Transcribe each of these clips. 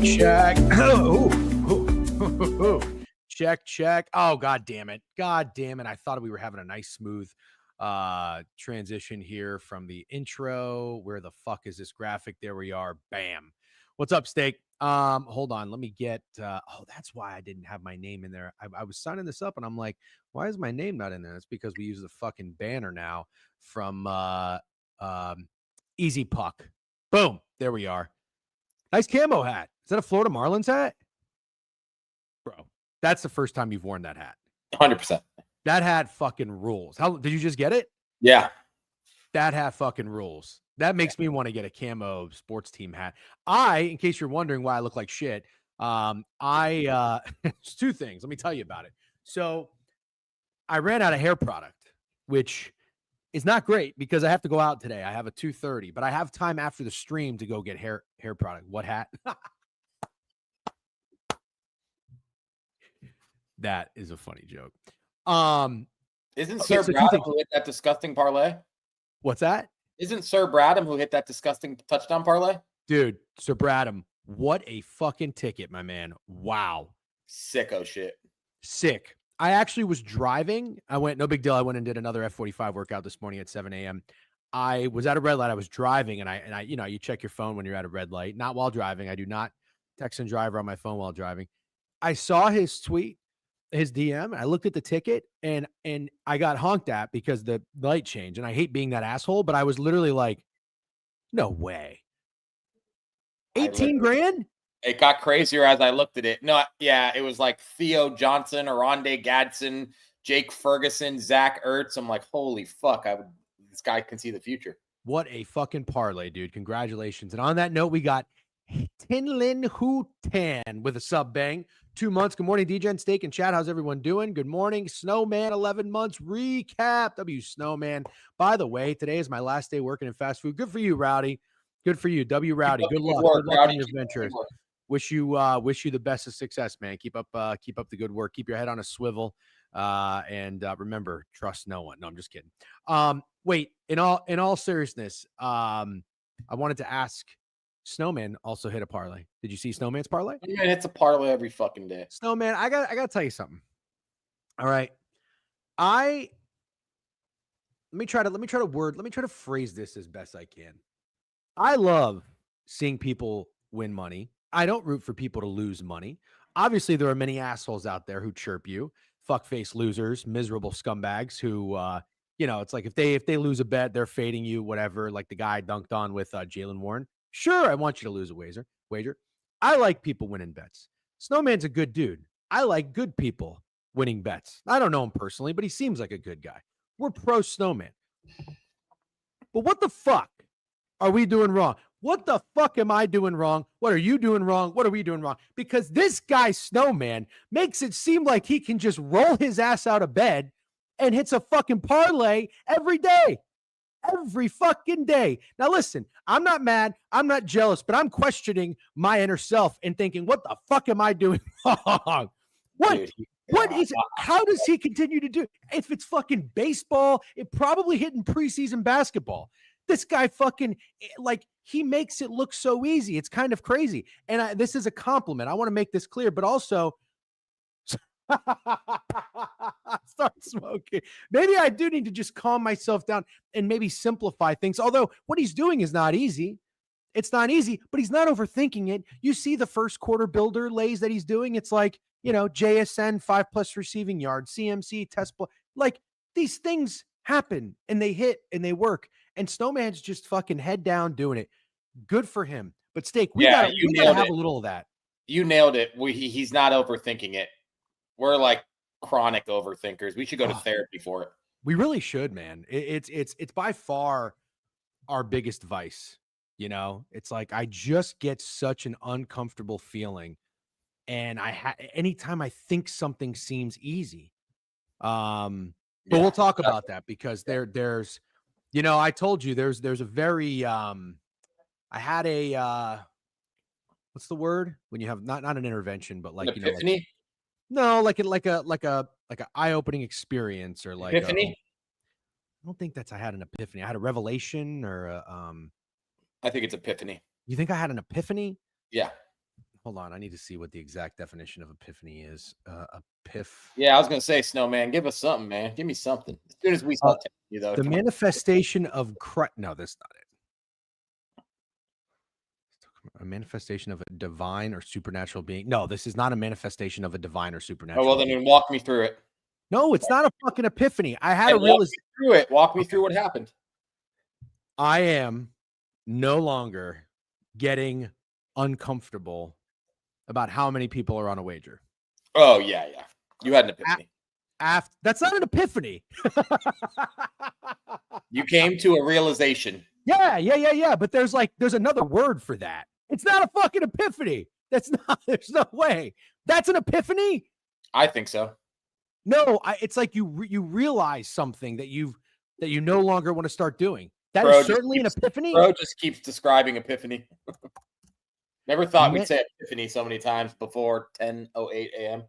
Check. Check. Oh, God damn it. I thought we were having a nice, smooth transition here from the intro. Where the fuck is this graphic? There we are. Bam. What's up, Steak? Hold on. Let me get that's why I didn't have my name in there. I was signing this up and I'm like, why is my name not in there? It's because we use the fucking banner now from Easy Puck. Boom. There we are. Nice camo hat. Is that a Florida Marlins hat? Bro, that's the first time you've worn that hat. 100%. That hat fucking rules. How did you just get it? Yeah. That hat fucking rules. That makes me want to get a camo sports team hat. In case you're wondering why I look like shit, it's two things. Let me tell you about it. So I ran out of hair product, which is not great because I have to go out today. I have a 2:30, but I have time after the stream to go get hair product. What hat? That is a funny joke. Isn't Sir Bradham who hit that disgusting parlay? What's that? Isn't Sir Bradham who hit that disgusting touchdown parlay? Dude, Sir Bradham, what a fucking ticket, my man. Wow. Sicko shit. Sick. I actually was driving. No big deal. I went and did another F45 workout this morning at 7 a.m. I was at a red light. I was driving and I, you check your phone when you're at a red light, not while driving. I do not text and driver on my phone while driving. I saw his tweet, his DM. I looked at the ticket and I got honked at because the light changed. And I hate being that asshole, but I was literally like, no way. 18 grand? It got crazier as I looked at it. No, yeah, it was like Theo Johnson, Oronde Gadsden, Jake Ferguson, Zach Ertz. I'm like, holy fuck, this guy can see the future. What a fucking parlay, dude. Congratulations. And on that note, we got Tinlin Hu Tan with a sub bang. 2 months. Good morning, DJ and Steak and Chat. How's everyone doing? Good morning. Snowman, 11 months recap. W Snowman. By the way, today is my last day working in fast food. Good for you, Rowdy. Good for you. W Rowdy. Good luck. Good luck on your ventures. Wish you the best of success, man. Keep up the good work. Keep your head on a swivel. And remember, trust no one. No, I'm just kidding. Wait, in all seriousness, I wanted to ask, Snowman also hit a parlay. Did you see Snowman's parlay? Yeah, it's a parlay every fucking day. Snowman, I gotta tell you something. All right. Let me try to phrase this as best I can. I love seeing people win money. I don't root for people to lose money. Obviously, there are many assholes out there who chirp you, fuckface losers, miserable scumbags who, it's like if they lose a bet, they're fading you, whatever. Like the guy I dunked on with Jalen Warren. Sure, I want you to lose a wager. I like people winning bets. Snowman's a good dude. I like good people winning bets. I don't know him personally, but he seems like a good guy. We're pro Snowman. But what the fuck are we doing wrong? What the fuck am I doing wrong? What are you doing wrong? What are we doing wrong? Because this guy Snowman makes it seem like he can just roll his ass out of bed and hits a fucking parlay every day. Every fucking day. Now, listen, I'm not mad. I'm not jealous, but I'm questioning my inner self and thinking, what the fuck am I doing wrong? How does he continue to do? If it's fucking baseball, it probably hit in preseason basketball. This guy fucking, like, he makes it look so easy. It's kind of crazy. And this is a compliment. I want to make this clear, but also, start smoking. Maybe I do need to just calm myself down and maybe simplify things. Although what he's doing is not easy. It's not easy, but he's not overthinking it. You see the first quarter builder lays that he's doing. It's like, JSN 5+ receiving yards, CMC test. Like these things happen and they hit and they work. And Snowman's just fucking head down doing it. Good for him. But Steak, we gotta have a little of that. You nailed it. He's not overthinking it. We're like chronic overthinkers. We should go to therapy for it. We really should, man. It's by far our biggest vice. It's like I just get such an uncomfortable feeling, and anytime I think something seems easy. But we'll talk about that because there's, I told you there's a very I had a what's the word when you have not an intervention, but like epiphany? Like a eye-opening experience or like epiphany. I don't think I had an epiphany. I had a revelation or I think it's epiphany. You think I had an epiphany? Yeah. Hold on. I need to see what the exact definition of epiphany is. Yeah, I was gonna say, Snowman, give us something, man. Give me something. As soon as we start telling you, though, The come on. manifestation of Christ. No, that's not it. A manifestation of a divine or supernatural being. No, this is not a manifestation of a divine or Oh, supernatural well, then being. walk me through it. No, it's not a fucking epiphany. I had Hey, a walk realization. me through it. Walk me through what happened. I am no longer getting uncomfortable about how many people are on a wager. Oh, yeah. You had an epiphany. That's not an epiphany. You came to a realization. Yeah. But there's another word for that. It's not a fucking epiphany. There's no way. That's an epiphany? I think so. No, it's like you realize something that you no longer want to start doing. That Bro is certainly an epiphany. Bro just keeps describing epiphany. Never thought we'd say epiphany so many times before 10:08 a.m.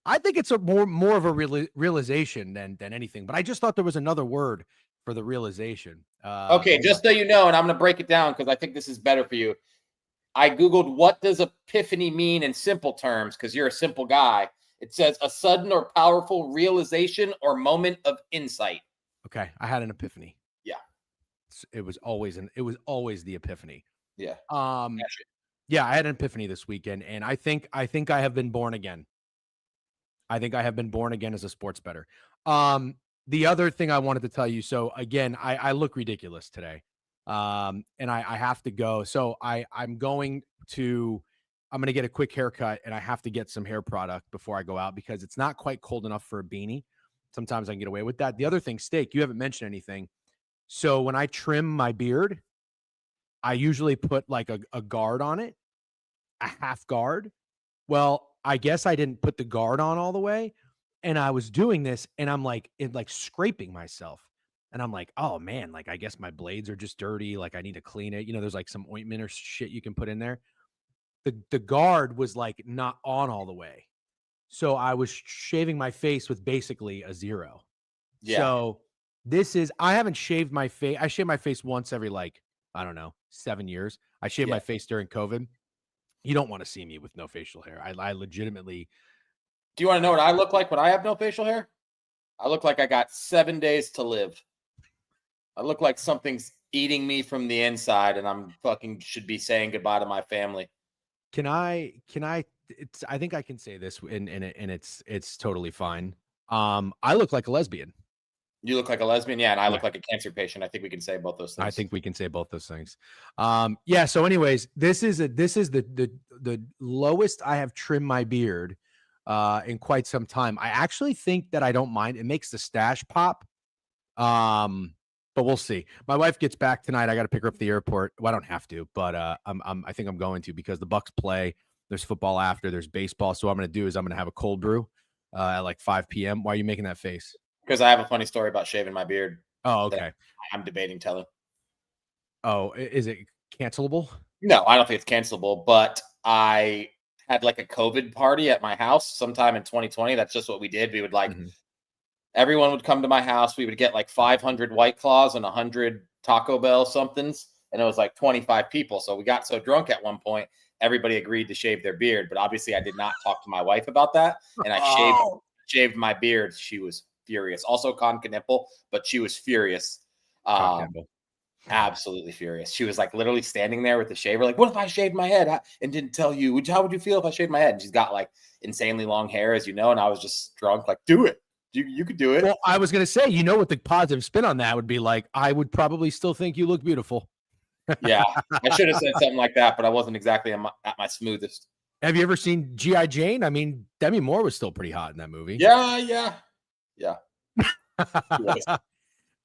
I think it's a more of a realization than anything. But I just thought there was another word for the realization. Okay, just so you know, and I'm going to break it down because I think this is better for you. I Googled what does epiphany mean in simple terms because you're a simple guy. It says a sudden or powerful realization or moment of insight. Okay, I had an epiphany. Yeah. It was always the epiphany. Yeah. Yeah, I had an epiphany this weekend, and I think I have been born again. I think I have been born again as a sports bettor. The other thing I wanted to tell you, so again, I look ridiculous today. And I have to go. So I'm going to get a quick haircut, and I have to get some hair product before I go out because it's not quite cold enough for a beanie. Sometimes I can get away with that. The other thing, Steak, you haven't mentioned anything. So when I trim my beard, I usually put like a guard on it, a half guard. Well, I guess I didn't put the guard on all the way. And I was doing this and I'm like scraping myself. And I'm like, oh man, like I guess my blades are just dirty. Like I need to clean it. You know, there's like some ointment or shit you can put in there. The guard was like not on all the way. So I was shaving my face with basically a 0. Yeah. So I haven't shaved my face. I shave my face once every I don't know, 7 years. I shaved my face during COVID. You don't want to see me with no facial hair. I legitimately. Do you want to know what I look like when I have no facial hair? I look like I got 7 days to live. I look like something's eating me from the inside, and I'm fucking should be saying goodbye to my family. I think I can say this, and it's totally fine. I look like a lesbian. You look like a lesbian, yeah, and I look like a cancer patient. I think we can say both those things. I think we can say both those things. Yeah. So, anyways, this is the lowest I have trimmed my beard in quite some time. I actually think that I don't mind. It makes the stash pop. But we'll see. My wife gets back tonight. I got to pick her up at the airport. Well, I don't have to, but I think I'm going to because the Bucks play. There's football after. There's baseball. So what I'm going to do is I'm going to have a cold brew at like 5 p.m. Why are you making that face? Because I have a funny story about shaving my beard. Oh, okay. I'm debating telling. Oh, is it cancelable? No, I don't think it's cancelable, but I had like a COVID party at my house sometime in 2020. That's just what we did. We would everyone would come to my house. We would get like 500 White Claws and 100 Taco Bell somethings. And it was like 25 people. So we got so drunk at one point, everybody agreed to shave their beard. But obviously I did not talk to my wife about that. And I shaved my beard. She was furious. Also Con Knipple, but she was furious. Absolutely furious. She was like literally standing there with the shaver, like, what if I shaved my head and didn't tell you? How would you feel if I shaved my head? And she's got like insanely long hair, as you know, and I was just drunk, like, do it. You could do it. Well, I was going to say, you know what the positive spin on that would be like? I would probably still think you look beautiful. Yeah, I should have said something like that, but I wasn't exactly at my smoothest. Have you ever seen G.I. Jane? I mean, Demi Moore was still pretty hot in that movie. Yeah.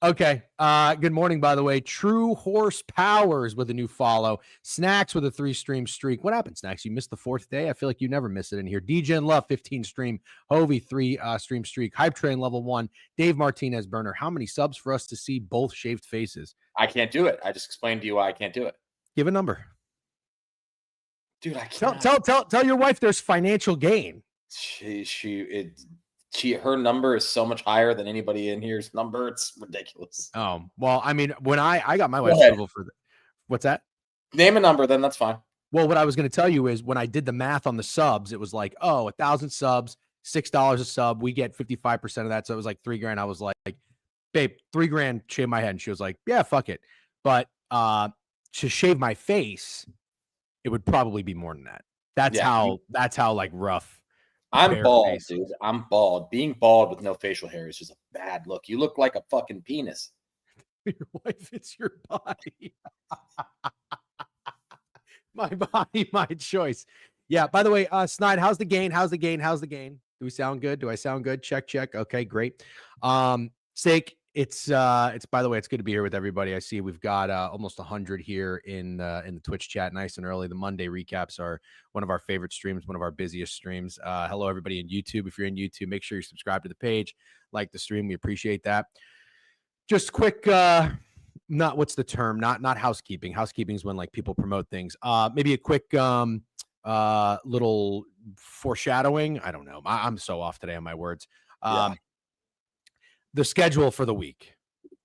Okay. Good morning, by the way. True Horse Powers with a new follow. Snacks with a 3-stream streak. What happened, Snacks? You missed the 4th day? I feel like you never miss it in here. DJ Love, 15 stream. Hovey, 3-stream streak. Hype Train, level 1. Dave Martinez, burner. How many subs for us to see both shaved faces? I can't do it. I just explained to you why I can't do it. Give a number. Dude, I can't. Tell your wife there's financial gain. Her number is so much higher than anybody in here's number. It's ridiculous. Oh, well, I mean, when I got my wife's approval for what's that? Name a number, then that's fine. Well, what I was going to tell you is when I did the math on the subs, it was like, oh, 1,000 subs, $6 a sub. We get 55% of that. So it was like $3,000. I was like, babe, $3,000, shave my head. And she was like, yeah, fuck it. But to shave my face, it would probably be more than that. That's how like rough. I'm bald, dude. I'm bald. Being bald with no facial hair is just a bad look. You look like a fucking penis. Your wife is your body. My body, my choice. Yeah. By the way, Snide, how's the gain? How's the gain? How's the gain? Do we sound good? Do I sound good? Check. Okay, great. Steak. It's by the way, it's good to be here with everybody. I see we've got almost 100 here in the Twitch chat, nice and early. The Monday recaps are one of our favorite streams, one of our busiest streams. Hello, everybody in YouTube. If you're in YouTube, make sure you subscribe to the page, like the stream. We appreciate that. Just quick, not what's the term? Not housekeeping. Housekeeping is when like people promote things. Maybe a quick little foreshadowing. I don't know. I'm so off today on my words. The schedule for the week.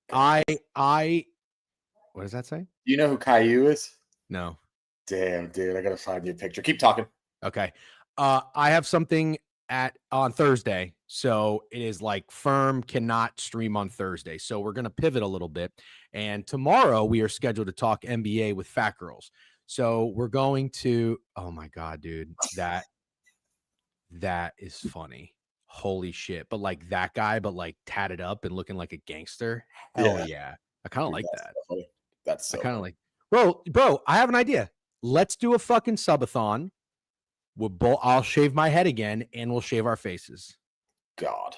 What does that say? Do you know who Caillou is? No. Damn, dude. I gotta find you a picture. Keep talking. Okay. I have something on Thursday. So it is like firm cannot stream on Thursday. So we're going to pivot a little bit. And tomorrow we are scheduled to talk NBA with Fat Girls. So we're going to, oh my God, dude, that is funny. Holy shit. But like that guy, but like tatted up and looking like a gangster. Hell yeah. I kind of like that. So that's so I kind of like, bro, I have an idea. Let's do a fucking subathon. I'll shave my head again and we'll shave our faces. God.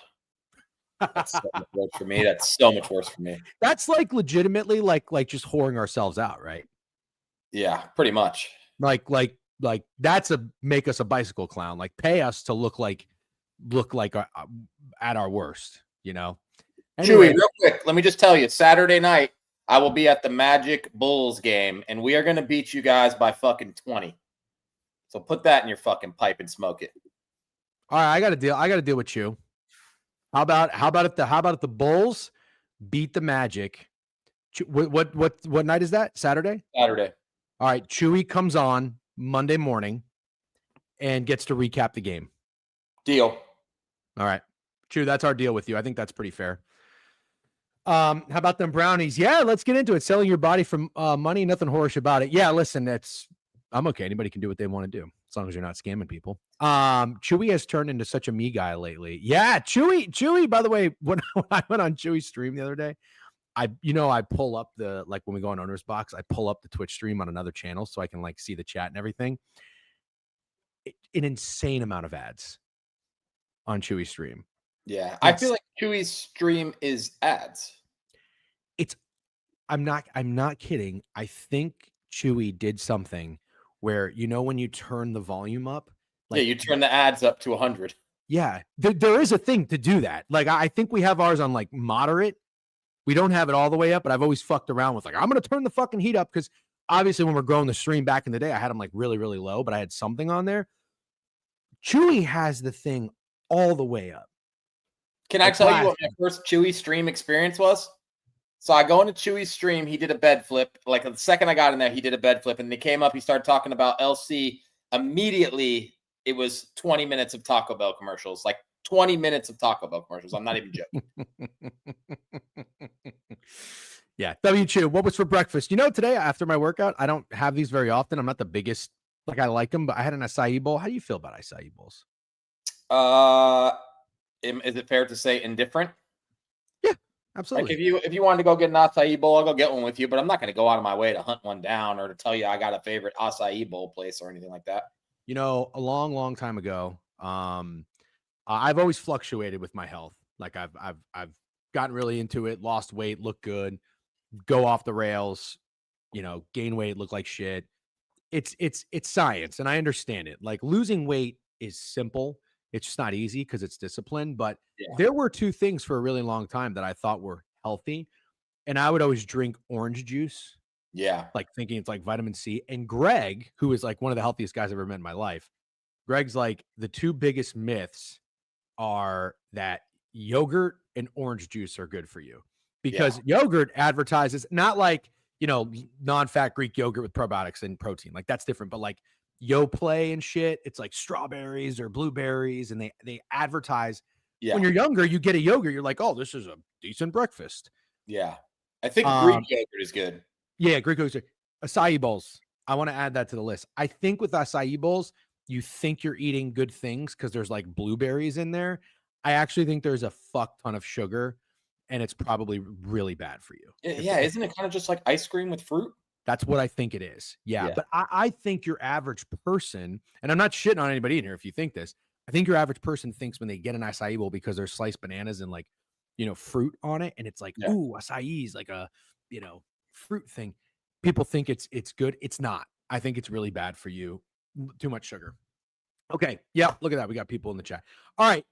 That's so much worse for me. That's so much worse for me. That's like legitimately like just whoring ourselves out, right? Yeah, pretty much. Like that's make us a bicycle clown. Like pay us to look like at our worst, you know. Anyway, Chewy, real quick, let me just tell you, Saturday night I will be at the Magic Bulls game, and we are going to beat you guys by fucking 20. So put that in your fucking pipe and smoke it. All right, I got to deal with you. How about if the Bulls beat the Magic? What night is that? Saturday? Saturday. All right, Chewy comes on Monday morning and gets to recap the game. Deal. All right. Chew, that's our deal with you. I think that's pretty fair. How about them brownies? Yeah, let's get into it. Selling your body for money, nothing whorish about it. Yeah, listen, I'm okay. Anybody can do what they want to do as long as you're not scamming people. Chewy has turned into such a me guy lately. Yeah, Chewy, by the way, when I went on Chewy's stream the other day, I pull up when we go on Owner's Box, I pull up the Twitch stream on another channel so I can like see the chat and everything. An insane amount of ads on Chewy's stream. Yeah, I feel like Chewy's stream is ads. I'm not kidding. I think Chewy did something where, when you turn the volume up, like you turn the ads up to 100. Yeah, there is a thing to do that. Like I think we have ours on like moderate. We don't have it all the way up, but I've always fucked around with like, I'm going to turn the fucking heat up because obviously when we're growing the stream back in the day, I had them like really, really low, but I had something on there. Chewy has the thing all the way up. Can I tell you what my first Chewy stream experience was? So I go into Chewy's stream. He did a bed flip. Like the second I got in there, he did a bed flip. And he came up, he started talking about LC. Immediately, it was 20 minutes of Taco Bell commercials. Like 20 minutes of Taco Bell commercials. I'm not even joking. Yeah. W2, what was for breakfast? Today after my workout, I don't have these very often. I'm not the biggest, like I like them, but I had an acai bowl. How do you feel about acai bowls? Is it fair to say indifferent? Yeah, absolutely. Like if you wanted to go get an acai bowl, I'll go get one with you, but I'm not going to go out of my way to hunt one down or to tell you I got a favorite acai bowl place or anything like that. A long, long time ago, I've always fluctuated with my health. Like I've gotten really into it, lost weight, look good, go off the rails, gain weight, look like shit. It's science, and I understand it. Like losing weight is simple. It's just not easy because it's discipline. But there were two things for a really long time that I thought were healthy. And I would always drink orange juice. Yeah. Like thinking it's like vitamin C. And Greg, who is like one of the healthiest guys I've ever met in my life, Greg's like the two biggest myths are that yogurt and orange juice are good for you. Because yogurt advertises not like, non-fat Greek yogurt with probiotics and protein. Like that's different. But like Yoplait and shit, it's like strawberries or blueberries, and they advertise. Yeah. When you're younger, you get a yogurt, you're like, oh, this is a decent breakfast. Yeah. I think Greek yogurt is good. Yeah, Greek yogurt. Acai bowls. I want to add that to the list. I think with acai bowls, you think you're eating good things because there's like blueberries in there. I actually think there's a fuck ton of sugar, and it's probably really bad for you. Yeah, isn't it kind of just like ice cream with fruit? That's what I think it is. Yeah. Yeah. But I think your average person, and I'm not shitting on anybody in here if you think this, I think your average person thinks when they get an acai bowl because there's sliced bananas and like, fruit on it. And it's like, Yeah. ooh, acai is like a, fruit thing. People think it's good. It's not. I think it's really bad for you. Too much sugar. Okay. Yeah. Look at that. We got people in the chat. All right.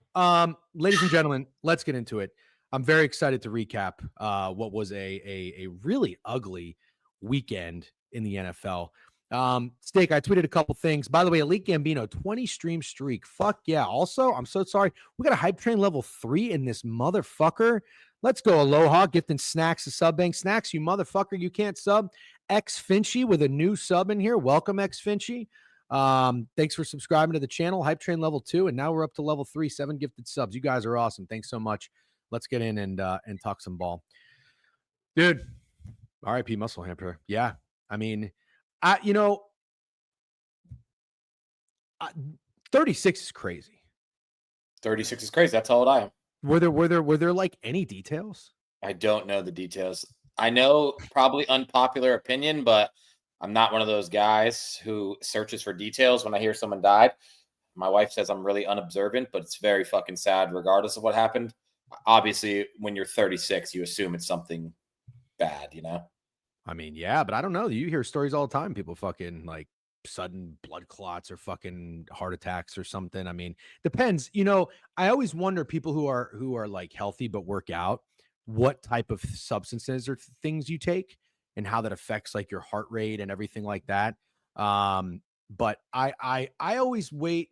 Ladies and gentlemen, let's get into it. I'm very excited to recap what was a really ugly weekend in the NFL. Steak, I tweeted a couple things. By the way, Elite Gambino, 20 stream streak. Fuck yeah. Also, I'm so sorry. We got a hype train level 3 in this motherfucker. Let's go, Aloha. Gifting Snacks to sub bank. Snacks, you motherfucker. You can't sub. X Finchy with a new sub in here. Welcome, X Finchy. Thanks for subscribing to the channel. Hype train level 2. And now we're up to level 3, 7 gifted subs. You guys are awesome. Thanks so much. Let's get in and talk some ball. Dude, RIP Muscle Hamper. Yeah. I mean, 36 is crazy. 36 is crazy. That's how old I am. Were there like any details? I don't know the details. I know probably unpopular opinion, but I'm not one of those guys who searches for details when I hear someone died. My wife says I'm really unobservant, but it's very fucking sad regardless of what happened. Obviously, when you're 36, you assume it's something bad, I mean, yeah, but I don't know. You hear stories all the time. People fucking like sudden blood clots or fucking heart attacks or something. I mean, depends. I always wonder people who are like healthy but work out, what type of substances or things you take and how that affects like your heart rate and everything like that. But I always wait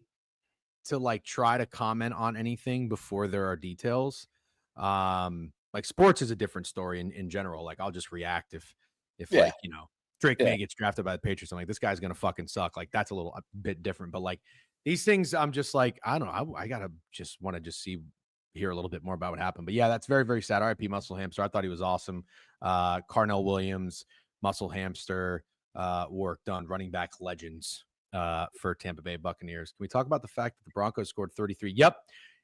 to like try to comment on anything before there are details. Like sports is a different story in general. Like I'll just react if like, Drake May gets drafted by the Patriots. I'm like, this guy's going to fucking suck. Like that's a bit different, but like these things, I'm just like, I don't know. I gotta just want to just hear a little bit more about what happened, but yeah, that's very, very sad. RIP Muscle Hamster. I thought he was awesome. Carnell Williams, Muscle Hamster, work done, running back legends for Tampa Bay Buccaneers. Can we talk about the fact that the Broncos scored 33?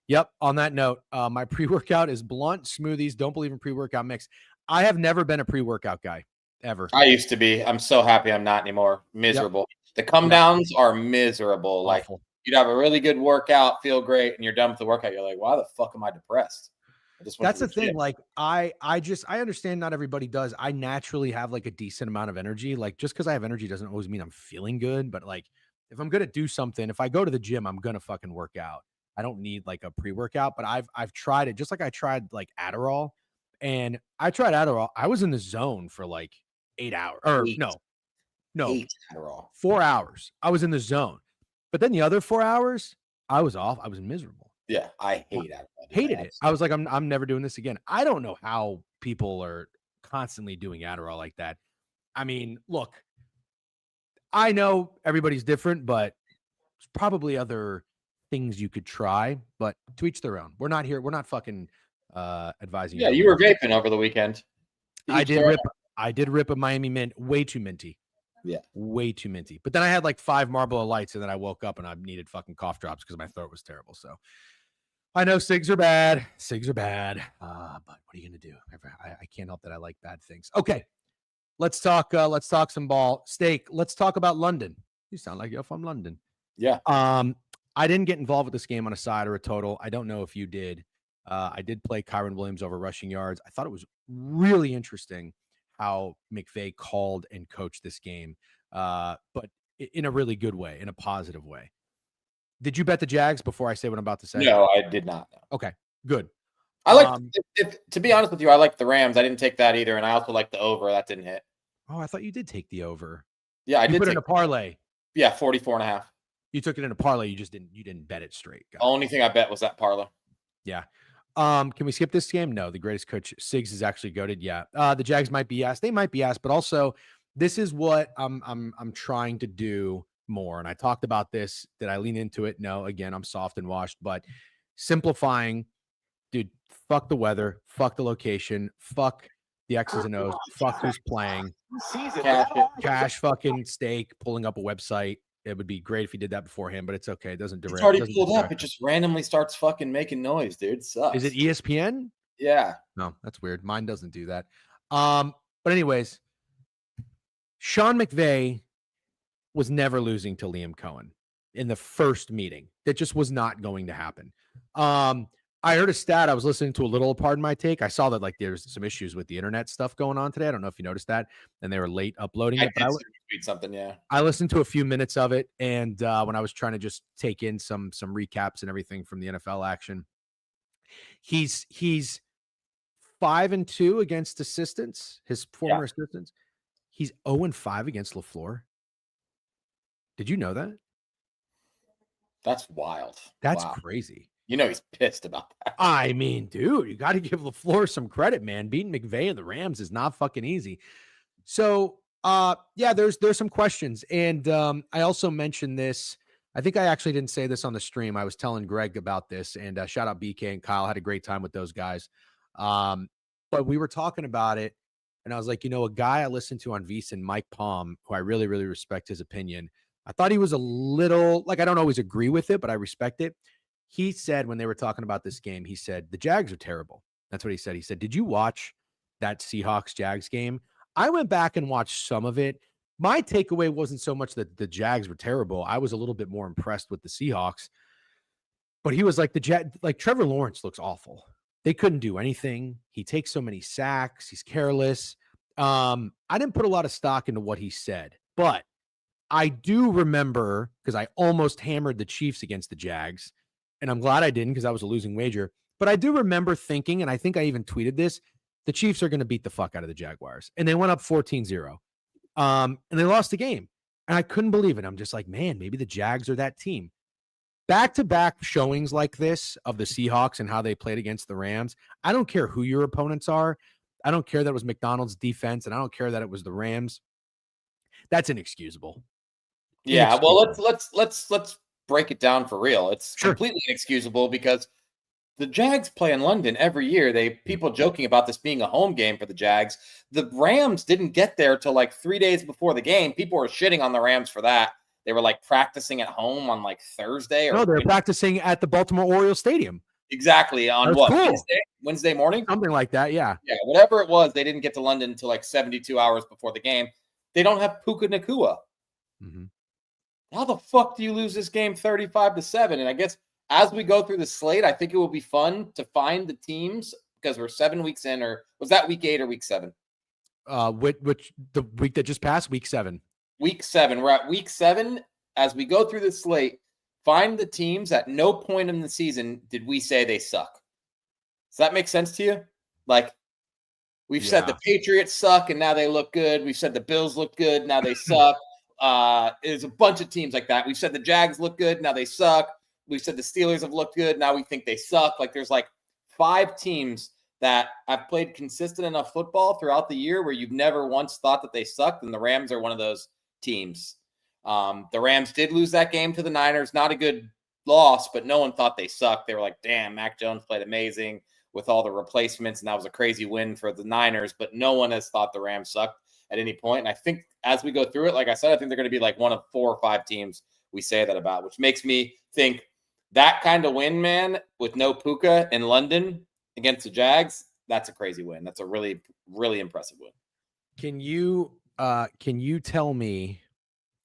Yep. On that note, my pre-workout is Blunt Smoothies. Don't believe in pre-workout mix. I have never been a pre-workout guy ever. I used to be. I'm so happy I'm not anymore. Miserable. Yep. The come downs are miserable. Awful. Like you'd have a really good workout, feel great, and you're done with the workout. You're like, why the fuck am I depressed? That's the thing. Like I understand not everybody does. I naturally have like a decent amount of energy. Like just because I have energy doesn't always mean I'm feeling good. But like if I'm gonna do something, if I go to the gym, I'm gonna fucking work out. I don't need like a pre-workout, but I've tried it just like I tried like Adderall. And I tried Adderall. I was in the zone for like 8 hours. Or no. 8 Adderall. 4 hours. I was in the zone. But then the other 4 hours, I was off. I was miserable. Yeah, I hate Adderall. Hated it. I was like, I'm never doing this again. I don't know how people are constantly doing Adderall like that. I mean, look, I know everybody's different, but there's probably other things you could try, but to each their own. We're not here. We're not fucking advising. Yeah, you were vaping over the weekend. I did rip a Miami Mint, way too minty. Yeah, way too minty. But then I had like 5 Marlboro Lights, and then I woke up and I needed fucking cough drops because my throat was terrible. So I know cigs are bad. But what are you gonna do? I can't help that I like bad things. Okay, let's talk some ball. Steak. Let's talk about London. You sound like you're from London. Yeah. I didn't get involved with this game on a side or a total. I don't know if you did. I did play Kyron Williams over rushing yards. I thought it was really interesting how McVay called and coached this game, but in a really good way, in a positive way. Did you bet the Jags before I say what I'm about to say? No, I did not. Okay, good. I like, to be honest with you, I like the Rams. I didn't take that either, and I also like the over. That didn't hit. Oh, I thought you did take the over. Yeah, I did. Put it in a parlay. Yeah, 44.5. You took it in a parlay. You didn't bet it straight. The only thing I bet was that parlay. Yeah. Can we skip this game? No, the greatest coach Sigs is actually goated. Yeah. The Jags might be asked. They might be asked, but also this is what I'm trying to do more. And I talked about this. Did I lean into it? No. Again, I'm soft and washed, but simplifying, dude. Fuck the weather. Fuck the location. Fuck the X's and O's. Fuck who's playing. Cash fucking steak. Pulling up a website. It would be great if he did that beforehand, but it's okay. It doesn't derail. It's already pulled up. It just randomly starts fucking making noise, dude. It sucks. Is it ESPN? Yeah. No, that's weird. Mine doesn't do that. But anyways, Sean McVay was never losing to Liam Cohen in the first meeting. That just was not going to happen. I heard a stat. I was listening to a little, pardon my take. I saw that like there's some issues with the internet stuff going on today. I don't know if you noticed that, and they were late uploading it. I did tweet something, yeah. I listened to a few minutes of it, and when I was trying to just take in some recaps and everything from the NFL action, he's 5-2 against assistants, his former assistants. He's 0-5 against LaFleur. Did you know that? That's wild. That's crazy. You know he's pissed about that. I mean, dude, you got to give LaFleur some credit, man. Beating McVay and the Rams is not fucking easy. So, yeah, there's some questions. And I also mentioned this. I think I actually didn't say this on the stream. I was telling Greg about this, and shout out BK and Kyle. Had a great time with those guys. But we were talking about it, and I was like, a guy I listened to on VSiN, Mike Palm, who I really, really respect his opinion. I thought he was a little, like, I don't always agree with it, but I respect it. He said when they were talking about this game, he said, the Jags are terrible. That's what he said. He said, did you watch that Seahawks-Jags game? I went back and watched some of it. My takeaway wasn't so much that the Jags were terrible. I was a little bit more impressed with the Seahawks. But he was like, Trevor Lawrence looks awful. They couldn't do anything. He takes so many sacks. He's careless. I didn't put a lot of stock into what he said, but I do remember, because I almost hammered the Chiefs against the Jags, and I'm glad I didn't because that was a losing wager. But I do remember thinking, and I think I even tweeted this, the Chiefs are going to beat the fuck out of the Jaguars. And they went up 14-0. And they lost the game. And I couldn't believe it. I'm just like, man, maybe the Jags are that team. Back-to-back showings like this of the Seahawks and how they played against the Rams. I don't care who your opponents are. I don't care that it was McDonald's defense, and I don't care that it was the Rams. That's inexcusable. Yeah, well, let's break it down for real. It's completely inexcusable because the Jags play in London every year. People joking about this being a home game for the Jags. The Rams didn't get there till like 3 days before the game. People were shitting on the Rams for that. They were like practicing at home on like Thursday. No, they're practicing at the Baltimore Orioles Stadium. Exactly. On That's what? Cool. Wednesday morning? Something like that, yeah. Yeah, whatever it was, they didn't get to London until like 72 hours before the game. They don't have Puka Nacua. Mm-hmm. How the fuck do you lose this game 35-7? And I guess as we go through the slate, I think it will be fun to find the teams because we're 7 weeks in, or was that week 8 or week 7? Which the week that just passed, week 7. Week 7. We're at week 7. As we go through the slate, find the teams at no point in the season did we say they suck. Does that make sense to you? Like, we've said the Patriots suck and now they look good. We've said the Bills look good, now they suck. There's a bunch of teams like that. We've said the Jags look good, now they suck. We've said the Steelers have looked good, now we think they suck. Like, there's like 5 teams that have played consistent enough football throughout the year where you've never once thought that they sucked, and the Rams are one of those teams. The Rams did lose that game to the Niners. Not a good loss, but no one thought they sucked. They were like, damn, Mac Jones played amazing with all the replacements, and that was a crazy win for the Niners, but no one has thought the Rams sucked at any point. And I think as we go through it, like I said, I think they're going to be like one of 4 or 5 teams we say that about, which makes me think that kind of win, man, with no Puka in London against the Jags, that's a crazy win. That's a really, really impressive win. Can you tell me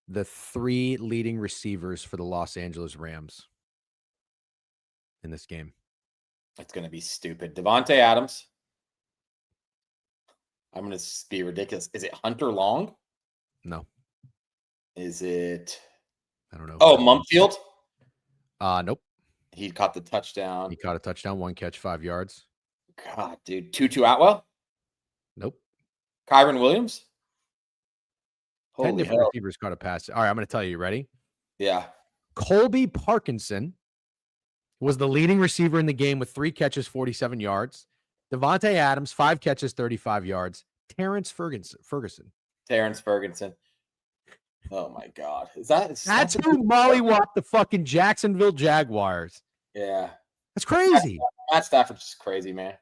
the 3 leading receivers for the Los Angeles Rams in this game? It's going to be stupid. Devontae Adams. I'm going to be ridiculous. Is it Hunter Long? No. Is it? I don't know. Oh, Mumfield? Nope. He caught the touchdown. He caught a touchdown, 1 catch, 5 yards. God, dude. Tutu Atwell? Nope. Kyron Williams? 10 different receivers caught a pass. All right, I'm going to tell you. You ready? Yeah. Colby Parkinson, was the leading receiver in the game with 3 catches, 47 yards. Devontae Adams, 5 catches, 35 yards. Terrence Ferguson. Oh my God. That's who mollywopped the fucking Jacksonville Jaguars. Yeah. That's crazy. Matt Stafford's just crazy, man.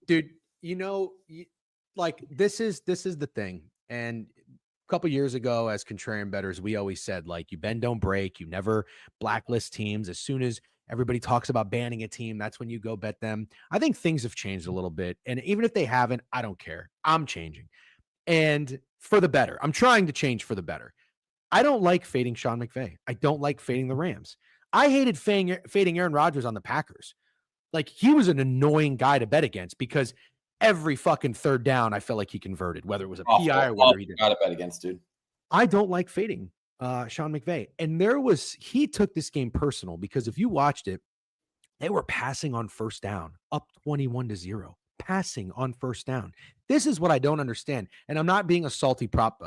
Dude, this is the thing. And a couple years ago, as contrarian bettors, we always said, like, you bend, don't break. You never blacklist teams. As soon as everybody talks about banning a team, that's when you go bet them. I think things have changed a little bit. And even if they haven't, I don't care. I'm changing. And for the better. I'm trying to change for the better. I don't like fading Sean McVay. I don't like fading the Rams. I hated fading Aaron Rodgers on the Packers. Like, he was an annoying guy to bet against because every fucking third down, I felt like he converted, whether it was a PI or whatever he did. Got to bet against, dude. I don't like fading Sean McVay. And he took this game personal because if you watched it, they were passing on first down, up 21-0, passing on first down. This is what I don't understand. And I'm not being a salty prop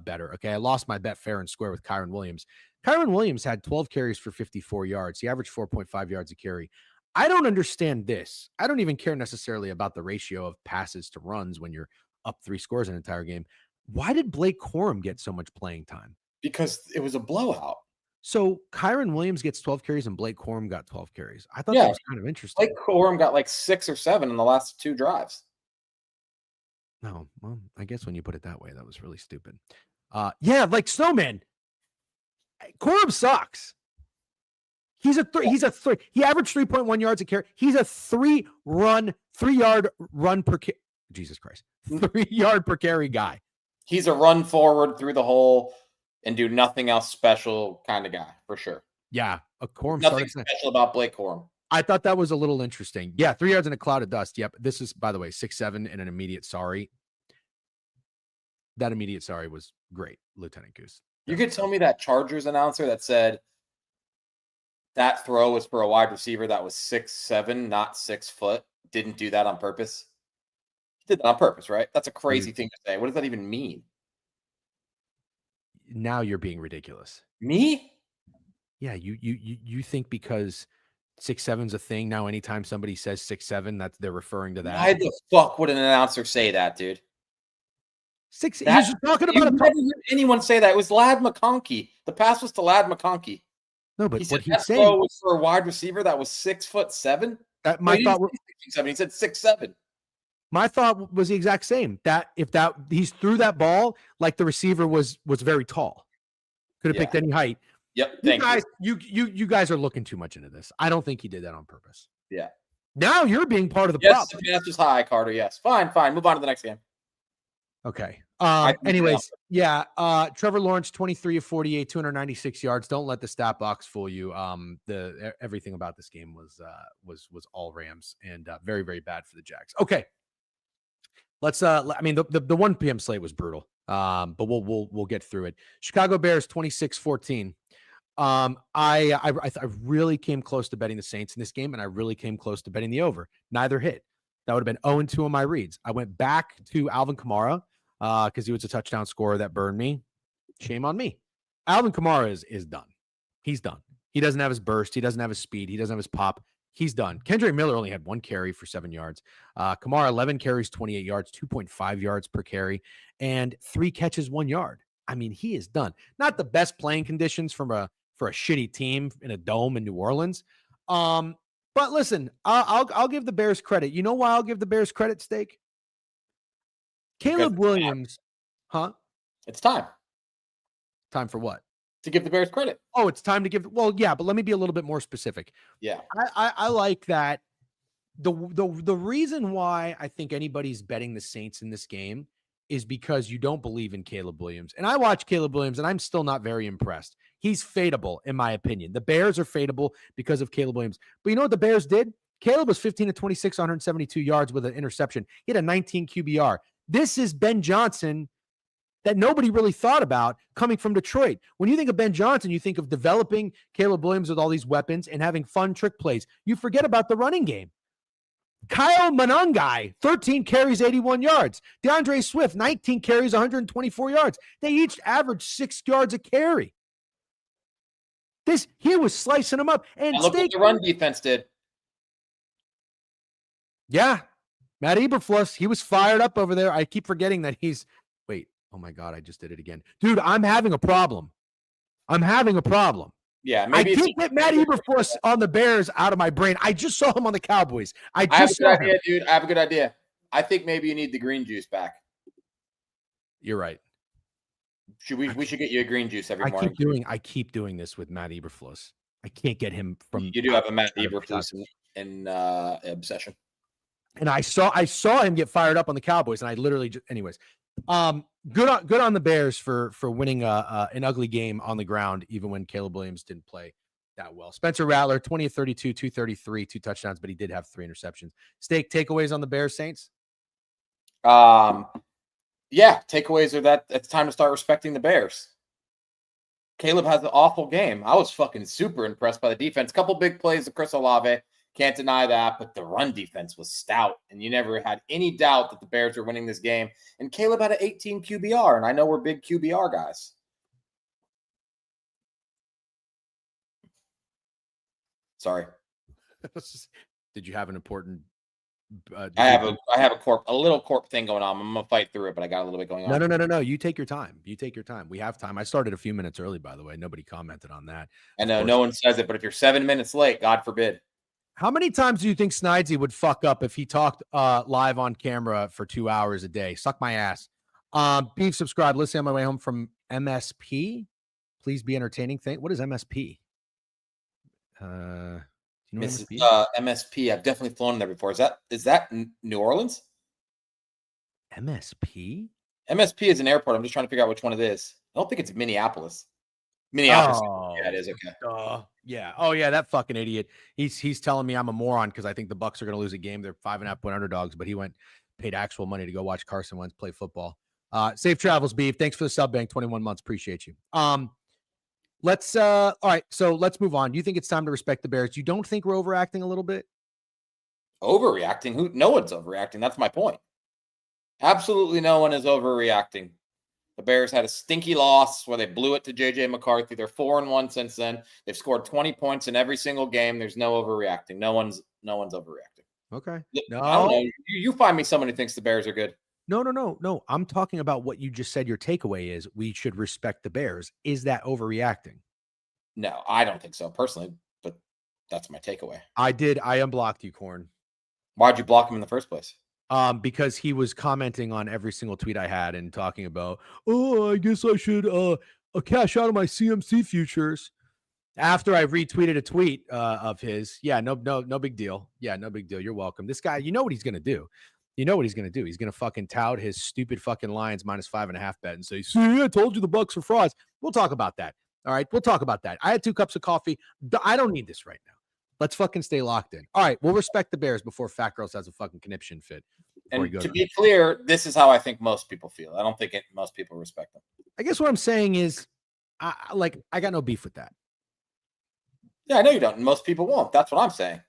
better. Okay. I lost my bet fair and square with Kyren Williams. Kyren Williams had 12 carries for 54 yards. He averaged 4.5 yards a carry. I don't understand this. I don't even care necessarily about the ratio of passes to runs when you're up 3 scores an entire game. Why did Blake Corum get so much playing time? Because it was a blowout. So Kyren Williams gets 12 carries and Blake Corum got 12 carries. I thought that was kind of interesting. Blake Corum got like 6 or 7 in the last 2 drives. No, well, I guess when you put it that way, that was really stupid. Yeah, like Snowman. Corum sucks. He's a 3. He averaged 3.1 yards a carry. He's a 3-yard run per carry. Jesus Christ. 3-yard per carry guy. He's a run forward through the hole and do nothing else special kind of guy, for sure. Yeah, a Corum. Nothing special about Blake Corum. I thought that was a little interesting. Yeah, 3 yards in a cloud of dust. Yep. This is, by the way, 6'7" and an immediate sorry. That immediate sorry was great, Lieutenant Goose. You could tell me that Chargers announcer that said that throw was for a wide receiver that was 6'7", not 6 foot. Didn't do that on purpose. He did that on purpose, right? That's a crazy thing to say. What does that even mean? Now you're being ridiculous. Me? Yeah, you think because 6'7's a thing now, anytime somebody says 6'7, that's they're referring to that. Why the fuck would an announcer say that, dude? He's talking about never heard anyone say that. It was Ladd McConkey. The pass was to Ladd McConkey. No, but what he's saying was for a wide receiver that was 6'7". My thought was 6'7". He said 6'7". My thought was the exact same. That if he's threw that ball like the receiver was very tall, could have picked any height. Yep. You guys are looking too much into this. I don't think he did that on purpose. Yeah. Now you're being part of the problem. Yes, the pass was high, Carter. Yes. Fine. Move on to the next game. Okay. Anyways, Trevor Lawrence, 23 of 48, 296 yards. Don't let the stat box fool you. Everything about this game was all Rams and very, very bad for the Jags. Okay. Let's the 1 p.m. slate was brutal. But we'll get through it. Chicago Bears 26-14. I really came close to betting the Saints in this game, and I really came close to betting the over. Neither hit. That would have been 0-2 on my reads. I went back to Alvin Kamara because he was a touchdown scorer that burned me. Shame on me. Alvin Kamara is done. He's done. He doesn't have his burst. He doesn't have his speed. He doesn't have his pop. He's done. Kendrick Miller only had 1 carry for 7 yards. Kamara, 11 carries, 28 yards, 2.5 yards per carry, and 3 catches, 1 yard. I mean, he is done. Not the best playing conditions for a shitty team in a dome in New Orleans. But listen, I'll give the Bears credit. You know why I'll give the Bears credit, Steak? Caleb Williams. Huh? It's time. Time for what? To give the Bears credit. Oh, it's time to give. Well, yeah, but let me be a little bit more specific. Yeah. I like that. The reason why I think anybody's betting the Saints in this game is because you don't believe in Caleb Williams. And I watch Caleb Williams, and I'm still not very impressed. He's fadeable, in my opinion. The Bears are fadeable because of Caleb Williams. But you know what the Bears did? Caleb was 15 of 26, 172 yards with an interception. He had a 19 QBR. This is Ben Johnson that nobody really thought about coming from Detroit. When you think of Ben Johnson, you think of developing Caleb Williams with all these weapons and having fun trick plays. You forget about the running game. Kyle Monangai, 13 carries, 81 yards. DeAndre Swift, 19 carries, 124 yards. They each averaged 6 yards a carry. He was slicing them up. And look what the run defense did. Yeah. Matt Eberflus, he was fired up over there. I keep forgetting that wait, oh my God, I just did it again. Dude, I'm having a problem. Yeah, maybe I can't get Matt Eberflus on the Bears out of my brain. I just saw him on the Cowboys. I have a good idea, dude. I have a good idea. I think maybe you need the green juice back. You're right. We should get you a green juice every morning. I keep doing this with Matt Eberflus. I can't get him from. You do have a Matt Eberflus in obsession. And I saw him get fired up on the Cowboys, and I literally just, anyways. Good on the Bears for winning an ugly game on the ground, even when Caleb Williams didn't play that well. Spencer Rattler, 20 of 32, 233, 2 touchdowns, but he did have 3 interceptions. Steak takeaways on the Bears Saints? Yeah, takeaways are that it's time to start respecting the Bears. Caleb has an awful game. I was fucking super impressed by the defense. Couple big plays of Chris Olave. Can't deny that, but the run defense was stout, and you never had any doubt that the Bears were winning this game. And Caleb had an 18 QBR, and I know we're big QBR guys. Sorry. Did you have an important? I have a little corp thing going on. I'm gonna fight through it, but I got a little bit going on. No. You take your time. We have time. I started a few minutes early, by the way. Nobody commented on that. I know no one says it, but if you're 7 minutes late, God forbid. How many times do you think Snidesy would fuck up if he talked live on camera for 2 hours a day? Suck my ass. Beef, subscribe. Listen on my way home from MSP. Please be entertaining. What is MSP? Do you know MSP? I've definitely flown there before. Is that New Orleans? MSP? MSP is an airport. I'm just trying to figure out which one it is. I don't think it's Minneapolis. Oh, yeah, it is. Okay. Yeah. Oh, yeah. That fucking idiot. He's telling me I'm a moron because I think the Bucs are going to lose a game. They're 5.5-point underdogs, but he paid actual money to go watch Carson Wentz play football. Safe travels, Beef. Thanks for the sub bank. 21 months. Appreciate you. All right. So let's move on. Do you think it's time to respect the Bears? You don't think we're overacting a little bit? Overreacting? No one's overreacting. That's my point. Absolutely no one is overreacting. The Bears had a stinky loss where they blew it to J.J. McCarthy. They're 4-1 since then. They've scored 20 points in every single game. There's no overreacting. No one's overreacting. Okay. No. I don't know. You find me someone who thinks the Bears are good. No. I'm talking about what you just said. Your takeaway is we should respect the Bears. Is that overreacting? No, I don't think so personally, but that's my takeaway. I unblocked you, Corn. Why'd you block him in the first place? Because he was commenting on every single tweet I had and talking about, I guess I should cash out of my CMC futures after I retweeted a tweet of his. Yeah, no big deal. Yeah, no big deal. You're welcome. This guy, you know what he's gonna do. He's gonna fucking tout his stupid fucking Lions -5.5 bet and say, see, I told you the Bucs are frauds. We'll talk about that. All right, we'll talk about that. I had 2 cups of coffee. I don't need this right now. Let's fucking stay locked in. All right, we'll respect the Bears before Fat Girls has a fucking conniption fit. And to be clear, this is how I think most people feel. I don't think most people respect them. I guess what I'm saying is, I got no beef with that. Yeah, I know you don't. Most people won't. That's what I'm saying.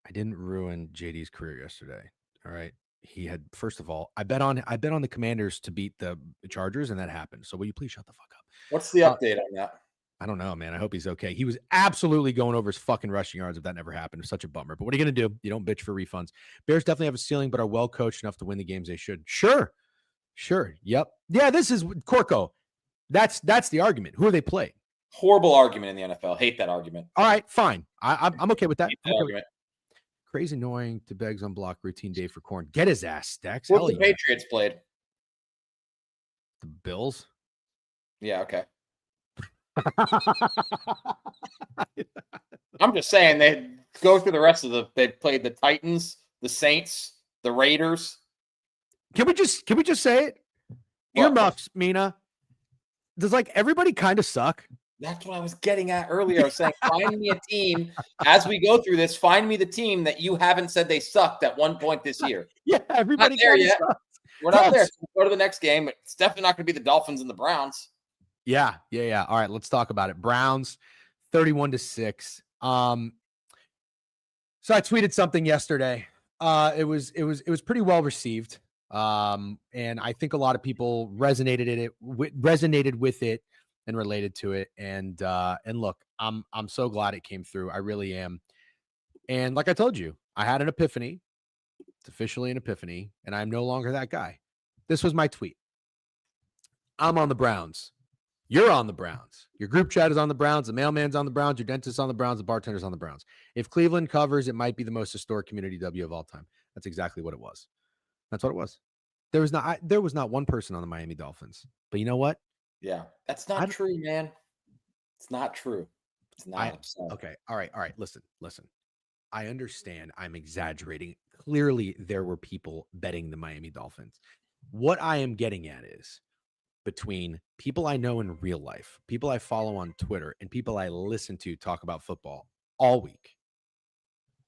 I didn't ruin JD's career yesterday. All right. He had, first of all, I bet on the Commanders to beat the Chargers, and that happened. So will you please shut the fuck up? What's the update on that? I don't know, man. I hope he's okay. He was absolutely going over his fucking rushing yards if that never happened. It's such a bummer. But what are you going to do? You don't bitch for refunds. Bears definitely have a ceiling, but are well coached enough to win the games they should. Sure. Yep. Yeah, this is Corco. That's the argument. Who are they playing? Horrible argument in the NFL. Hate that argument. All right, fine. I'm okay with that. Argument. Crazy annoying to begs on block routine day for Corn. Get his ass, Stacks. What the Patriots played? The Bills? Yeah, okay. I'm just saying they go through the rest of they played the Titans, the Saints, the Raiders. Can we just say it? Earmuffs, Mina. Does everybody kind of suck? That's what I was getting at earlier. I was saying, find me a team as we go through this. Find me the team that you haven't said they sucked at one point this year. Yeah, everybody not there yet. Sucks. We're not there. So we'll go to the next game. It's definitely not going to be the Dolphins and the Browns. Yeah. All right, let's talk about it. Browns, 31-6. So I tweeted something yesterday. It was pretty well received. And I think a lot of people resonated with it and related to it. And look, I'm so glad it came through. I really am. And like I told you, I had an epiphany. It's officially an epiphany, and I'm no longer that guy. This was my tweet. I'm on the Browns. You're on the Browns. Your group chat is on the Browns. The mailman's on the Browns. Your dentist's on the Browns. The bartender's on the Browns. If Cleveland covers, it might be the most historic community W of all time. That's exactly what it was. That's what it was. There was not one person on the Miami Dolphins. But you know what? Yeah, that's not true, man. It's not true. It's not. Okay. All right. Listen. I understand I'm exaggerating. Clearly, there were people betting the Miami Dolphins. What I am getting at is between people I know in real life, people I follow on Twitter, and people I listen to talk about football all week,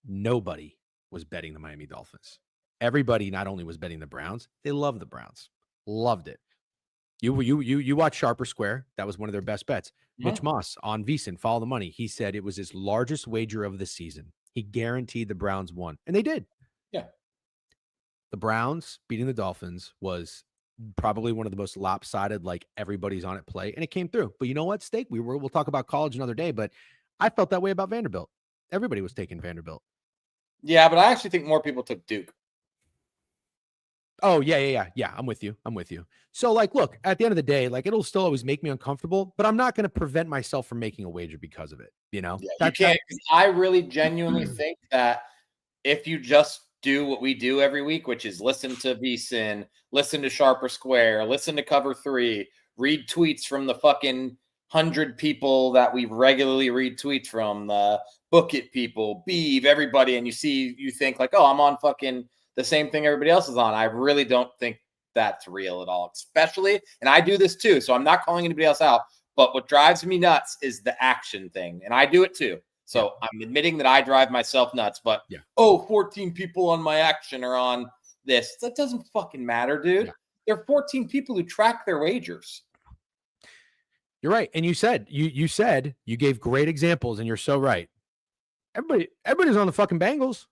nobody was betting the Miami Dolphins. Everybody not only was betting the Browns, they loved the Browns. Loved it. You watch Sharper Square. That was one of their best bets. Mitch Moss on VSiN, Follow the Money. He said it was his largest wager of the season. He guaranteed the Browns won, and they did. Yeah. The Browns beating the Dolphins was probably one of the most lopsided, like everybody's on it play, and it came through. But you know what, Steak? We'll talk about college another day, but I felt that way about Vanderbilt. Everybody was taking Vanderbilt. Yeah, but I actually think more people took Duke. Oh, yeah. I'm with you. So, like, look, at the end of the day, like, it'll still always make me uncomfortable, but I'm not going to prevent myself from making a wager because of it. You know, you can't. I really genuinely think that if you just do what we do every week, which is listen to VSiN, listen to Sharper Square, listen to Cover 3, read tweets from the fucking 100 people that we regularly read tweets from, the Book It people, Beeve, everybody, and you think like, oh, I'm on fucking the same thing everybody else is on. I really don't think that's real at all, especially, and I do this too, so I'm not calling anybody else out, but what drives me nuts is the action thing, and I do it too. So I'm admitting that I drive myself nuts, but 14 people on my action are on this. That doesn't fucking matter, dude. Yeah. There are 14 people who track their wagers. You're right. And you said you gave great examples, and you're so right. Everybody's on the fucking Bengals.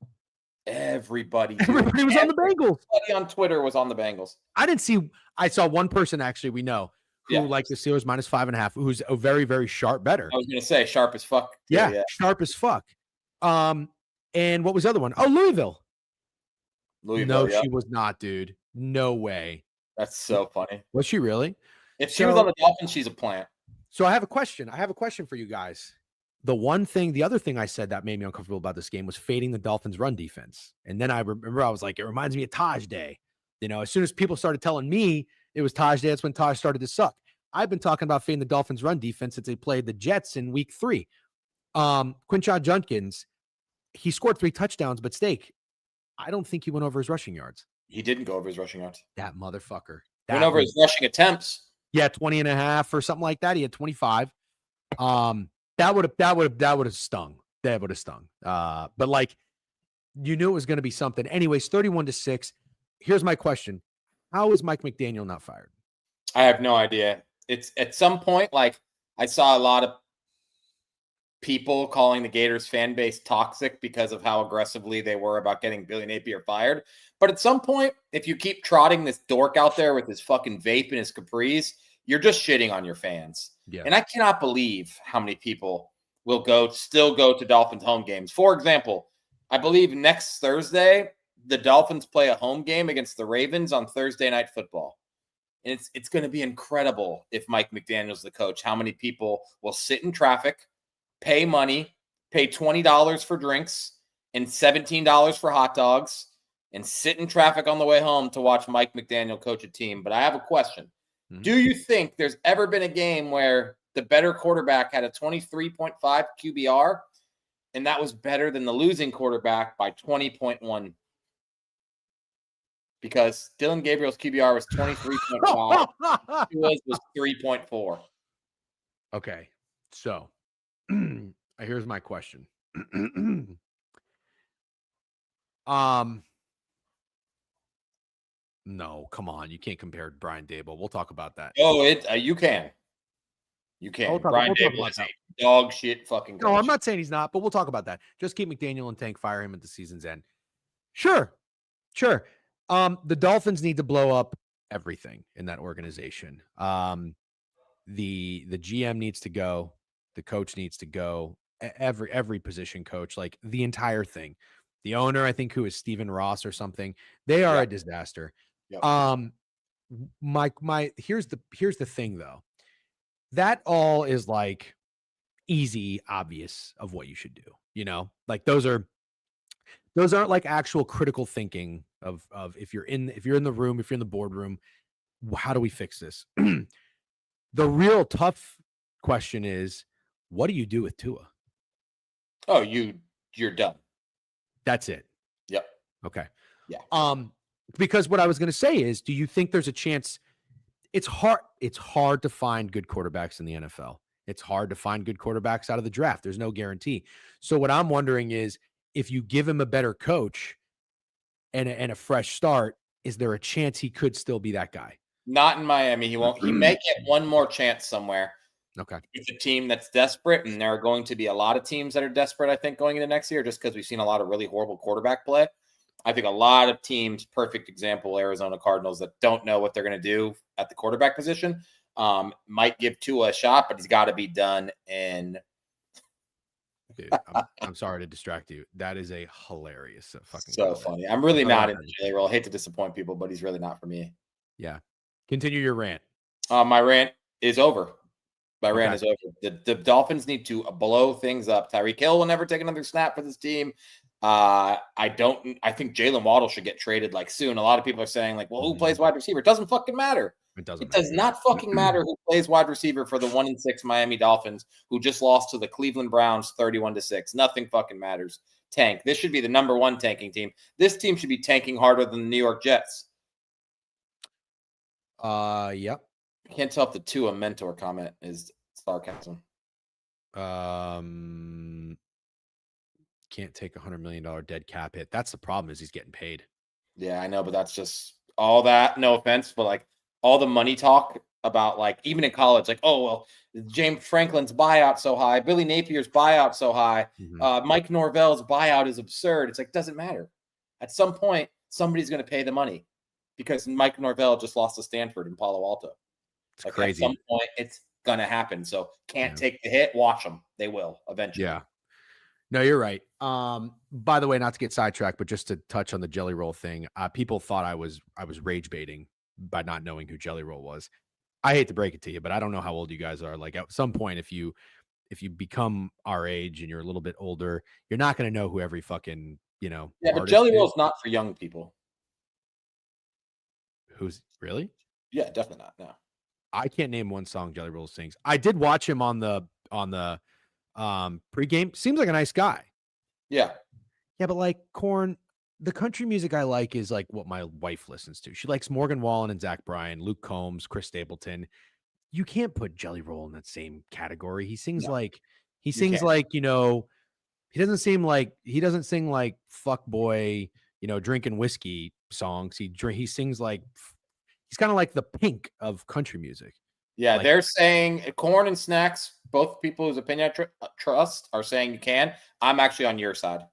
Everybody was on the Bengals. Everybody on Twitter was on the Bengals. I saw one person actually we know who liked the Steelers -5.5, who's a very, very sharp bettor. I was going to say sharp as fuck. Yeah, sharp as fuck. And what was the other one? Oh, Louisville. No, she was not, dude. No way. That's so funny. Was she really? If she was on the Dolphins, she's a plant. So I have a question. for you guys. The other thing I said that made me uncomfortable about this game was fading the Dolphins' run defense. And then I remember I was like, it reminds me of Taj Day. You know, as soon as people started telling me it was Taj Day, that's when Taj started to suck. I've been talking about fading the Dolphins' run defense since they played the Jets in week 3. Quinshon Judkins, he scored 3 touchdowns, but Steak, I don't think he went over his rushing yards. He didn't go over his rushing yards. That motherfucker. Went over his rushing attempts. Yeah, 20.5 or something like that. He had 25. That would have stung. That would have stung. But like, you knew it was going to be something. Anyways, 31-6. Here's my question: how is Mike McDaniel not fired? I have no idea. It's at some point, like I saw a lot of people calling the Gators fan base toxic because of how aggressively they were about getting Billy Napier fired. But at some point, if you keep trotting this dork out there with his fucking vape and his capris, you're just shitting on your fans. Yeah. And I cannot believe how many people will still go to Dolphins home games. For example, I believe next Thursday, the Dolphins play a home game against the Ravens on Thursday Night Football. And it's going to be incredible if Mike McDaniel's the coach, how many people will sit in traffic, pay money, pay $20 for drinks and $17 for hot dogs, and sit in traffic on the way home to watch Mike McDaniel coach a team. But I have a question. Mm-hmm. Do you think there's ever been a game where the better quarterback had a 23.5 QBR, and that was better than the losing quarterback by 20.1? Because Dylan Gabriel's QBR was 23.5. was 3.4. Okay. So here's my question. No, come on. You can't compare Brian Daboll. We'll talk about that. Oh, you can. You can. Brian Daboll is a dog shit fucking coach. No, I'm not saying he's not, but we'll talk about that. Just keep McDaniel and Tank, fire him at the season's end. Sure. The Dolphins need to blow up everything in that organization. The GM needs to go. The coach needs to go. Every position coach, like the entire thing. The owner, I think, who is Stephen Ross or something, they are a disaster. Yep. Here's the thing though. That all is like easy, obvious of what you should do. You know, like those aren't like actual critical thinking of if you're in the room, if you're in the boardroom, how do we fix this? The real tough question is, what do you do with Tua? Oh, you're done. That's it. Yep. Okay. Yeah. Because what I was going to say is, do you think there's a chance? It's hard to find good quarterbacks in the NFL. It's hard to find good quarterbacks out of the draft. There's no guarantee. So what I'm wondering is, if you give him a better coach and a fresh start, is there a chance he could still be that guy? Not in Miami. He won't. He may get one more chance somewhere. Okay. It's a team that's desperate, and there are going to be a lot of teams that are desperate, I think, going into next year, just because we've seen a lot of really horrible quarterback play. I think a lot of teams, perfect example, Arizona Cardinals, that don't know what they're going to do at the quarterback position, might give Tua a shot, but he's got to be done in. Dude, I'm sorry to distract you. That is a hilarious fucking so funny. I'm really not into Jelly Roll. I hate to disappoint people, but he's really not for me. Yeah. Continue your rant. My rant is over. My rant is over. The Dolphins need to blow things up. Tyreek Hill will never take another snap for this team. I think Jalen Waddle should get traded like soon. A lot of people are saying like, well, who plays wide receiver? It doesn't fucking matter. It does not fucking matter who plays wide receiver for the 1-6 Miami Dolphins, who just lost to the Cleveland Browns 31-6. Nothing fucking matters. Tank. This should be the number one tanking team. This team should be tanking harder than the New York Jets. Yep. I can't tell if the Tua mentor comment is sarcasm. Can't take $100 million dead cap hit. That's the problem, is he's getting paid. Yeah, I know, but that's just all that. No offense, but like all the money talk about, like, even in college, like, oh, well, James Franklin's buyout so high, Billy Napier's buyout so high, Mike Norvell's buyout is absurd. It's like, doesn't matter. At some point, somebody's going to pay the money, because Mike Norvell just lost to Stanford in Palo Alto. It's like crazy. At some point, it's going to happen. So can't take the hit. Watch them. They will eventually. Yeah. No, you're right. By the way, not to get sidetracked, but just to touch on the Jelly Roll thing, people thought I was rage baiting by not knowing who Jelly Roll was. I hate to break it to you, but I don't know how old you guys are. Like, at some point, if you become our age and you're a little bit older, you're not going to know who every fucking, Yeah, but Jelly Roll's not for young people. Who's really? Yeah, definitely not. No. I can't name one song Jelly Roll sings. I did watch him on the pregame. Seems like a nice guy. Yeah, but like, Corn, the country music I like is like what my wife listens to. She likes Morgan Wallen and Zach Bryan, Luke Combs, Chris Stapleton. You can't put Jelly Roll in that same category. He sings he sings like, he doesn't sing like fuck boy, drinking whiskey songs. He sings like, he's kind of like the Pink of country music. Yeah, like, they're saying Corn and Snacks, both people whose opinion I trust, are saying you can. I'm actually on your side.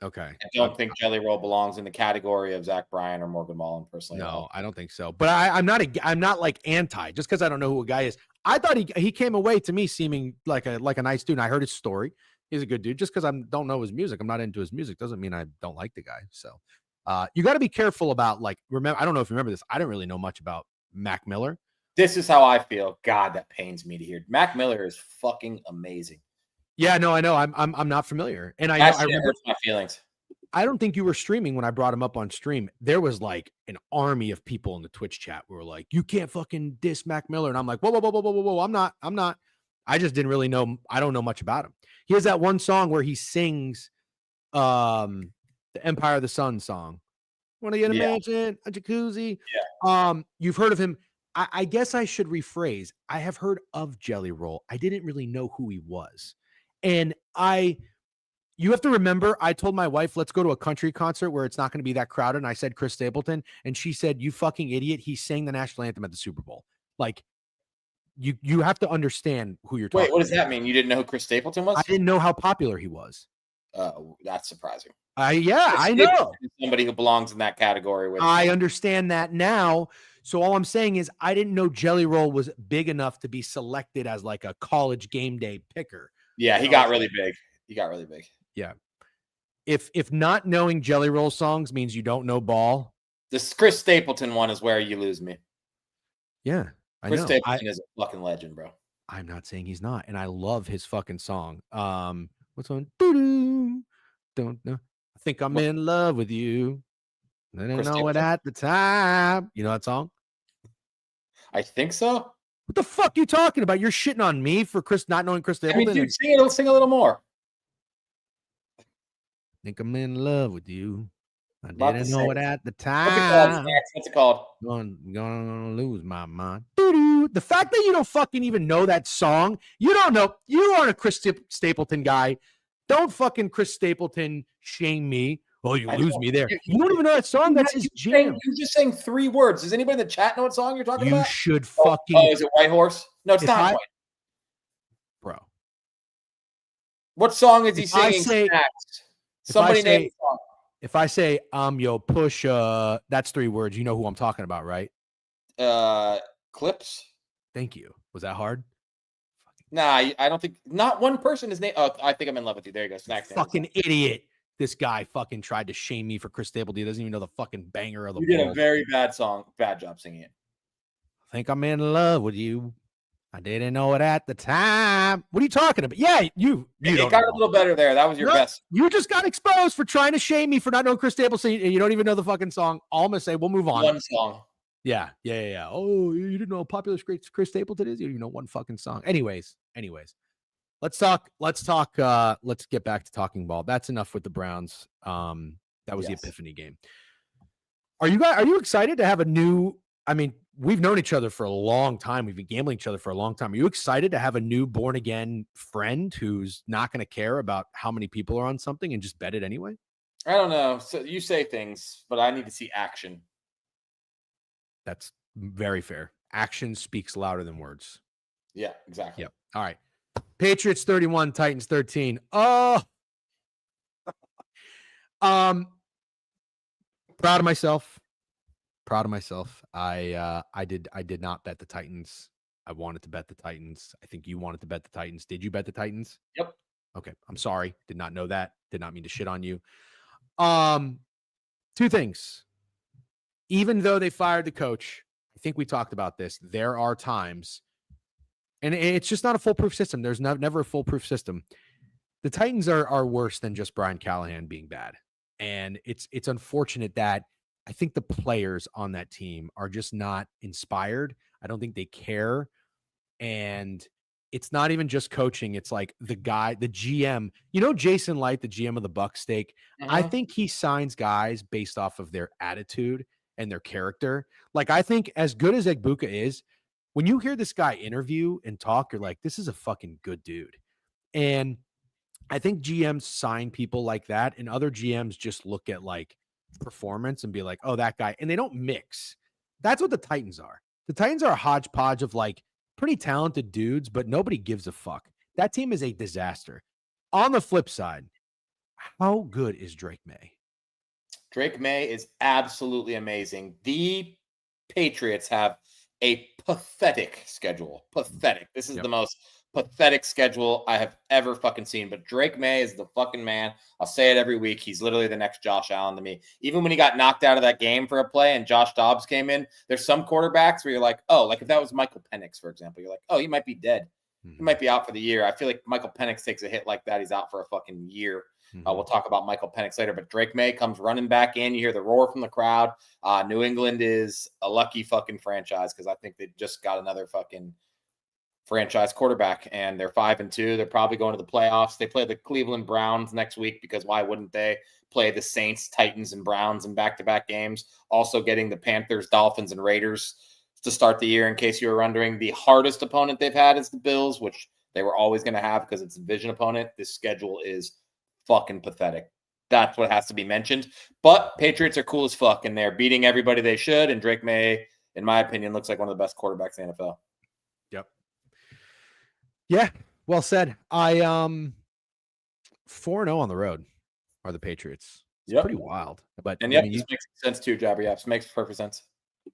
Okay. I don't think Jelly Roll belongs in the category of Zach Bryan or Morgan Wallen, personally. No, I don't think so. But I'm not like anti, just because I don't know who a guy is. I thought he came away to me seeming like a nice dude. And I heard his story. He's a good dude. Just because I don't know his music, I'm not into his music, doesn't mean I don't like the guy. So you got to be careful about, like, remember, I don't know if you remember this. I didn't really know much about Mac Miller. This is how I feel. God, that pains me to hear. Mac Miller is fucking amazing. Yeah, no, I know. I'm not familiar, and I remember hurts my feelings. I don't think you were streaming when I brought him up on stream. There was like an army of people in the Twitch chat who were like, "You can't fucking diss Mac Miller," and I'm like, "Whoa! I'm not. I just didn't really know. I don't know much about him. He has that one song where he sings, the Empire of the Sun song. Want to get a mansion, a jacuzzi? Yeah. You've heard of him. I guess I should rephrase. I have heard of Jelly Roll. I didn't really know who he was. And you have to remember, I told my wife, let's go to a country concert where it's not going to be that crowded. And I said, Chris Stapleton. And she said, you fucking idiot. He sang the national anthem at the Super Bowl. Like, you have to understand who you're talking about. Wait, what does that mean? You didn't know who Chris Stapleton was? I didn't know how popular he was. That's surprising. I know. Somebody who belongs in that category. I understand that now. So all I'm saying is I didn't know Jelly Roll was big enough to be selected as like a college game day picker. Yeah, he got really big. He got really big. Yeah. If not knowing Jelly Roll songs means you don't know ball. This Chris Stapleton one is where you lose me. Yeah, I Chris know. Stapleton is a fucking legend, bro. I'm not saying he's not, and I love his fucking song. What's on? Doo-doo. Don't know. I think I'm in love with you. I didn't know it at the time. You know that song? I think so. What the fuck are you talking about? You're shitting on me for Chris not knowing Chris Stapleton. I mean, dude, sing a little more. I think I'm in love with you. I didn't know it at the time. What's it called? Gonna lose my mind. The fact that you don't fucking even know that song, you don't know. You aren't a Chris Stapleton guy. Don't fucking Chris Stapleton shame me. Oh, you lose me there. You don't even know that song. That's his jam. You're just saying 3 words. Does anybody in the chat know what song you're talking about? You should fucking. Oh, is it White Horse? No, it's not White. Bro. What song is he singing? Somebody name the song. If I say I'm your pusher, that's 3 words. You know who I'm talking about, right? Clips. Thank you. Was that hard? Nah, I don't think. Not one person is named. Oh, I think I'm in love with you. There you go. Snack. Fucking idiot. This guy fucking tried to shame me for Chris Stapleton. He doesn't even know the fucking banger of the world. You did a very bad song. Bad job singing it. I think I'm in love with you. I didn't know it at the time. What are you talking about? Yeah, you it got a little better there. That was your best. You just got exposed for trying to shame me for not knowing Chris Stapleton. You don't even know the fucking song. All I'm gonna say, we'll move on. One song. Yeah. Oh, you didn't know how popular Chris Stapleton is? You know one fucking song. Anyways. Let's talk. Let's get back to talking ball. That's enough with the Browns. That was the Epiphany game. Are you excited to have a new? I mean, we've known each other for a long time. We've been gambling each other for a long time. Are you excited to have a new born again friend who's not going to care about how many people are on something and just bet it anyway? I don't know. So you say things, but I need to see action. That's very fair. Action speaks louder than words. Yeah, exactly. Yep. All right. Patriots 31, Titans 13. Oh, proud of myself. I did not bet the Titans. I wanted to bet the Titans. I think you wanted to bet the Titans. Did you bet the Titans? Yep. Okay. I'm sorry. Did not know that. Did not mean to shit on you. 2 things. Even though they fired the coach, I think we talked about this. There are times, and it's just not a foolproof system. There's never a foolproof system. The Titans are worse than just Brian Callahan being bad. And it's unfortunate that I think the players on that team are just not inspired. I don't think they care. And it's not even just coaching. It's like the GM, Jason Light, the GM of the Bucs stake. I think he signs guys based off of their attitude and their character. Like, I think as good as Egbuka is, when you hear this guy interview and talk, you're like, this is a fucking good dude. And I think GMs sign people like that, and other GMs just look at like performance and be like, oh, that guy. And they don't mix. That's what the Titans are. The Titans are a hodgepodge of like pretty talented dudes, but nobody gives a fuck. That team is a disaster. On the flip side, how good is Drake May? Drake May is absolutely amazing. The Patriots have a pathetic schedule. Pathetic. This is the most pathetic schedule I have ever fucking seen. But Drake May is the fucking man. I'll say it every week. He's literally the next Josh Allen to me. Even when he got knocked out of that game for a play and Josh Dobbs came in, there's some quarterbacks where you're like, oh, like if that was Michael Penix, for example, you're like, oh, he might be dead. He might be out for the year. I feel like Michael Penix takes a hit like that. He's out for a fucking year. We'll talk about Michael Penix later, but Drake May comes running back in. You hear the roar from the crowd. New England is a lucky fucking franchise because I think they just got another fucking franchise quarterback, and they're 5-2. They're probably going to the playoffs. They play the Cleveland Browns next week because why wouldn't they play the Saints, Titans, and Browns in back-to-back games? Also getting the Panthers, Dolphins, and Raiders to start the year. In case you were wondering, the hardest opponent they've had is the Bills, which they were always going to have because it's a division opponent. This schedule is fucking pathetic. That's what has to be mentioned. But Patriots are cool as fuck, and they're beating everybody they should. And Drake May, in my opinion, looks like one of the best quarterbacks in the NFL. Yep. Yeah, well said. I 4-0 on the road are the Patriots. It's pretty wild. But and this makes sense too, Jabber Yaps. Makes perfect sense.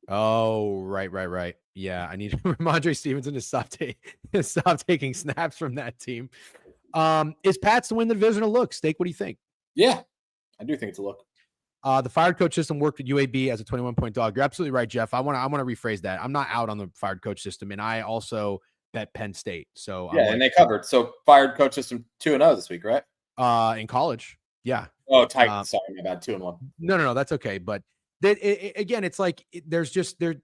Oh, right. Yeah, I need Ramondre Stevenson to stop taking snaps from that team. Is Pats to win the division a look? Steak, what do you think? Yeah, I do think it's a look. The fired coach system worked at UAB as a 21-point dog. You're absolutely right, Jeff. I want to rephrase that. I'm not out on the fired coach system, and I also bet Penn State. So I'm Yeah, and like, they covered. So fired coach system 2-0 this week, right? in college, yeah. Oh, Titans. Sorry, my bad. 2-1. No, that's okay. But again, it's like there's just there.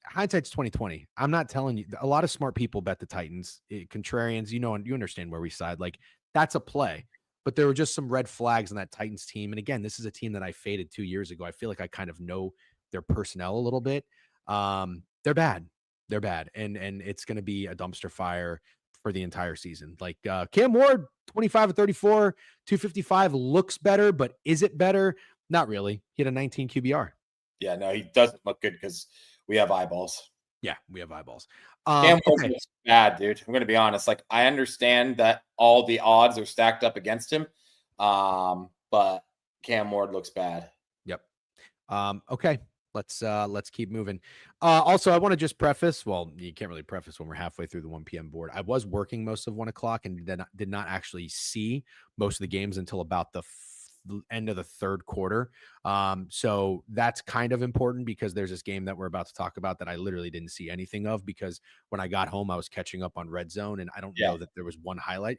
Hindsight's 2020. I'm not telling you. A lot of smart people bet the Titans. Contrarians, you understand where we side. Like that's a play. But there were just some red flags on that Titans team. And again, this is a team that I faded 2 years ago. I feel like I kind of know their personnel a little bit. They're bad. They're bad. And it's going to be a dumpster fire for the entire season. Like Cam Ward, 25 or 34, 255 looks better, but is it better? Not really. He had a 19 QBR. Yeah, no, he doesn't look good because we have eyeballs. Yeah, we have eyeballs. Cam Ward Okay. looks bad, dude. I'm going to be honest. Like, I understand that all the odds are stacked up against him, but Cam Ward looks bad. Yep. Okay. Let's keep moving. Also, I want to just preface. Well, you can't really preface when we're halfway through the 1 p.m. board. I was working most of 1 o'clock and did not actually see most of the games until about the end of the third quarter. So that's kind of important because there's this game that we're about to talk about that I literally didn't see anything of because when I got home, I was catching up on Red Zone and I don't know that there was one highlight.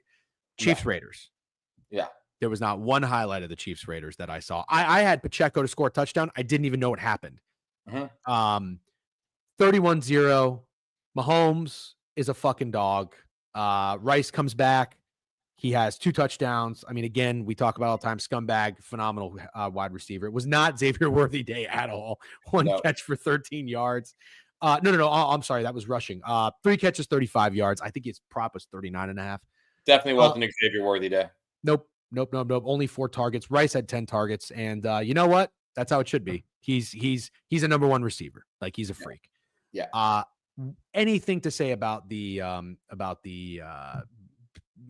Chiefs Raiders. Yeah. There was not one highlight of the Chiefs Raiders that I saw. I had Pacheco to score a touchdown. I didn't even know what happened. 31-0. Mahomes is a fucking dog. Rice comes back. He has 2 touchdowns. I mean, again, we talk about all the time, scumbag, phenomenal wide receiver. It was not Xavier Worthy Day at all. One catch for 13 yards. No. I'm sorry. That was rushing. 3 catches, 35 yards. I think his prop was 39.5. Definitely wasn't Xavier Worthy Day. Nope. Only 4 targets. Rice had 10 targets. And you know what? That's how it should be. He's a number 1 receiver. Like he's a freak. Yeah. Anything to say about the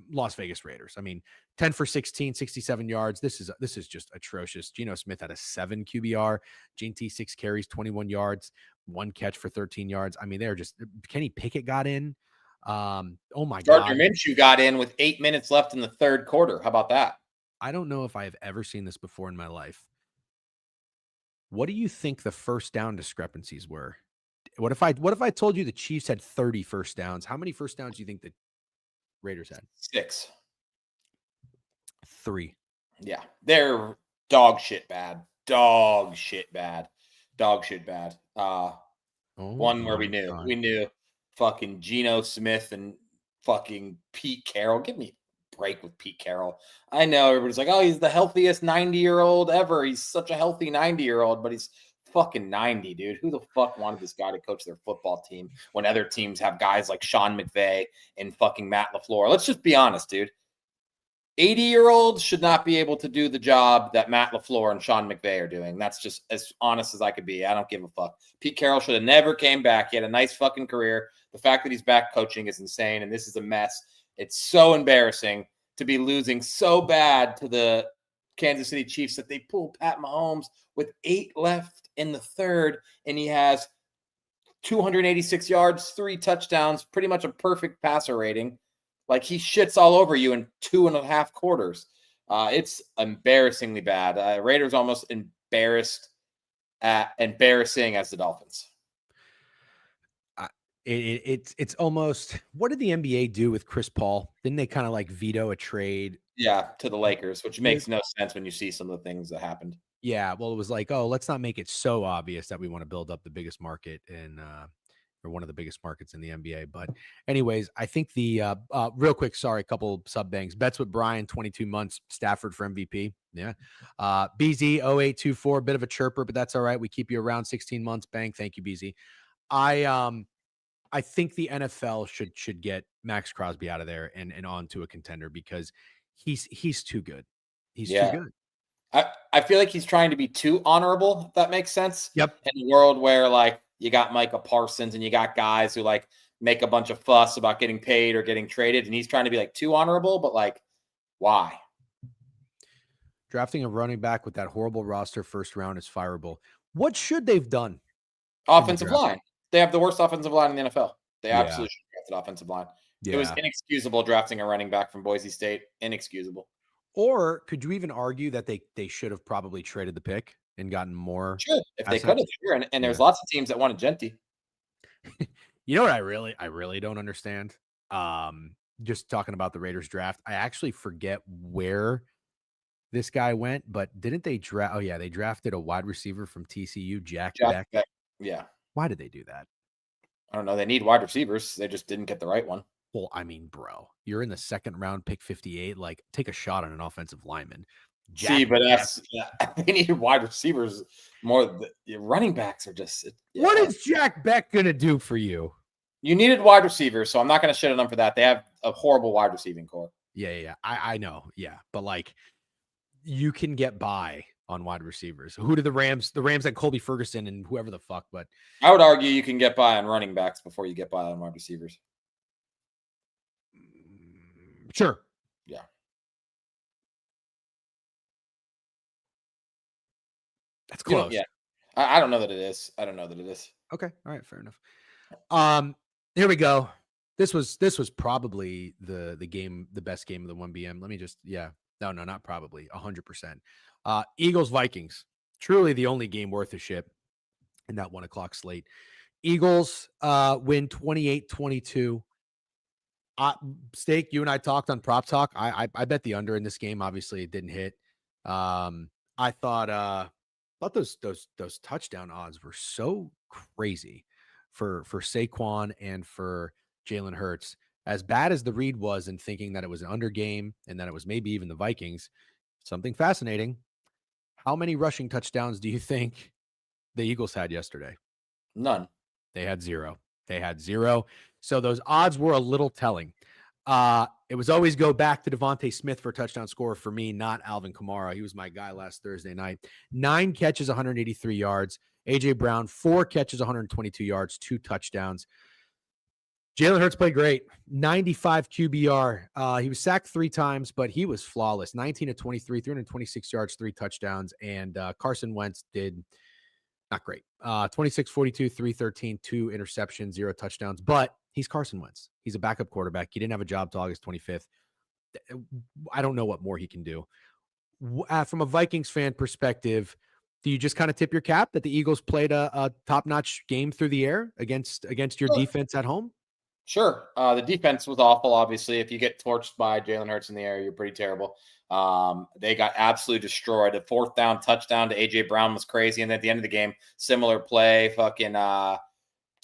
Las Vegas Raiders? I mean, 10 for 16, 67 yards. This is just atrocious. Geno Smith had a 7 QBR. Gene T 6 carries, 21 yards, 1 catch for 13 yards. I mean, they're just Kenny Pickett got in. Oh my Gardner God. Minshew got in with 8 minutes left in the third quarter. How about that? I don't know if I have ever seen this before in my life. What do you think the first down discrepancies were? What if I told you the Chiefs had 30 first downs? How many first downs do you think the Raiders had? 6. 3. Yeah. They're dog shit bad. One where we knew fucking Geno Smith and fucking Pete Carroll. Give me a break with Pete Carroll. I know everybody's like, oh, he's the healthiest 90-year-old ever. He's such a healthy 90-year-old, but he's fucking 90, dude. Who the fuck wanted this guy to coach their football team when other teams have guys like Sean McVay and fucking Matt LaFleur? Let's just be honest, dude. 80-year-olds should not be able to do the job that Matt LaFleur and Sean McVay are doing. That's just as honest as I could be. I don't give a fuck. Pete Carroll should have never came back. He had a nice fucking career. The fact that he's back coaching is insane, and this is a mess. It's so embarrassing to be losing so bad to the Kansas City Chiefs that they pull Pat Mahomes with 8 left in the third, and he has 286 yards, 3 touchdowns, pretty much a perfect passer rating. Like he shits all over you in 2.5 quarters. It's embarrassingly bad. Raiders almost embarrassing as the Dolphins. It's almost, what did the NBA do with Chris Paul? Didn't they kind of like veto a trade? Yeah, to the Lakers, which makes no sense when you see some of the things that happened. Yeah, well, it was like, oh, let's not make it so obvious that we want to build up the biggest market or one of the biggest markets in the NBA. But anyways, I think the real quick, sorry, a couple sub bangs. Bets with Brian, 22 months, Stafford for MVP. Yeah. BZ 0824, bit of a chirper, but that's all right. We keep you around 16 months. Bang. Thank you, BZ. I think the NFL should get Max Crosby out of there and onto a contender because he's too good. He's too good. I feel like he's trying to be too honorable, if that makes sense. Yep. In a world where like you got Micah Parsons and you got guys who like make a bunch of fuss about getting paid or getting traded, and he's trying to be like too honorable, but like, why? Drafting a running back with that horrible roster first round is fireable. What should they've done? Offensive line. They have the worst offensive line in the NFL. They absolutely should have drafted offensive line. Yeah. It was inexcusable drafting a running back from Boise State. Inexcusable. Or could you even argue that they should have probably traded the pick and gotten more? Sure, if they could have. Sure. And there's lots of teams that wanted Genty. You know what I really don't understand? Just talking about the Raiders draft, I actually forget where this guy went, but didn't they draft? Oh yeah, they drafted a wide receiver from TCU, Jack Beck. Yeah. Why did they do that? I don't know. They need wide receivers. They just didn't get the right one. Well, I mean, bro, you're in the second round, pick 58. Like, take a shot on an offensive lineman. But they needed wide receivers more. The running backs are just. What is Jack Beck gonna do for you? You needed wide receivers, so I'm not going to shit on them for that. They have a horrible wide receiving core. Yeah. I know. Yeah, but like, you can get by on wide receivers. Who do the Rams? The Rams had Colby Ferguson and whoever the fuck. But I would argue you can get by on running backs before you get by on wide receivers. Sure. Yeah. That's close. Yeah. I don't know that it is. Okay. All right. Fair enough. Here we go. This was probably the best game of the 1BM. Let me just, no, not probably, 100%. Eagles Vikings, truly the only game worth a shit in that 1 o'clock slate. Eagles win 28-22. Steak, you and I talked on Prop Talk. I bet the under in this game. Obviously, it didn't hit. I thought those touchdown odds were so crazy for Saquon and for Jalen Hurts. As bad as the read was in thinking that it was an under game and that it was maybe even the Vikings, something fascinating. How many rushing touchdowns do you think the Eagles had yesterday? None. They had zero. So those odds were a little telling. It was always go back to Devontae Smith for a touchdown score for me, not Alvin Kamara. He was my guy last Thursday night. 9 catches, 183 yards. A.J. Brown, 4 catches, 122 yards, 2 touchdowns. Jalen Hurts played great. 95 QBR. He was sacked 3 times, but he was flawless. 19 of 23, 326 yards, 3 touchdowns. And Carson Wentz did not great. 26, 42, 313, 2 interceptions, 0 touchdowns. But he's Carson Wentz. He's a backup quarterback. He didn't have a job till August 25th. I don't know what more he can do. From a Vikings fan perspective, do you just kind of tip your cap that the Eagles played a top-notch game through the air against your defense at home? Sure. The defense was awful, obviously. If you get torched by Jalen Hurts in the air, you're pretty terrible. They got absolutely destroyed. A 4th down touchdown to A.J. Brown was crazy. And at the end of the game, similar play to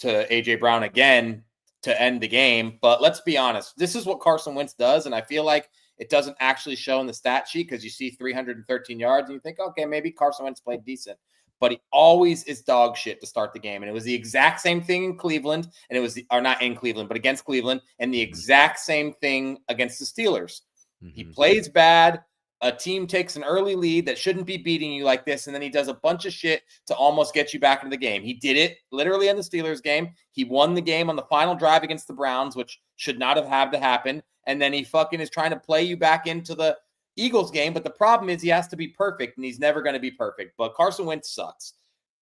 A.J. Brown again to end the game. But let's be honest. This is what Carson Wentz does, and I feel like it doesn't actually show in the stat sheet because you see 313 yards and you think, okay, maybe Carson Wentz played decent. But he always is dog shit to start the game. And it was the exact same thing in Cleveland. And it was not in Cleveland, but against Cleveland. And the exact same thing against the Steelers. Mm-hmm. He plays bad. A team takes an early lead that shouldn't be beating you like this. And then he does a bunch of shit to almost get you back into the game. He did it literally in the Steelers game. He won the game on the final drive against the Browns, which should not have had to happen. And then he fucking is trying to play you back into the Eagles game, but the problem is he has to be perfect, and he's never going to be perfect. But Carson Wentz sucks.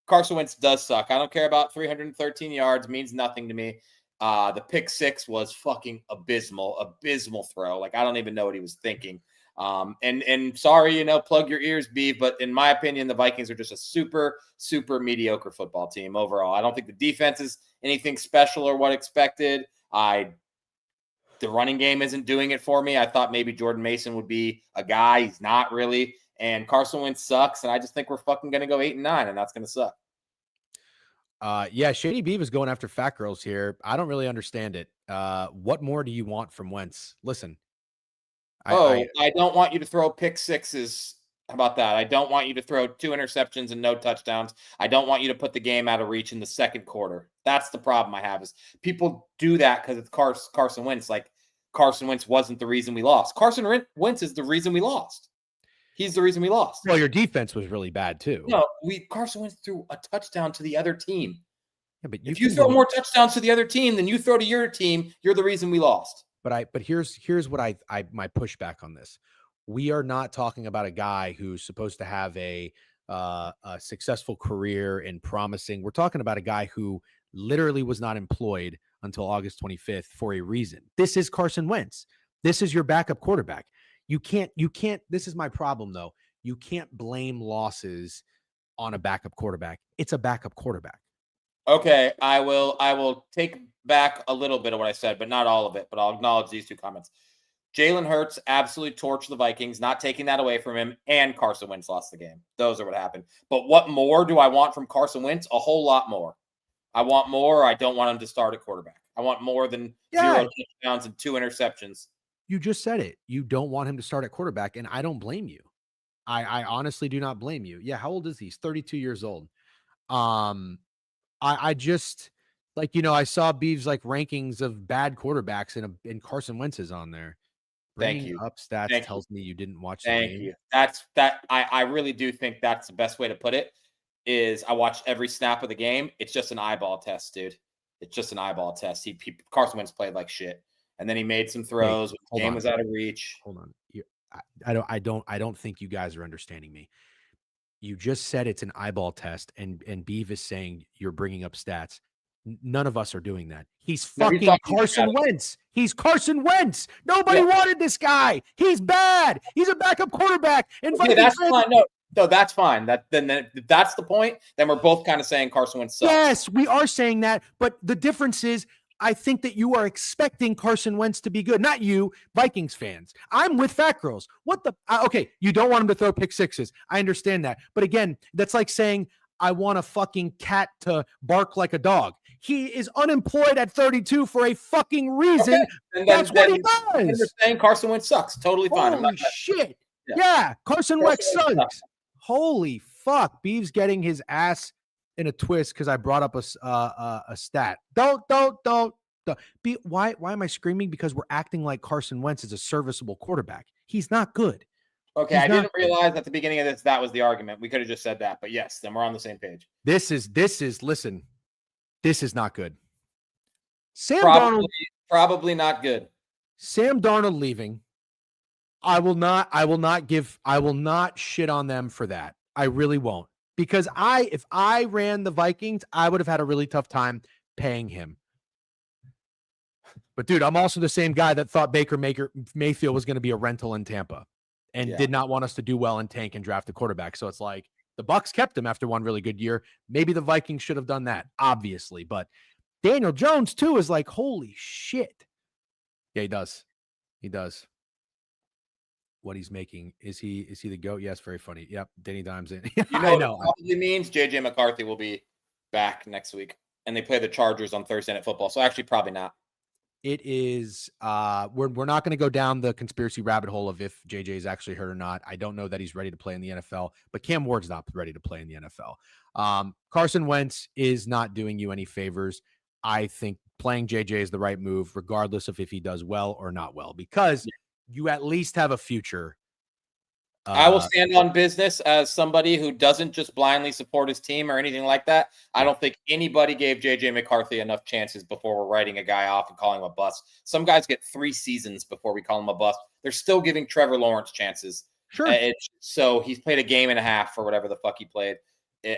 Carson Wentz does suck. I don't care about 313 yards. Means nothing to me. The pick 6 was fucking abysmal throw. Like, I don't even know what he was thinking. And sorry, plug your ears, B, but in my opinion, the Vikings are just a super, super mediocre football team overall. I don't think the defense is anything special or what expected. The running game isn't doing it for me. I thought maybe Jordan Mason would be a guy. He's not really. And Carson Wentz sucks. And I just think we're fucking going to go 8-9, and that's going to suck. Shady B was going after fat girls here. I don't really understand it. What more do you want from Wentz? Listen. I don't want you to throw pick 6s. How about that? I don't want you to throw 2 interceptions and no touchdowns. I don't want you to put the game out of reach in the second quarter. That's the problem I have is people do that because it's Carson Wentz. Like, Carson Wentz wasn't the reason we lost. Carson Wentz is the reason we lost. He's the reason we lost. Well, your defense was really bad too. No, Carson Wentz threw a touchdown to the other team. Yeah, but if you throw more touchdowns to the other team than you throw to your team, you're the reason we lost. But here's what my pushback on this. We are not talking about a guy who's supposed to have a a successful career and promising. We're talking about a guy who literally was not employed until August 25th for a reason. This is Carson Wentz. This is your backup quarterback. You can't, this is my problem though. You can't blame losses on a backup quarterback. It's a backup quarterback. Okay, I will take back a little bit of what I said, but not all of it. But I'll acknowledge these two comments. Jalen Hurts absolutely torched the Vikings, not taking that away from him, and Carson Wentz lost the game. Those are what happened. But what more do I want from Carson Wentz? A whole lot more. I want more. I don't want him to start at quarterback. I want more than 0 touchdowns and 2 interceptions. You just said it. You don't want him to start at quarterback, and I don't blame you. I honestly do not blame you. Yeah, how old is he? He's 32 years old. I just like, I saw Beeves like rankings of bad quarterbacks and Carson Wentz is on there. Thank you. Up stats tells me you didn't watch the game. Thank you. I really do think that's the best way to put it. Is I watched every snap of the game. It's just an eyeball test, dude. It's just an eyeball test. Carson Wentz played like shit, and then he made some throws. The game was out of reach. Hold on. I don't think you guys are understanding me. You just said it's an eyeball test, and Beav is saying you're bringing up stats. None of us are doing that. He's fucking Carson Wentz. He's Carson Wentz. Nobody wanted this guy. He's bad. He's a backup quarterback. And okay, that's fine. No, that's fine. Then that's the point. Then we're both kind of saying Carson Wentz sucks. Yes, we are saying that. But the difference is, I think that you are expecting Carson Wentz to be good. Not you, Vikings fans. I'm with Fat Girls. What the? Okay, you don't want him to throw pick sixes. I understand that. But again, that's like saying I want a fucking cat to bark like a dog. He is unemployed at 32 for a fucking reason. Okay. That's what he does. And you're saying Carson Wentz sucks. Totally fine. Holy shit. Yeah, Carson Wentz sucks. Holy fuck. Beeves getting his ass in a twist because I brought up a stat. Don't. Why am I screaming? Because we're acting like Carson Wentz is a serviceable quarterback. He's not good. Okay, I didn't realize at the beginning of this that was the argument. We could have just said that, but yes, then we're on the same page. This is listen. This is not good. Probably not good. Sam Darnold leaving. I will not shit on them for that. I really won't. Because if I ran the Vikings, I would have had a really tough time paying him. But dude, I'm also the same guy that thought Baker Mayfield was going to be a rental in Tampa and did not want us to do well and tank and draft a quarterback. So it's like the Bucs kept him after one really good year. Maybe the Vikings should have done that, obviously. But Daniel Jones too is like, holy shit. Yeah, he does. He does. What he's making. Is he the GOAT? Yes, very funny. Yep, Denny Dimes in. I know. It probably means JJ McCarthy will be back next week. And they play the Chargers on Thursday Night Football. So actually probably not. It is we're not going to go down the conspiracy rabbit hole of if JJ is actually hurt or not. I don't know that he's ready to play in the NFL, but Cam Ward's not ready to play in the NFL. Carson Wentz is not doing you any favors. I think playing JJ is the right move, regardless of if he does well or not well, because you at least have a future. I will stand on business as somebody who doesn't just blindly support his team or anything like that. I don't think anybody gave JJ McCarthy enough chances before we're writing a guy off and calling him a bust. Some guys get 3 seasons before we call him a bust. They're still giving Trevor Lawrence chances. Sure. So he's played a game and a half for whatever the fuck he played.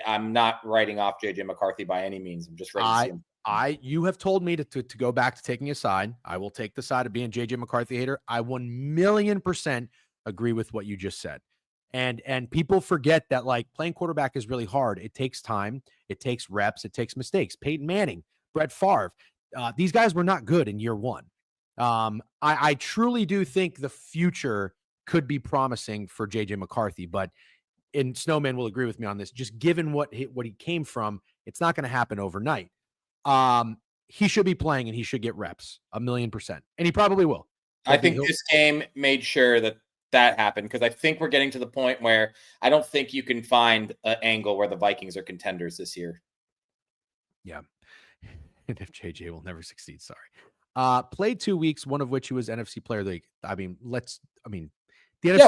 I'm not writing off JJ McCarthy by any means. I'm just ready to see him. You have told me to go back to taking a side. I will take the side of being JJ McCarthy hater. I 1,000,000% agree with what you just said. And people forget that like playing quarterback is really hard. It takes time. It takes reps. It takes mistakes. Peyton Manning, Brett Favre. These guys were not good in year one. I truly do think the future could be promising for JJ McCarthy, but Snowman will agree with me on this. Just given what he came from, it's not going to happen overnight. He should be playing and he should get reps 1,000,000%. And he probably will. I think this game made sure that happened because I think we're getting to the point where I don't think you can find an angle where the Vikings are contenders this year. Yeah. And if JJ will never succeed, sorry. Played 2 weeks, one of which he was NFC Player of the Week. The NFC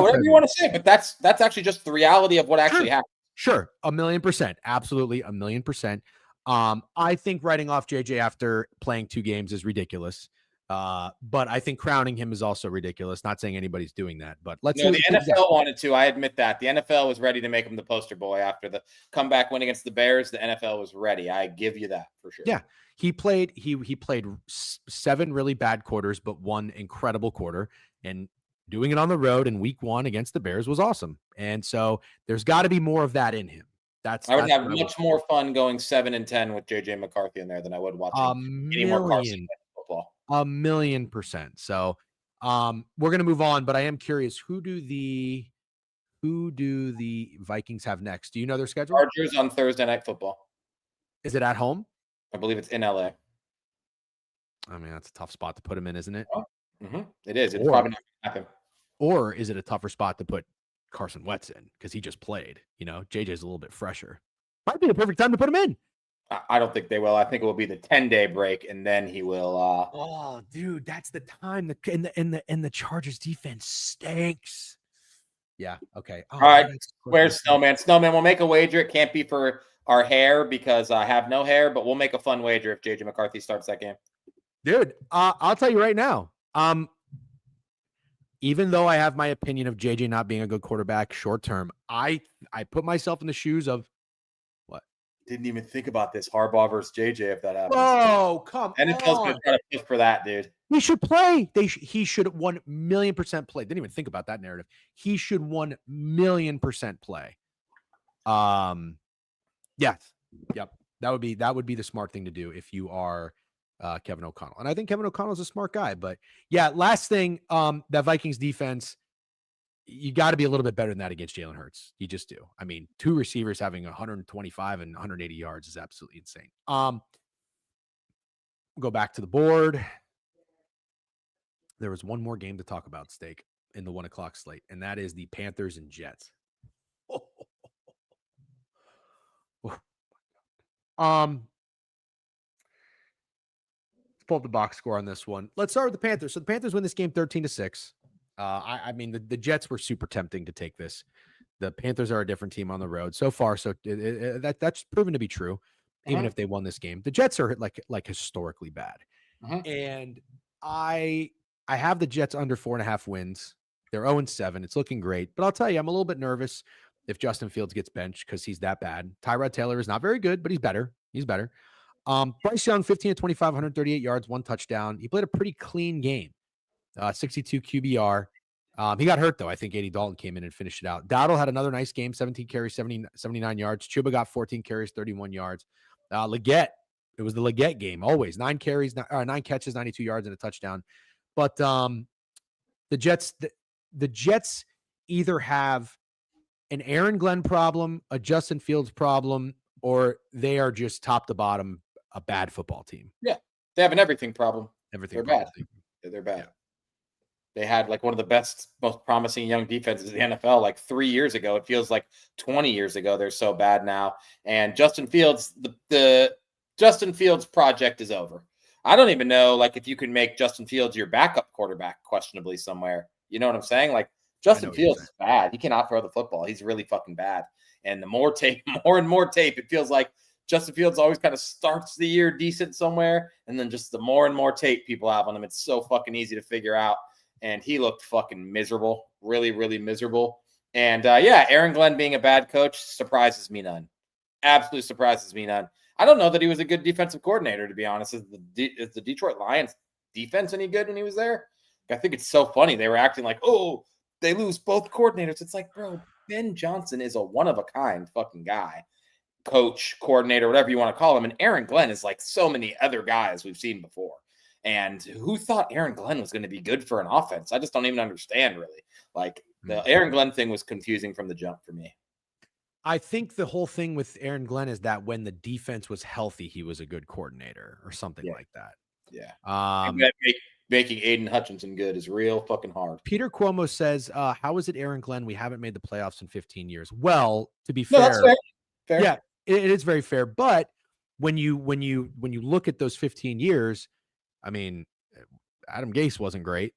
whatever you want to say, but that's actually just the reality of what actually happened. Sure. 1,000,000%. Absolutely 1,000,000%. I think writing off JJ after playing 2 games is ridiculous. But I think crowning him is also ridiculous. Not saying anybody's doing that, but let's No, see. the NFL wanted to. I admit that. The NFL was ready to make him the poster boy after the comeback win against the Bears. The NFL was ready. I give you that for sure. Yeah. He played 7 really bad quarters, but 1 incredible quarter. And doing it on the road in week 1 against the Bears was awesome. And so there's got to be more of that in him. I would have much more fun going 7-10 with JJ McCarthy in there than I would watching any more Carson football. 1,000,000%. So we're gonna move on, but I am curious, who do the Vikings have next? Do you know their schedule? Chargers on Thursday Night Football. Is it at home? I believe it's in LA. I mean, that's a tough spot to put him in, isn't it? Mm-hmm. It is. It's probably not gonna happen. Or is it a tougher spot to put Carson Wentz in because he just played? JJ's a little bit fresher. Might be the perfect time to put him in. I don't think they will. I think it will be the 10-day break, and then he will. Oh, dude, that's the time. The Chargers defense stinks. Yeah. Okay. All right. Where's Snowman? Snowman, we'll make a wager. It can't be for our hair because I have no hair, but we'll make a fun wager if JJ McCarthy starts that game. Dude, I'll tell you right now. Even though I have my opinion of JJ not being a good quarterback short term, I put myself in the shoes of what? Didn't even think about this Harbaugh versus JJ if that happens. Oh, come on. NFL's going to try to push for that, dude. He should play. He should 1,000,000% play. Didn't even think about that narrative. He should 1,000,000% play. Yes. Yep. That would be the smart thing to do if you are Kevin O'Connell. And I think Kevin O'Connell is a smart guy. But yeah, last thing, that Vikings defense, you got to be a little bit better than that against Jalen Hurts. You just do. I mean, 2 receivers having 125 and 180 yards is absolutely insane. We'll go back to the board. There was one more game to talk about, Steak, in the 1:00 slate, and that is the Panthers and Jets. Let's pull up the box score on this one. Let's start with the Panthers. So the Panthers win this game 13-6. I mean, the Jets were super tempting to take this. The Panthers are a different team on the road so far, so that's proven to be true. Even if they won this game, the Jets are like historically bad, and I have the Jets under 4.5 wins. They're 0-7. It's looking great, but I'll tell you, I'm a little bit nervous if Justin Fields gets benched because he's that bad. Tyrod Taylor is not very good, but he's better. Bryce Young, 15-25, 138 yards, 1 touchdown. He played a pretty clean game. 62 QBR. He got hurt, though. I think Andy Dalton came in and finished it out. Dowdle had another nice game, 17 carries, 79 yards. Chuba got 14 carries, 31 yards. Leggett, it was the Leggett game, always. 9 catches, 92 yards, and a touchdown. But the Jets either have an Aaron Glenn problem, a Justin Fields problem, or they are just top to bottom a bad football team. Yeah, they have an everything problem. They're bad. They're bad. Yeah. They had like one of the best, most promising young defenses in the NFL like 3 years ago. It feels like 20 years ago. They're so bad now. And Justin Fields, the Justin Fields project is over. I don't even know like if you can make Justin Fields your backup quarterback questionably somewhere. You know what I'm saying? Like Justin Fields is bad. He cannot throw the football. He's really fucking bad. And the more and more tape, it feels like Justin Fields always kind of starts the year decent somewhere. And then just the more and more tape people have on him, it's so fucking easy to figure out. And he looked fucking miserable, really, really miserable. And Aaron Glenn being a bad coach surprises me none. Absolutely surprises me none. I don't know that he was a good defensive coordinator, to be honest. Is the Detroit Lions defense any good when he was there? I think it's so funny. They were acting like, oh, they lose both coordinators. It's like, bro, Ben Johnson is a one-of-a-kind fucking guy. Coach, coordinator, whatever you want to call him. And Aaron Glenn is like so many other guys we've seen before. And who thought Aaron Glenn was going to be good for an offense? I just don't even understand, really. Like, the Aaron Glenn thing was confusing from the jump for me. I think the whole thing with Aaron Glenn is that when the defense was healthy, he was a good coordinator or something like that. Yeah. Making Aiden Hutchinson good is real fucking hard. Peter Cuomo says, how is it Aaron Glenn? We haven't made the playoffs in 15 years. Well, to be fair, that's fair. Yeah, it is very fair. But when you look at those 15 years, I mean, Adam Gase wasn't great,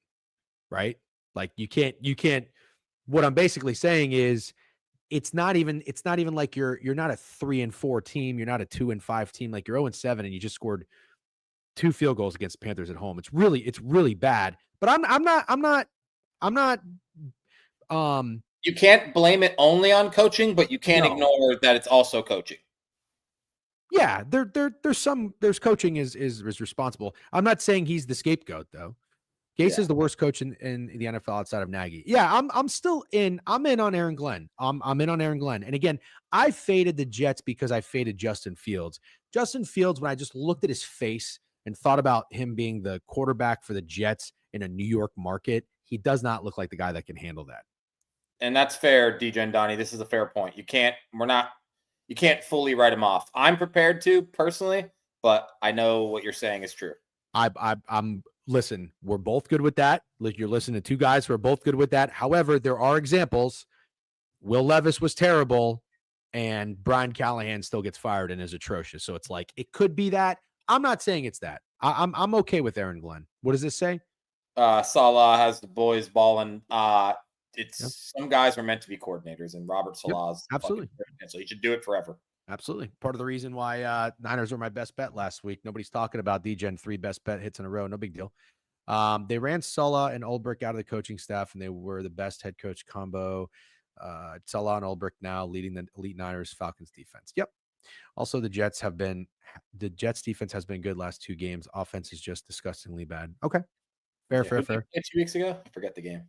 right? Like you can't, what I'm basically saying is it's not even like you're not a 3-4 team. You're not a 2-5 team. Like you're 0-7 and you just scored 2 field goals against Panthers at home. It's really bad. But I'm not. You can't blame it only on coaching, but you can't No. ignore that it's also coaching. Yeah, there's coaching is responsible. I'm not saying he's the scapegoat though. Gase is the worst coach in the NFL outside of Nagy. Yeah, I'm in on Aaron Glenn. I'm in on Aaron Glenn. And again, I faded the Jets because I faded Justin Fields. Justin Fields, when I just looked at his face and thought about him being the quarterback for the Jets in a New York market, he does not look like the guy that can handle that. And that's fair, DJ and Donnie. This is a fair point. You can't fully write him off. I'm prepared to personally, but I know what you're saying is true. I'm listen, we're both good with that. Like, you're listening to two guys who are both good with that. However, there are examples. Will Levis was terrible, and Brian Callahan still gets fired and is atrocious. So it's like, it could be that. I'm not saying it's that. I'm okay with Aaron Glenn. What does this say? Salah has the boys balling. Some guys were meant to be coordinators, and Robert Salah's absolutely. So he should do it forever. Absolutely. Part of the reason why Niners were my best bet last week. Nobody's talking about DGen 3 best bet hits in a row. No big deal. They ran Salah and Ulbrich out of the coaching staff, and they were the best head coach combo. Salah and Ulbrich now leading the elite Niners Falcons defense. Yep. Also, the Jets defense has been good last 2 games. Offense is just disgustingly bad. Okay. Fair. 2 weeks ago? I forget the game.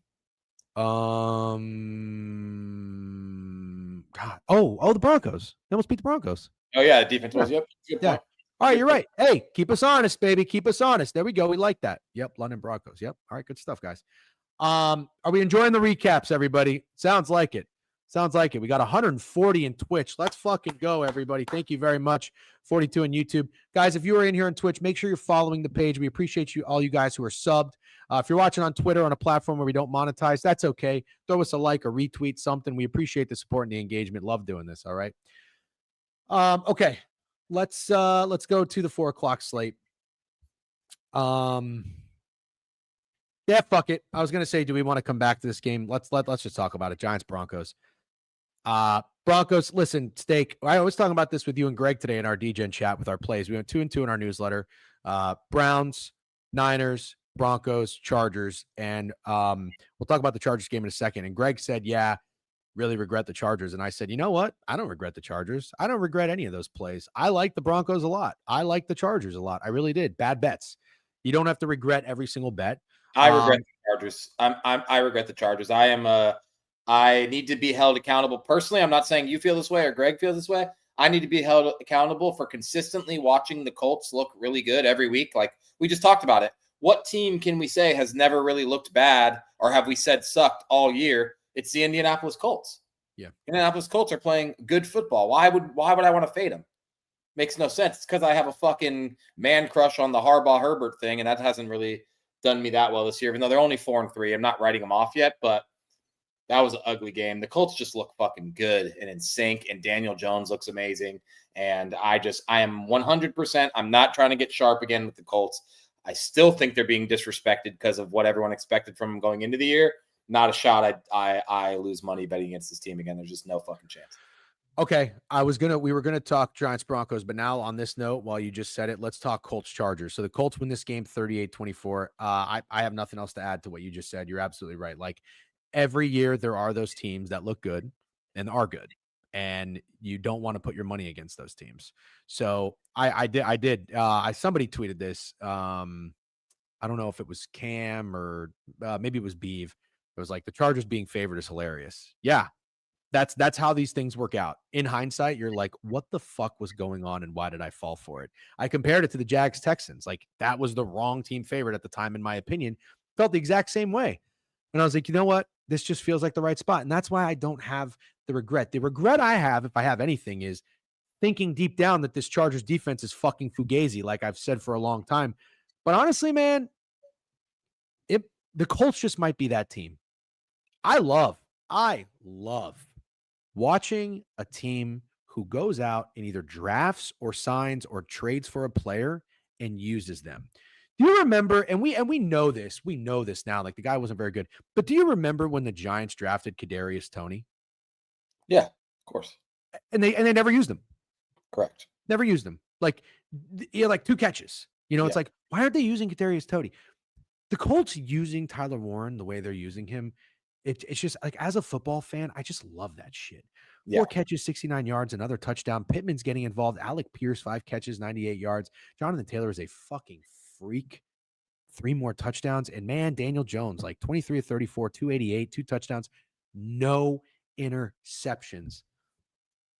God. Oh, the Broncos. They almost beat the Broncos. Oh, yeah. The defense was, yep. Yeah. All right, you're right. Hey, keep us honest, baby. Keep us honest. There we go. We like that. Yep, London Broncos. Yep. All right, good stuff, guys. Are we enjoying the recaps, everybody? Sounds like it. We got 140 in Twitch. Let's fucking go, everybody. Thank you very much. 42 on YouTube. Guys, if you are in here on Twitch, make sure you're following the page. We appreciate all you guys who are subbed. If you're watching on Twitter on a platform where we don't monetize, that's okay. Throw us a like or retweet something. We appreciate the support and the engagement. Love doing this, all right? Okay. Let's go to the 4:00 slate. Yeah, fuck it. I was gonna say, do we want to come back to this game? Let's just talk about it. Giants Broncos. Broncos. Listen, Steak. I was talking about this with you and Greg today in our DGen chat with our plays. We went 2-2 in our newsletter. Browns, Niners, Broncos, Chargers, and we'll talk about the Chargers game in a second. And Greg said, "Yeah, really regret the Chargers." And I said, you know what? I don't regret the Chargers. I don't regret any of those plays. I like the Broncos a lot. I like the Chargers a lot. I really did. Bad bets. You don't have to regret every single bet. I regret the Chargers. I regret the Chargers. I need to be held accountable personally. I'm not saying you feel this way or Greg feels this way. I need to be held accountable for consistently watching the Colts look really good every week. Like we just talked about it. What team can we say has never really looked bad, or have we said sucked all year? It's the Indianapolis Colts. Yeah. Indianapolis Colts are playing good football. Why would I want to fade them? Makes no sense. It's because I have a fucking man crush on the Harbaugh Herbert thing, and that hasn't really done me that well this year, even though they're only 4-3. I'm not writing them off yet, but that was an ugly game. The Colts just look fucking good and in sync, and Daniel Jones looks amazing. And I am 100%. I'm not trying to get sharp again with the Colts. I still think they're being disrespected because of what everyone expected from them going into the year. Not a shot. I lose money betting against this team again. There's just no fucking chance. Okay. We were gonna talk Giants Broncos, but now on this note, while you just said it, let's talk Colts Chargers. So the Colts win this game 38-24. I have nothing else to add to what you just said. You're absolutely right. Like every year there are those teams that look good and are good, and you don't want to put your money against those teams. So I did. Somebody tweeted this. I don't know if it was Cam or maybe it was Beeve. It was like the Chargers being favored is hilarious. Yeah. That's how these things work out. In hindsight, you're like, what the fuck was going on and why did I fall for it? I compared it to the Jags Texans. Like that was the wrong team favorite at the time, in my opinion. Felt the exact same way. And I was like, you know what? This just feels like the right spot. And that's why I don't have the regret. The regret I have, if I have anything, is thinking deep down that this Chargers defense is fucking fugazi, like I've said for a long time. But honestly, man, the Colts just might be that team. I love watching a team who goes out and either drafts or signs or trades for a player and uses them. Do you remember, and we know this now, like the guy wasn't very good, but do you remember when the Giants drafted Kadarius Toney? Yeah, of course. And they never used him. Correct. Never used him. Like he had like 2 catches. You know, it's Yeah. like, why aren't they using Kadarius Toney? The Colts using Tyler Warren the way they're using him, it's just like, as a football fan, I just love that shit. Yeah. 4 catches, 69 yards, another touchdown. Pittman's getting involved. Alec Pierce, 5 catches, 98 yards. Jonathan Taylor is a fucking freak. 3 more touchdowns. And man, Daniel Jones, like 23 of 34, 288, 2 touchdowns, no interceptions.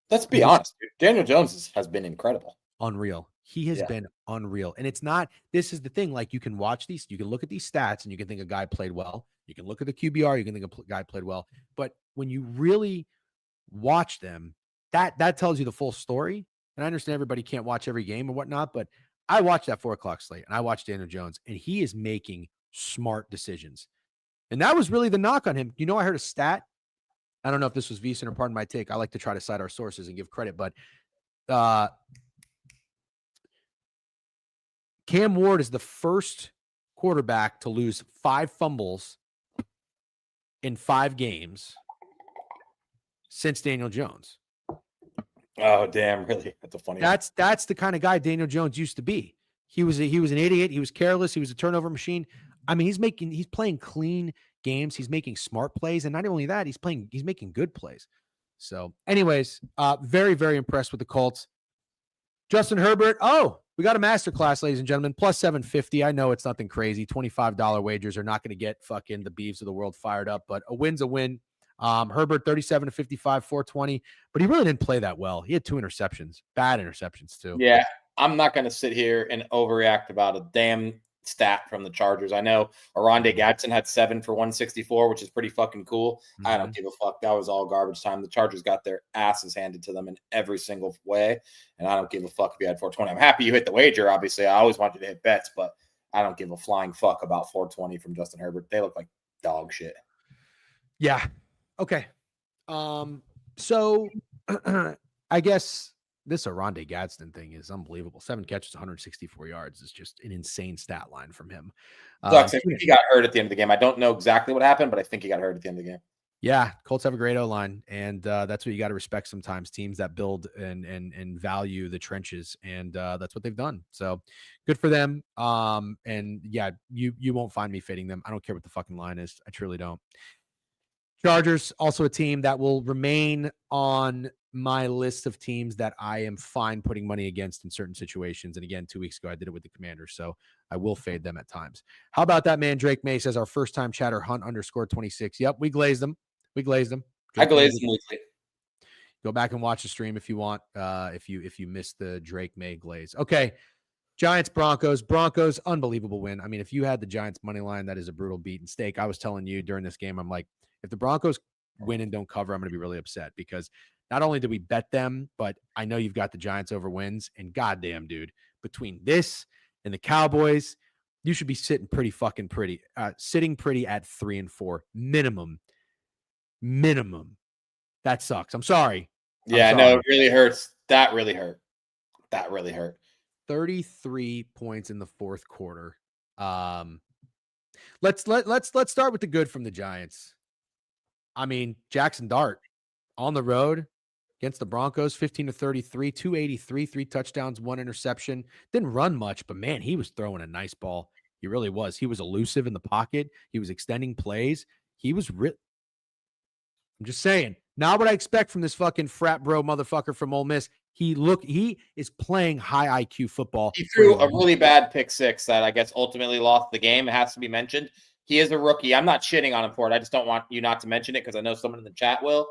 Let's be honest, dude. Daniel Jones has been incredible. Unreal. He has been unreal. And it's not, this is the thing. Like, you can watch these, you can look at these stats and you can think a guy played well. You can look at the QBR, you can think a guy played well. But when you really watch them, that tells you the full story. And I understand everybody can't watch every game or whatnot, but I watched that 4:00 slate and I watched Daniel Jones, and he is making smart decisions. And that was really the knock on him. You know, I heard a stat. I don't know if this was VSiN or pardon my take. I like to try to cite our sources and give credit, but Cam Ward is the first quarterback to lose 5 fumbles in 5 games since Daniel Jones. Oh, damn, really? That's a funny one. That's the kind of guy Daniel Jones used to be. He was an idiot. He was careless. He was a turnover machine. I mean, he's playing clean games. He's making smart plays. And not only that, he's making good plays. So anyways, very, very impressed with the Colts. Justin Herbert. Oh, we got a masterclass, ladies and gentlemen. Plus 750. I know it's nothing crazy. $25 wagers are not going to get fucking the Beavs of the world fired up, but a win's a win. Herbert, 37 to 55, 420, but he really didn't play that well. He had 2 interceptions, bad interceptions too. Yeah, I'm not going to sit here and overreact about a damn stat from the Chargers. I know Oronde Gadsden had 7 for 164, which is pretty fucking cool. I don't give a fuck. That was all garbage time. The Chargers got their asses handed to them in every single way, and I don't give a fuck if you had 420. I'm happy you hit the wager, obviously. I always wanted to hit bets, but I don't give a flying fuck about 420 from Justin Herbert. They look like dog shit. Yeah. Okay. So I guess this Oronde Gadsden thing is unbelievable. 7 catches, 164 yards is just an insane stat line from him. I think he got hurt at the end of the game. I don't know exactly what happened, but I think he got hurt at the end of the game. Yeah, Colts have a great O-line, and that's what you got to respect sometimes, teams that build and value the trenches, and that's what they've done. So good for them. And yeah, you won't find me fading them. I don't care what the fucking line is. I truly don't. Chargers, also a team that will remain on my list of teams that I am fine putting money against in certain situations. And again, 2 weeks ago, I did it with the Commanders, so I will fade them at times. How about that man, Drake May says, our first time chatter, Hunt _26. Yep, we glazed them. I glazed them weekly. Go back and watch the stream if you want, if you missed the Drake May glaze. Okay, Giants, Broncos, unbelievable win. I mean, if you had the Giants money line, that is a brutal beat and steak. I was telling you during this game, I'm like, if the Broncos win and don't cover, I'm going to be really upset, because not only did we bet them, but I know you've got the Giants over wins. And goddamn, dude, between this and the Cowboys, you should be sitting pretty at 3-4 minimum. That sucks. I'm sorry. Yeah, no, it really hurts. That really hurt. 33 points in the fourth quarter. Let's start with the good from the Giants. I mean, Jackson Dart on the road against the Broncos, 15 to 33, 283, 3 touchdowns, 1 interception. Didn't run much, but man, he was throwing a nice ball. He really was. He was elusive in the pocket. He was extending plays. He was I'm just saying, not what I expect from this fucking frat bro motherfucker from Ole Miss. He is playing high IQ football. He threw a really bad pick 6 that I guess ultimately lost the game. It has to be mentioned. He is a rookie. I'm not shitting on him for it. I just don't want you not to mention it because I know someone in the chat will.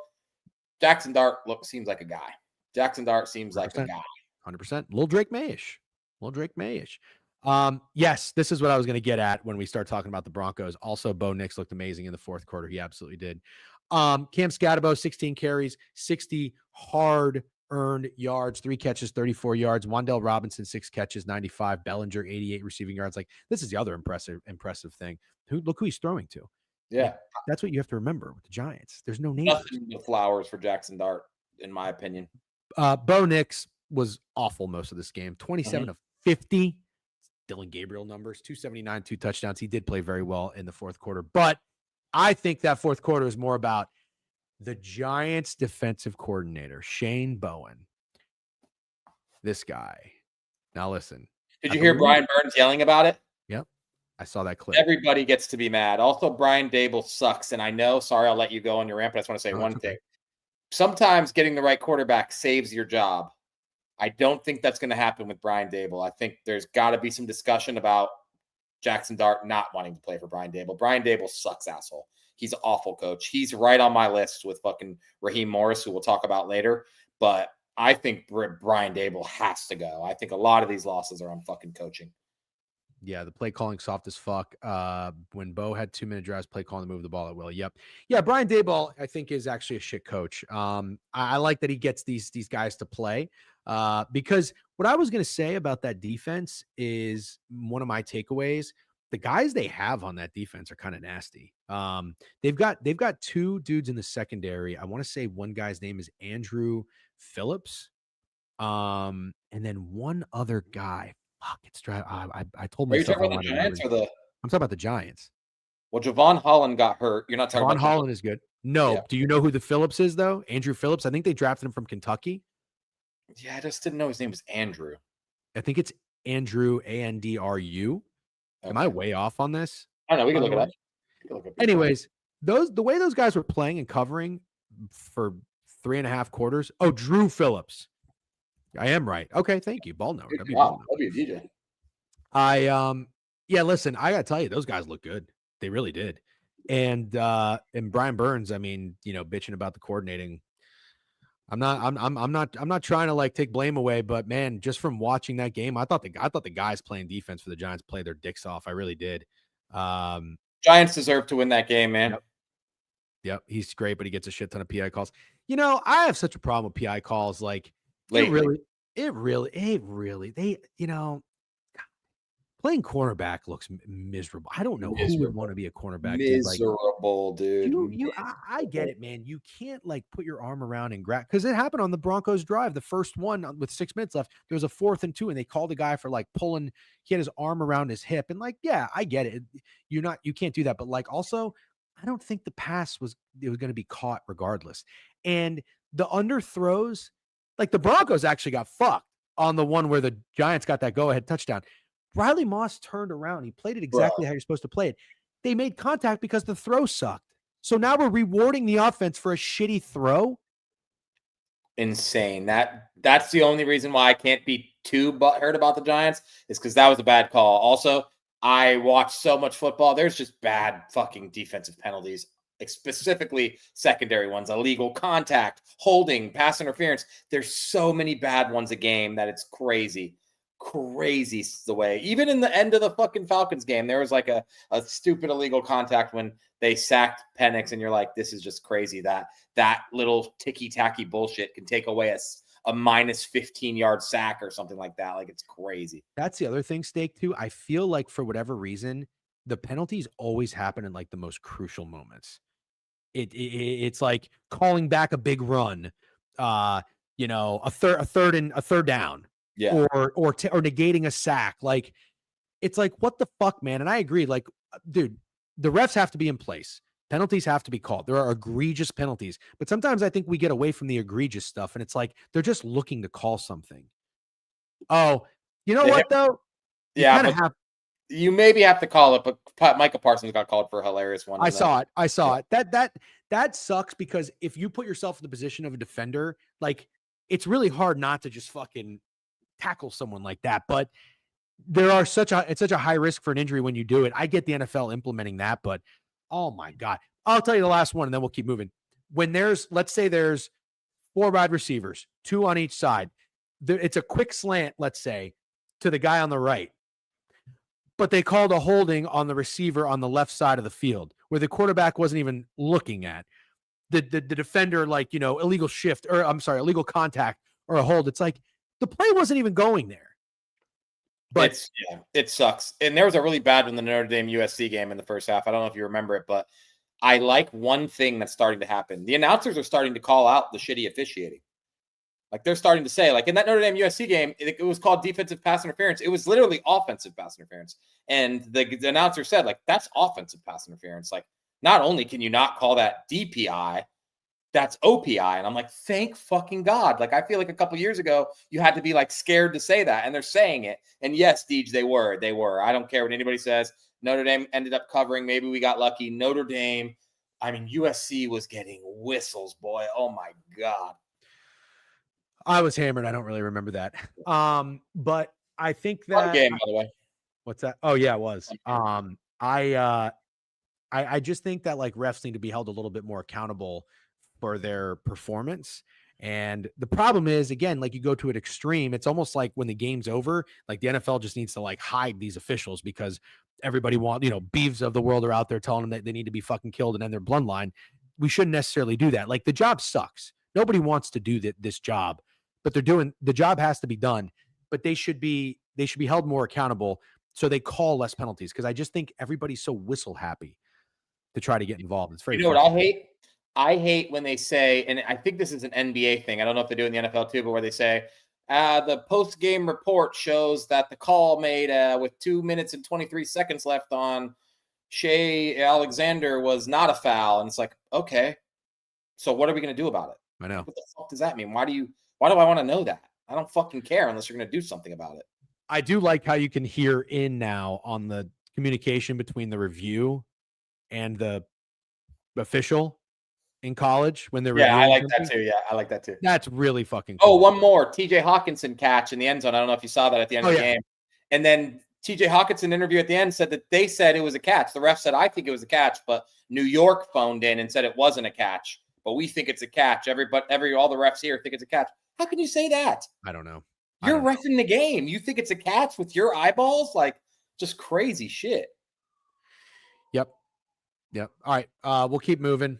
Jackson Dart seems like a guy. Jackson Dart seems 100%. Like a guy. 100%. Little Drake Mayish. Yes, this is what I was going to get at when we start talking about the Broncos. Also, Bo Nix looked amazing in the fourth quarter. He absolutely did. Cam Scatterbo, 16 carries, 60 hard-earned yards, 3 catches, 34 yards. Wan'Dale Robinson, 6 catches, 95. Bellinger, 88 receiving yards. Like, this is the other impressive thing. Look who he's throwing to. Yeah. Like, that's what you have to remember with the Giants. There's no name. Nothing but flowers for Jackson Dart, in my opinion. Bo Nix was awful most of this game. 27 of 50. Dylan Gabriel numbers, 279, 2 touchdowns. He did play very well in the fourth quarter, but I think that fourth quarter is more about the Giants defensive coordinator, Shane Bowen. This guy. Now listen, Did you hear Brian Burns yelling about it? Yep. I saw that clip. Everybody gets to be mad. Also, Brian Dable sucks. And I know, sorry, I'll let you go on your rant, but I just want to say one thing. Sometimes getting the right quarterback saves your job. I don't think that's going to happen with Brian Dable. I think there's got to be some discussion about Jackson Dart not wanting to play for Brian Dable. Brian Dable sucks, asshole. He's an awful coach. He's right on my list with fucking Raheem Morris, who we'll talk about later. But I think Brian Dable has to go. I think a lot of these losses are on fucking coaching. Yeah, the play calling soft as fuck. When Bo had 2-minute drives, play calling to move the ball at will. Yep. Yeah, Brian Daboll, I think, is actually a shit coach. I like that he gets these guys to play. Because what I was going to say about that defense is one of my takeaways. The guys they have on that defense are kind of nasty. They've got 2 dudes in the secondary. I want to say one guy's name is Andrew Phillips. And then one other guy. Fuck, it's dry. I told myself. Are you talking about the Giants or the? I'm talking about the Giants. Well, Javon Holland got hurt. You're not talking Javon about Holland is good. No. Yeah. Do you know who the Phillips is though? Andrew Phillips. I think they drafted him from Kentucky. Yeah, I just didn't know his name was Andrew. I think it's Andrew, Andru. Okay. Am I way off on this? I don't know. We can look it up. Anyways, the way those guys were playing and covering for 3.5 quarters. Oh, Drew Phillips. I am right. Okay, thank you. Ball note. WDJ. Yeah, listen, I gotta tell you, those guys look good. They really did. And Brian Burns, I mean, bitching about the coordinating. I'm not trying to like take blame away, but man, just from watching that game, I thought the guys playing defense for the Giants played their dicks off. I really did. Giants deserve to win that game, man. Yep, he's great, but he gets a shit ton of PI calls. I have such a problem with PI calls. Like, it really, they, playing cornerback looks miserable. I don't know who would want to be a cornerback. Miserable, dude. I get it, man. You can't like put your arm around and grab, because it happened on the Broncos drive, the first one with 6 minutes left. There was a 4th and 2, and they called the guy for like pulling. He had his arm around his hip, and like, yeah, I get it. You can't do that, but like, also, I don't think the pass was going to be caught regardless. And the underthrows, like the Broncos actually got fucked on the one where the Giants got that go-ahead touchdown. Riley Moss turned around. He played it exactly how you're supposed to play it. They made contact because the throw sucked. So now we're rewarding the offense for a shitty throw. Insane. That's the only reason why I can't be too butthurt about the Giants, is because that was a bad call. Also, I watch so much football. There's just bad fucking defensive penalties, specifically secondary ones, illegal contact, holding, pass interference. There's so many bad ones a game that it's crazy. Crazy the way. Even in the end of the fucking Falcons game, there was like a stupid illegal contact when they sacked Penix, and you're like, this is just crazy that little ticky-tacky bullshit can take away a minus 15-yard sack or something like that. Like, it's crazy. That's the other thing, Steak, too. I feel like for whatever reason, the penalties always happen in like the most crucial moments. It's like calling back a big run, a third down. Yeah. Or negating a sack. Like, it's like, what the fuck, man? And I agree. Like, dude, the refs have to be in place. Penalties have to be called. There are egregious penalties, but sometimes I think we get away from the egregious stuff, and it's like they're just looking to call something. Oh, you know what though? You maybe have to call it, but Micah Parsons got called for a hilarious one. I saw it. That sucks, because if you put yourself in the position of a defender, like, it's really hard not to just fucking tackle someone like that. But it's such a high risk for an injury when you do it. I get the NFL implementing that, but oh my God. I'll tell you the last one and then we'll keep moving. When let's say there's 4 wide receivers, 2 on each side. It's a quick slant, let's say, to the guy on the right. But they called a holding on the receiver on the left side of the field where the quarterback wasn't even looking at the defender, like, illegal shift, or illegal contact or a hold. It's like, the play wasn't even going there. But it sucks. And there was a really bad one in the Notre Dame USC game in the first half. I don't know if you remember it, but I like one thing that's starting to happen. The announcers are starting to call out the shitty officiating. Like, they're starting to say, like, in that Notre Dame USC game, it was called defensive pass interference. It was literally offensive pass interference. And the announcer said, like, that's offensive pass interference. Like, not only can you not call that DPI, that's OPI. And I'm like, thank fucking God. Like, I feel like a couple years ago, you had to be like scared to say that. And they're saying it. And yes, Deej, they were. I don't care what anybody says. Notre Dame ended up covering. Maybe we got lucky. Notre Dame, I mean, USC was getting whistles, boy. Oh my God. I was hammered. I don't really remember that. But I think Fun that game, by the way. what's that? Oh yeah, it was. I just think that like refs need to be held a little bit more accountable for their performance. And the problem is, again, like you go to an extreme, it's almost like when the game's over, like the NFL just needs to like hide these officials because everybody beeves of the world are out there telling them that they need to be fucking killed and end their bloodline. We shouldn't necessarily do that. Like the job sucks. Nobody wants to do this job, but the job has to be done, but they should be held more accountable so they call less penalties. Cause I just think everybody's so whistle happy to try to get involved. It's very, you know what I hate? I hate when they say, and I think this is an NBA thing. I don't know if they do in the NFL too, but where they say the post-game report shows that the call made with 2 minutes and 23 seconds left on Shea Alexander was not a foul. And it's like, okay, so what are we going to do about it? I know. What the fuck does that mean? Why do I want to know that? I don't fucking care unless you're going to do something about it. I do like how you can hear in now on the communication between the review and the official in college when they're I like something. that too. Yeah, I like that too. That's really fucking cool. Oh, one more. TJ Hawkinson catch in the end zone. I don't know if you saw that at the end of the game. And then TJ Hawkinson interview at the end said that they said it was a catch. The ref said, I think it was a catch, but New York phoned in and said it wasn't a catch, but we think it's a catch. All the refs here think it's a catch. How can you say that? I don't know. You're reffing the game. You think it's a catch with your eyeballs? Like, just crazy shit. Yep. All right. We'll keep moving.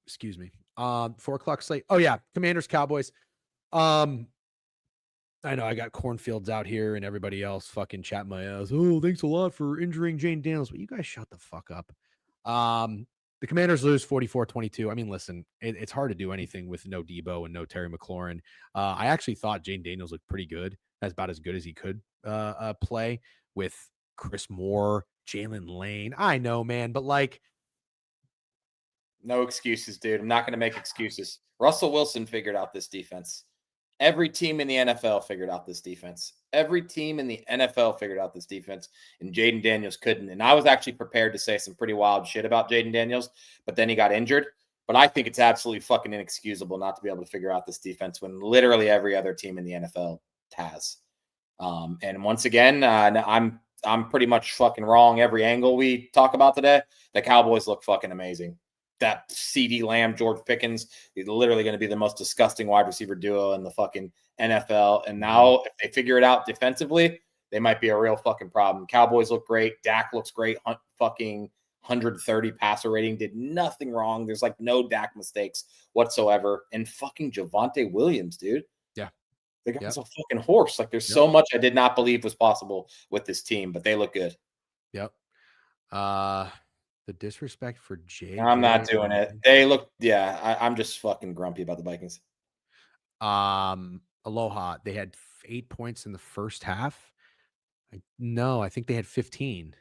Excuse me. 4:00 slate. Oh yeah. Commanders, Cowboys. I know I got cornfields out here and everybody else fucking chatting my ass. Oh, thanks a lot for injuring Jane Daniels. But you guys shut the fuck up. The Commanders lose 44-22. I mean, listen, it's hard to do anything with no Debo and no Terry McLaurin. I actually thought Jane Daniels looked pretty good. That's about as good as he could play with Chris Moore, Jalen Lane. I know, man, but like, no excuses, dude. I'm not going to make excuses. Russell Wilson figured out this defense. Every team in the NFL figured out this defense. And Jaden Daniels couldn't. And I was actually prepared to say some pretty wild shit about Jaden Daniels, but then he got injured. But I think it's absolutely fucking inexcusable not to be able to figure out this defense when literally every other team in the NFL has. And once again, I'm pretty much fucking wrong every angle we talk about today. The Cowboys look fucking amazing. That CeeDee Lamb, George Pickens is literally going to be the most disgusting wide receiver duo in the fucking NFL. And now if they figure it out defensively, they might be a real fucking problem. Cowboys look great. Dak looks great. Fucking 130 passer rating. Did nothing wrong. There's like no Dak mistakes whatsoever. And fucking Javonte Williams, dude. Yeah. The guy's a fucking horse. Like there's so much I did not believe was possible with this team, but they look good. Yep. The disrespect for Jay. I'm not doing it. They look, I'm just fucking grumpy about the Vikings. Aloha. They had 8 points in the first half. I think they had 15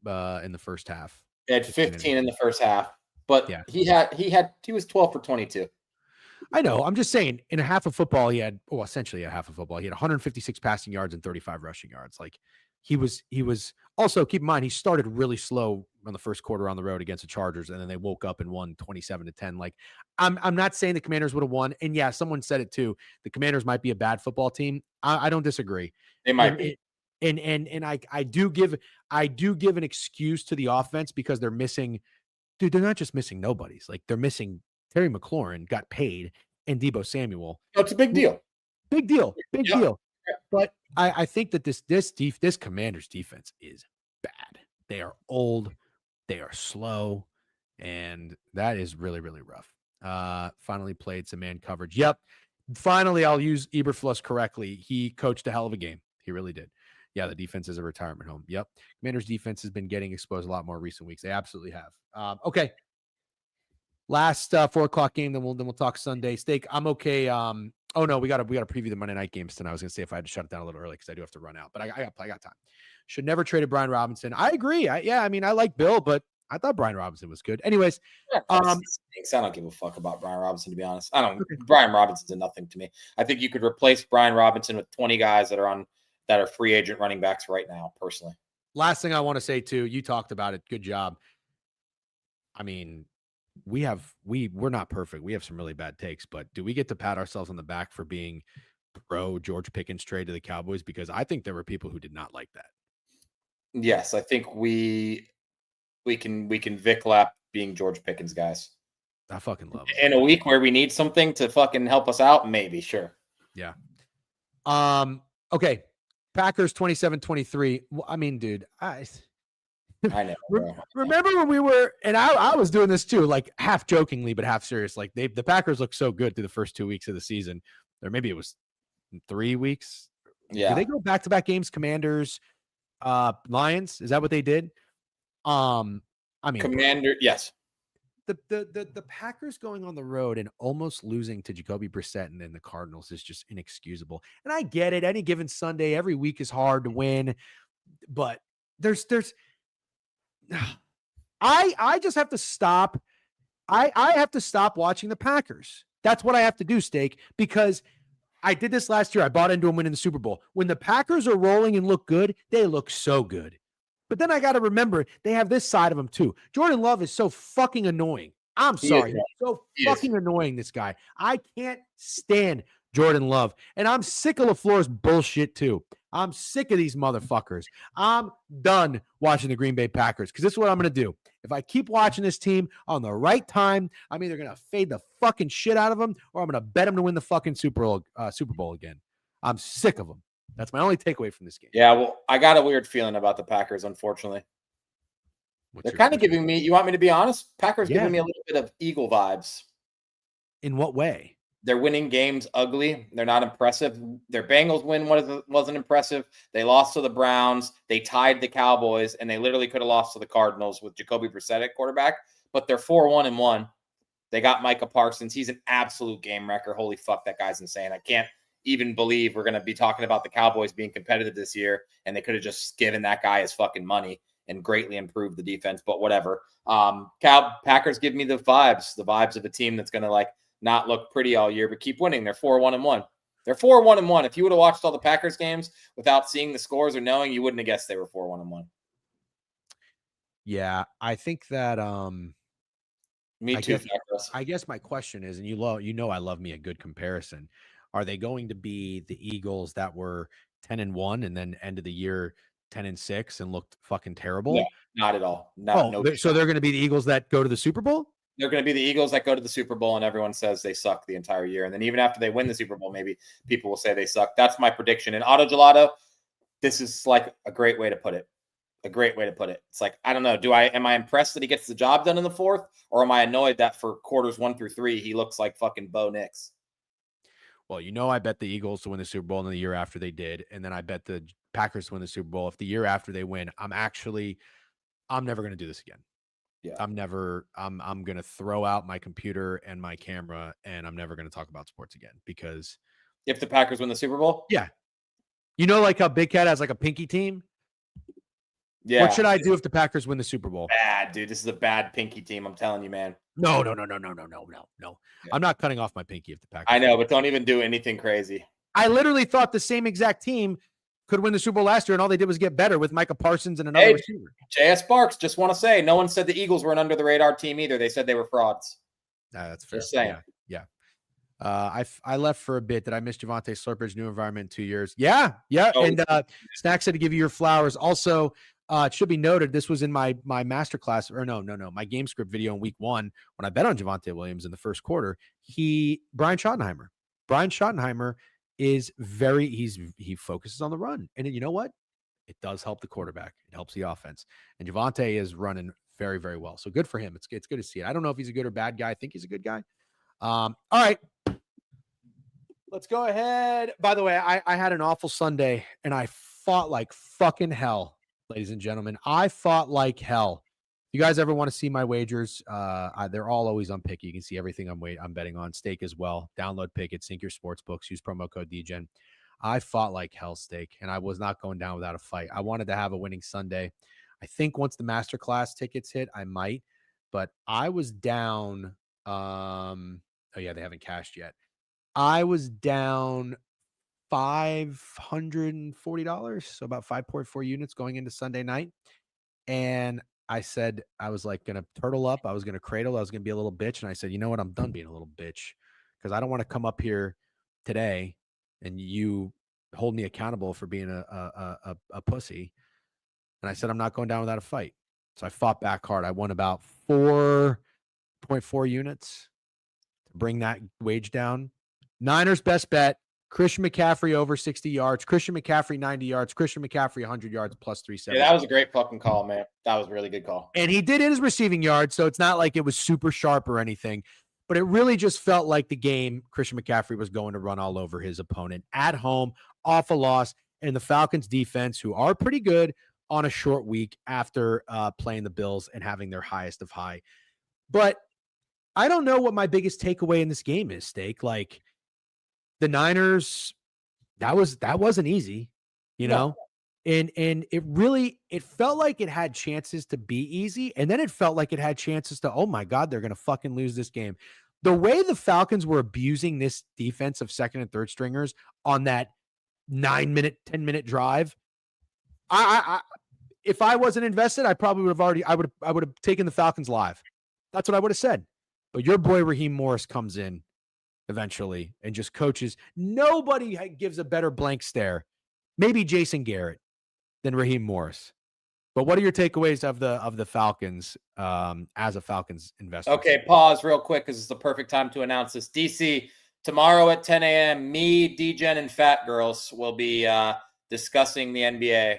in the first half. They had 15 in the first half, but he was 12 for 22. I know. I'm just saying, in a half of football, essentially a half of football. He had 156 passing yards and 35 rushing yards. Like he was also, keep in mind, he started really slow on the first quarter on the road against the Chargers, and then they woke up and won 27-10. Like I'm not saying the Commanders would have won. And yeah, someone said it too. The Commanders might be a bad football team. I don't disagree. They might be. And I do give an excuse to the offense because they're missing, dude, they're not just missing nobodies. Like they're missing Terry McLaurin got paid and Debo Samuel. That's a big deal. Big deal. But I think that this Commanders defense is bad. They are old, they are slow, and that is really, really rough. Finally played some man coverage. Yep. Finally, I'll use Eberflus correctly. He coached a hell of a game. He really did. Yeah, the defense is a retirement home. Yep. Commanders defense has been getting exposed a lot more recent weeks. They absolutely have. Okay. Last 4:00 game, then we'll talk Sunday. Steak, I'm okay. Oh no, we gotta preview the Monday night games tonight. I was gonna say if I had to shut it down a little early because I do have to run out, but I got time. Should never traded Brian Robinson. I agree. I mean, I like Bill, but I thought Brian Robinson was good. Anyways, I don't give a fuck about Brian Robinson, to be honest. Okay. Brian Robinson's a nothing to me. I think you could replace Brian Robinson with 20 guys that are free agent running backs right now, personally. Last thing I want to say too, you talked about it. Good job. I mean, we're not perfect. We have some really bad takes, but do we get to pat ourselves on the back for being pro George Pickens trade to the Cowboys? Because I think there were people who did not like that. Yes, I think we can Vic lap being George Pickens guys. I fucking love it. In a week where we need something to fucking help us out, maybe, sure. Yeah. Okay. Packers 27-23. Well, I mean, dude, I know. Remember when we were, and I was doing this too, like half jokingly, but half serious. Like the Packers looked so good through the first 2 weeks of the season, or maybe it was 3 weeks. Yeah. Did they go back-to-back games? Commanders, Lions. Is that what they did? I mean, Commander. Yes. The Packers going on the road and almost losing to Jacoby Brissett and then the Cardinals is just inexcusable. And I get it. Any given Sunday, every week is hard to win, but there's I just have to stop. I have to stop watching the Packers. That's what I have to do, Steak, because I did this last year. I bought into them winning the Super Bowl. When the Packers are rolling and look good, they look so good. But then I got to remember they have this side of them too. Jordan Love is so fucking annoying. I'm sorry. He's so fucking annoying, this guy. I can't stand Jordan Love. And I'm sick of LaFleur's bullshit too. I'm sick of these motherfuckers. I'm done watching the Green Bay Packers because this is what I'm going to do. If I keep watching this team on the right time, I'm either going to fade the fucking shit out of them or I'm going to bet them to win the fucking Super Bowl again. I'm sick of them. That's my only takeaway from this game. Yeah, well, I got a weird feeling about the Packers, unfortunately. They're kind of giving me, you want me to be honest? Packers giving me a little bit of Eagle vibes. In what way? They're winning games ugly. They're not impressive. Their Bengals win wasn't impressive. They lost to the Browns. They tied the Cowboys, and they literally could have lost to the Cardinals with Jacoby Brissett at quarterback. But they're 4-1-1. They got Micah Parsons. He's an absolute game wrecker. Holy fuck, that guy's insane. I can't even believe we're going to be talking about the Cowboys being competitive this year, and they could have just given that guy his fucking money and greatly improved the defense, but whatever. Packers give me the vibes of a team that's going to not look pretty all year, but keep winning. They're 4-1-1. They're 4-1-1. If you would have watched all the Packers games without seeing the scores or knowing, you wouldn't have guessed they were 4-1-1. Yeah, I think that me too. I guess my question is, and I love me a good comparison. Are they going to be the Eagles that were 10-1 and then end of the year 10-6 and looked fucking terrible? No, not at all. So they're going to be the Eagles that go to the Super Bowl? They're going to be the Eagles that go to the Super Bowl and everyone says they suck the entire year. And then even after they win the Super Bowl, maybe people will say they suck. That's my prediction. And Auto Gelato, this is like a great way to put it. A great way to put it. It's like, I don't know. Am I impressed that he gets the job done in the fourth? Or am I annoyed that for quarters 1 through 3, he looks like fucking Bo Nix? Well, I bet the Eagles to win the Super Bowl in the year after they did. And then I bet the Packers to win the Super Bowl. If the year after they win, I'm never going to do this again. Yeah. I'm going to throw out my computer and my camera and I'm never going to talk about sports again because. If the Packers win the Super Bowl? Yeah. Like how Big Cat has like a pinky team? Yeah. What should I do if the Packers win the Super Bowl? Bad, dude. This is a bad pinky team. I'm telling you, man. No. Yeah. I'm not cutting off my pinky if the Packers. I know, but don't even do anything crazy. I literally thought the same exact team could win the Super Bowl last year, and all they did was get better with Micah Parsons and another receiver. J.S. Sparks, just want to say, no one said the Eagles were an under-the-radar team either. They said they were frauds. That's fair. Just saying. Yeah. I left for a bit. Did I miss Javonte Slurpage, new environment in 2 years? Yeah. Oh. And Snack said to give you your flowers. Also, it should be noted, this was in my masterclass, or no, my game script video in week 1 when I bet on Javonte Williams in the first quarter. Brian Schottenheimer is he focuses on the run. And you know what? It does help the quarterback. It helps the offense. And Javonte is running very, very well. So good for him. It's good to see it. I don't know if he's a good or bad guy. I think he's a good guy. All right. Let's go ahead. By the way, I had an awful Sunday and I fought like fucking hell, ladies and gentlemen. I fought like hell. If you guys ever want to see my wagers, they're all always on Pick. You can see everything I'm betting on. Stake as well. Download Pick. Sync your sports books. Use promo code DGen. I fought like hell, Steak, and I was not going down without a fight. I wanted to have a winning Sunday. I think once the masterclass tickets hit, I might, but I was down. Oh yeah, they haven't cashed yet. I was down $540, so about 5.4 units going into Sunday night. And I said, I was like going to turtle up. I was going to cradle. I was going to be a little bitch. And I said, you know what? I'm done being a little bitch because I don't want to come up here today and you hold me accountable for being a pussy. And I said, I'm not going down without a fight. So I fought back hard. I won about 4.4 units to bring that wage down. Niners best bet. Christian McCaffrey over 60 yards. Christian McCaffrey 90 yards. Christian McCaffrey 100 yards plus 370. Yeah, that was a great fucking call, man. That was a really good call. And he did hit his receiving yards, so it's not like it was super sharp or anything. But it really just felt like the game Christian McCaffrey was going to run all over his opponent at home, off a loss, and the Falcons defense, who are pretty good, on a short week after playing the Bills and having their highest of high. But I don't know what my biggest takeaway in this game is, Steak. Like, the Niners, that wasn't easy, you know? And it felt like it had chances to be easy. And then it felt like it had chances to, oh my God, they're going to fucking lose this game. The way the Falcons were abusing this defense of second and third stringers on that 9-minute, 10-minute drive, if I wasn't invested, I probably would have I would have taken the Falcons live. That's what I would have said. But your boy Raheem Morris comes in eventually and just coaches. Nobody gives a better blank stare. Maybe Jason Garrett than Raheem Morris. But what are your takeaways of the Falcons as a Falcons investor? Okay, pause real quick because it's the perfect time to announce this. DC, tomorrow at 10 a.m., me, DGen, and Fat Girls will be discussing the NBA.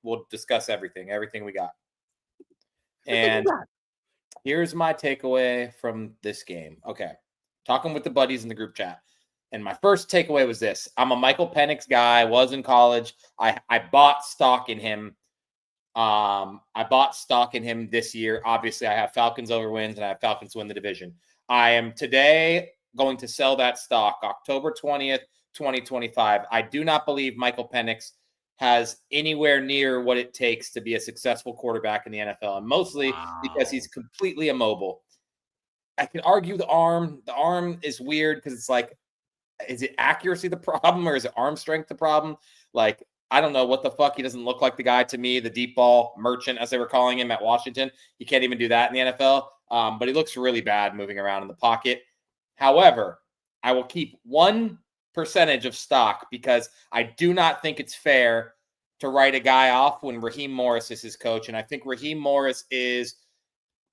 We'll discuss everything we got. And here's my takeaway from this game. Okay. Talking with the buddies in the group chat. And my first takeaway was this. I'm a Michael Penix guy. I was in college. I bought stock in him. I bought stock in him this year. Obviously, I have Falcons over wins, and I have Falcons win the division. I am today going to sell that stock October 20th, 2025. I do not believe Michael Penix has anywhere near what it takes to be a successful quarterback in the NFL, and mostly because he's completely immobile. I can argue the arm. The arm is weird because it's like, is it accuracy the problem or is it arm strength the problem? Like, I don't know what the fuck. He doesn't look like the guy to me, the deep ball merchant, as they were calling him at Washington. He can't even do that in the NFL, but he looks really bad moving around in the pocket. However, I will keep 1% of stock because I do not think it's fair to write a guy off when Raheem Morris is his coach. And I think Raheem Morris is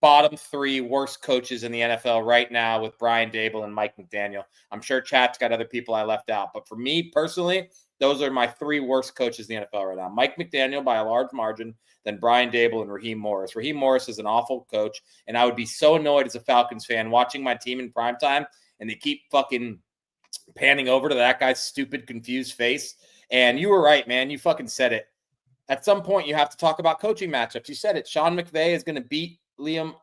bottom 3 worst coaches in the NFL right now with Brian Daboll and Mike McDaniel. I'm sure chat's got other people I left out, but for me personally, those are my 3 worst coaches in the NFL right now. Mike McDaniel by a large margin, then Brian Daboll and Raheem Morris. Raheem Morris is an awful coach, and I would be so annoyed as a Falcons fan watching my team in primetime, and they keep fucking panning over to that guy's stupid, confused face. And you were right, man. You fucking said it. At some point, you have to talk about coaching matchups. You said it. Sean McVay is going to beat Liam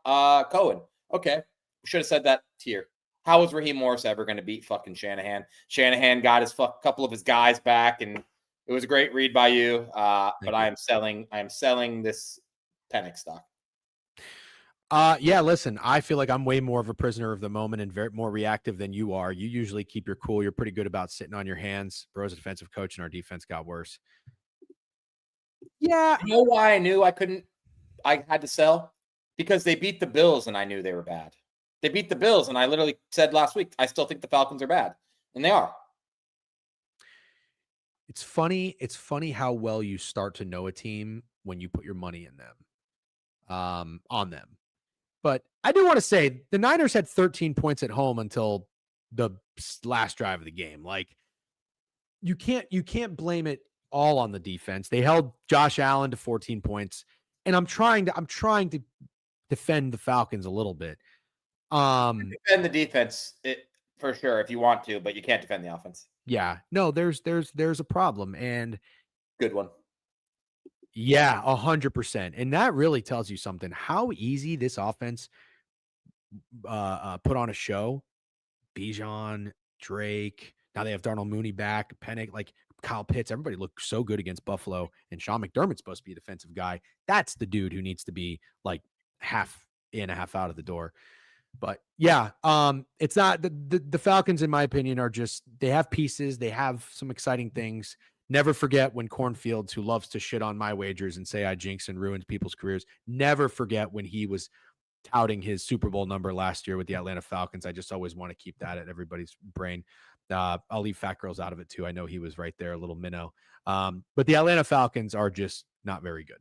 Cohen. Okay. Should have said that here. How was Raheem Morris ever going to beat fucking Shanahan? Shanahan got his couple of his guys back, and it was a great read by you. But I am selling this Penix stock. Yeah, listen, I feel like I'm way more of a prisoner of the moment and very more reactive than you are. You usually keep your cool. You're pretty good about sitting on your hands. Bro's a defensive coach, and our defense got worse. Yeah. You know why I knew I had to sell? Because they beat the Bills, and I knew they were bad. They beat the Bills, and I literally said last week, I still think the Falcons are bad. And they are. It's funny. It's funny how well you start to know a team when you put your money in them, on them. But I do want to say the Niners had 13 points at home until the last drive of the game. Like, you can't blame it all on the defense. They held Josh Allen to 14 points, and I'm trying to defend the Falcons a little bit. Defend the defense for sure if you want to, but you can't defend the offense. Yeah, no, there's a problem, and good one. Yeah, 100%. And that really tells you something, how easy this offense put on a show. Bijan, Drake, now they have Darnell Mooney back, Penix, like Kyle Pitts. Everybody looked so good against Buffalo, and Sean McDermott's supposed to be a defensive guy. That's the dude who needs to be like half in, half out of the door. But yeah, it's not the Falcons, in my opinion, are just, they have pieces, they have some exciting things. Never forget when Cornfields, who loves to shit on my wagers and say I jinx and ruined people's careers, never forget when he was touting his Super Bowl number last year with the Atlanta Falcons. I just always want to keep that at everybody's brain. I'll leave Fat Girls out of it too. I know he was right there, a little minnow. But the Atlanta Falcons are just not very good.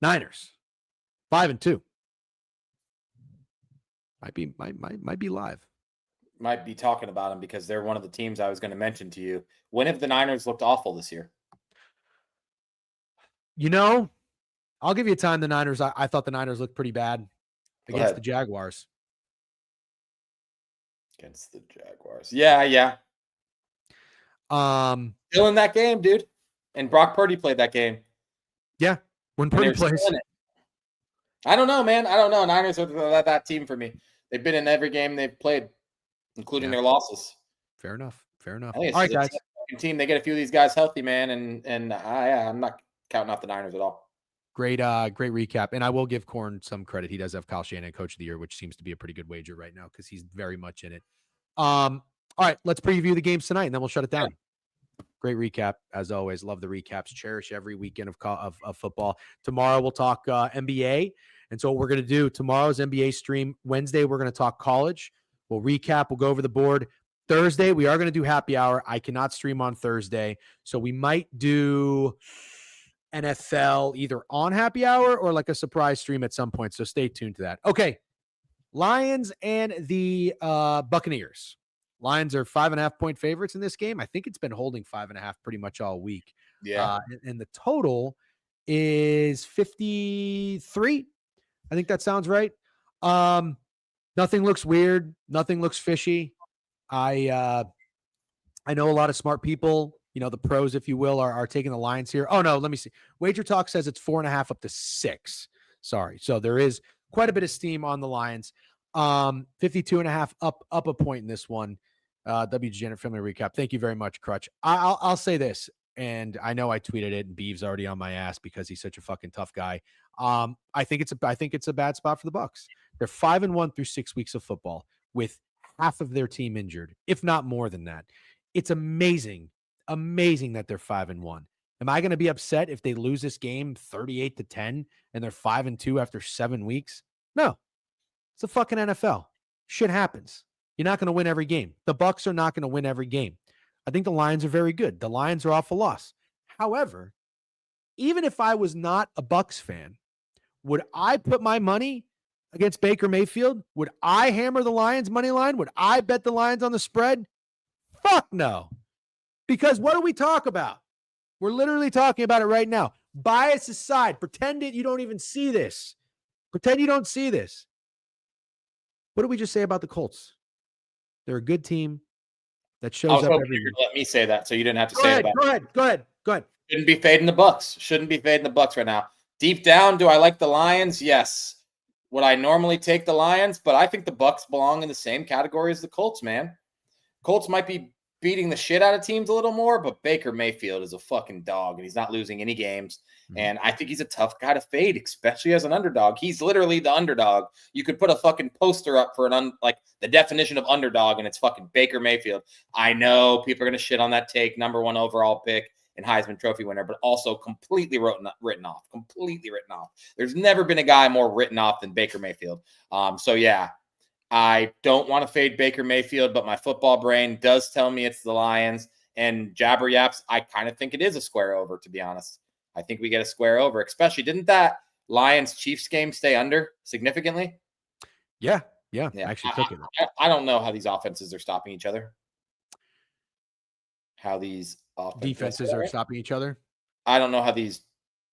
Niners, 5-2. Might be live. Might be talking about them because they're one of the teams I was going to mention to you. When have the Niners looked awful this year? I'll give you a time. The Niners, I thought the Niners looked pretty bad against the Jaguars. Against the Jaguars. Yeah. Still in that game, dude. And Brock Purdy played that game. Yeah. When Purdy plays. I don't know, man. I don't know. Niners are that team for me. They've been in every game they've played, including their losses. Fair enough. All right, guys. Team. They get a few of these guys healthy, man, and I'm not counting out the Niners at all. Great recap. And I will give Corn some credit. He does have Kyle Shanahan Coach of the Year, which seems to be a pretty good wager right now because he's very much in it. All right, let's preview the games tonight, and then we'll shut it down. Great recap, as always. Love the recaps. Cherish every weekend of football. Tomorrow we'll talk NBA. And so what we're going to do, tomorrow's NBA stream. Wednesday, we're going to talk college. We'll recap. We'll go over the board. Thursday, we are going to do happy hour. I cannot stream on Thursday. So we might do NFL either on happy hour or like a surprise stream at some point. So stay tuned to that. Okay. Lions and the Buccaneers. Lions are 5.5-point favorites in this game. I think it's been holding 5.5 pretty much all week. Yeah. And the total is 53. I think that sounds right. Nothing looks weird. Nothing looks fishy. I know a lot of smart people, the pros, if you will, are taking the Lions here. Oh no, let me see. Wager Talk says it's 4.5 up to 6. Sorry. So there is quite a bit of steam on the Lions. 52.5 up a point in this one. WGN Family Recap. Thank you very much, Crutch. I'll say this, and I know I tweeted it, and Beeves already on my ass because he's such a fucking tough guy. I think it's a bad spot for the Bucs. They're 5-1 through 6 weeks of football with half of their team injured, if not more than that. It's amazing that they're 5-1. Am I going to be upset if they lose this game 38-10 and they're 5-2 after 7 weeks? No. It's the fucking NFL. Shit happens. You're not going to win every game. The Bucs are not going to win every game. I think the Lions are very good. The Lions are off a loss. However, even if I was not a Bucs fan, would I put my money against Baker Mayfield? Would I hammer the Lions money line? Would I bet the Lions on the spread? Fuck no. Because what do we talk about? We're literally talking about it right now. Bias aside, pretend you don't even see this. Pretend you don't see this. What did we just say about the Colts? They're a good team that shows up every week. Let me say that so you didn't have to say it about Go ahead. Shouldn't be fading the Bucs right now. Deep down, do I like the Lions? Yes. Would I normally take the Lions? But I think the Bucs belong in the same category as the Colts, man. Colts might be beating the shit out of teams a little more, but Baker Mayfield is a fucking dog, and he's not losing any games. And I think he's a tough guy to fade, especially as an underdog. He's literally the underdog. You could put a fucking poster up for like the definition of underdog, and it's fucking Baker Mayfield. I know people are going to shit on that take, number 1 overall pick and Heisman Trophy winner, but also completely written off. There's never been a guy more written off than Baker Mayfield. So yeah, I don't want to fade Baker Mayfield, but my football brain does tell me it's the Lions. And Jabber Yaps, I kind of think it is a square over, to be honest. I think we get a square over, especially didn't that Lions-Chiefs game stay under significantly? Yeah. I actually took it. I don't know how these offenses are stopping each other. Defenses are stopping each other? I don't know how these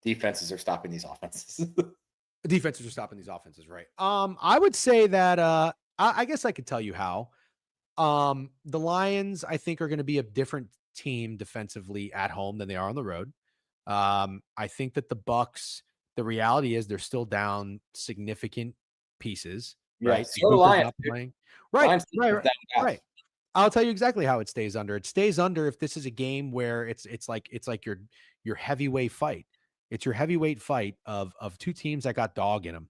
defenses are stopping these offenses. Defenses are stopping these offenses, right? I would say that I guess I could tell you how. The Lions, I think, are going to be a different team defensively at home than they are on the road. I think that the Bucs, the reality is they're still down significant pieces, right? So the Lions, playing. Right. I'll tell you exactly how it stays under. It stays under if this is a game where it's like your heavyweight fight. It's your heavyweight fight of two teams that got dog in them.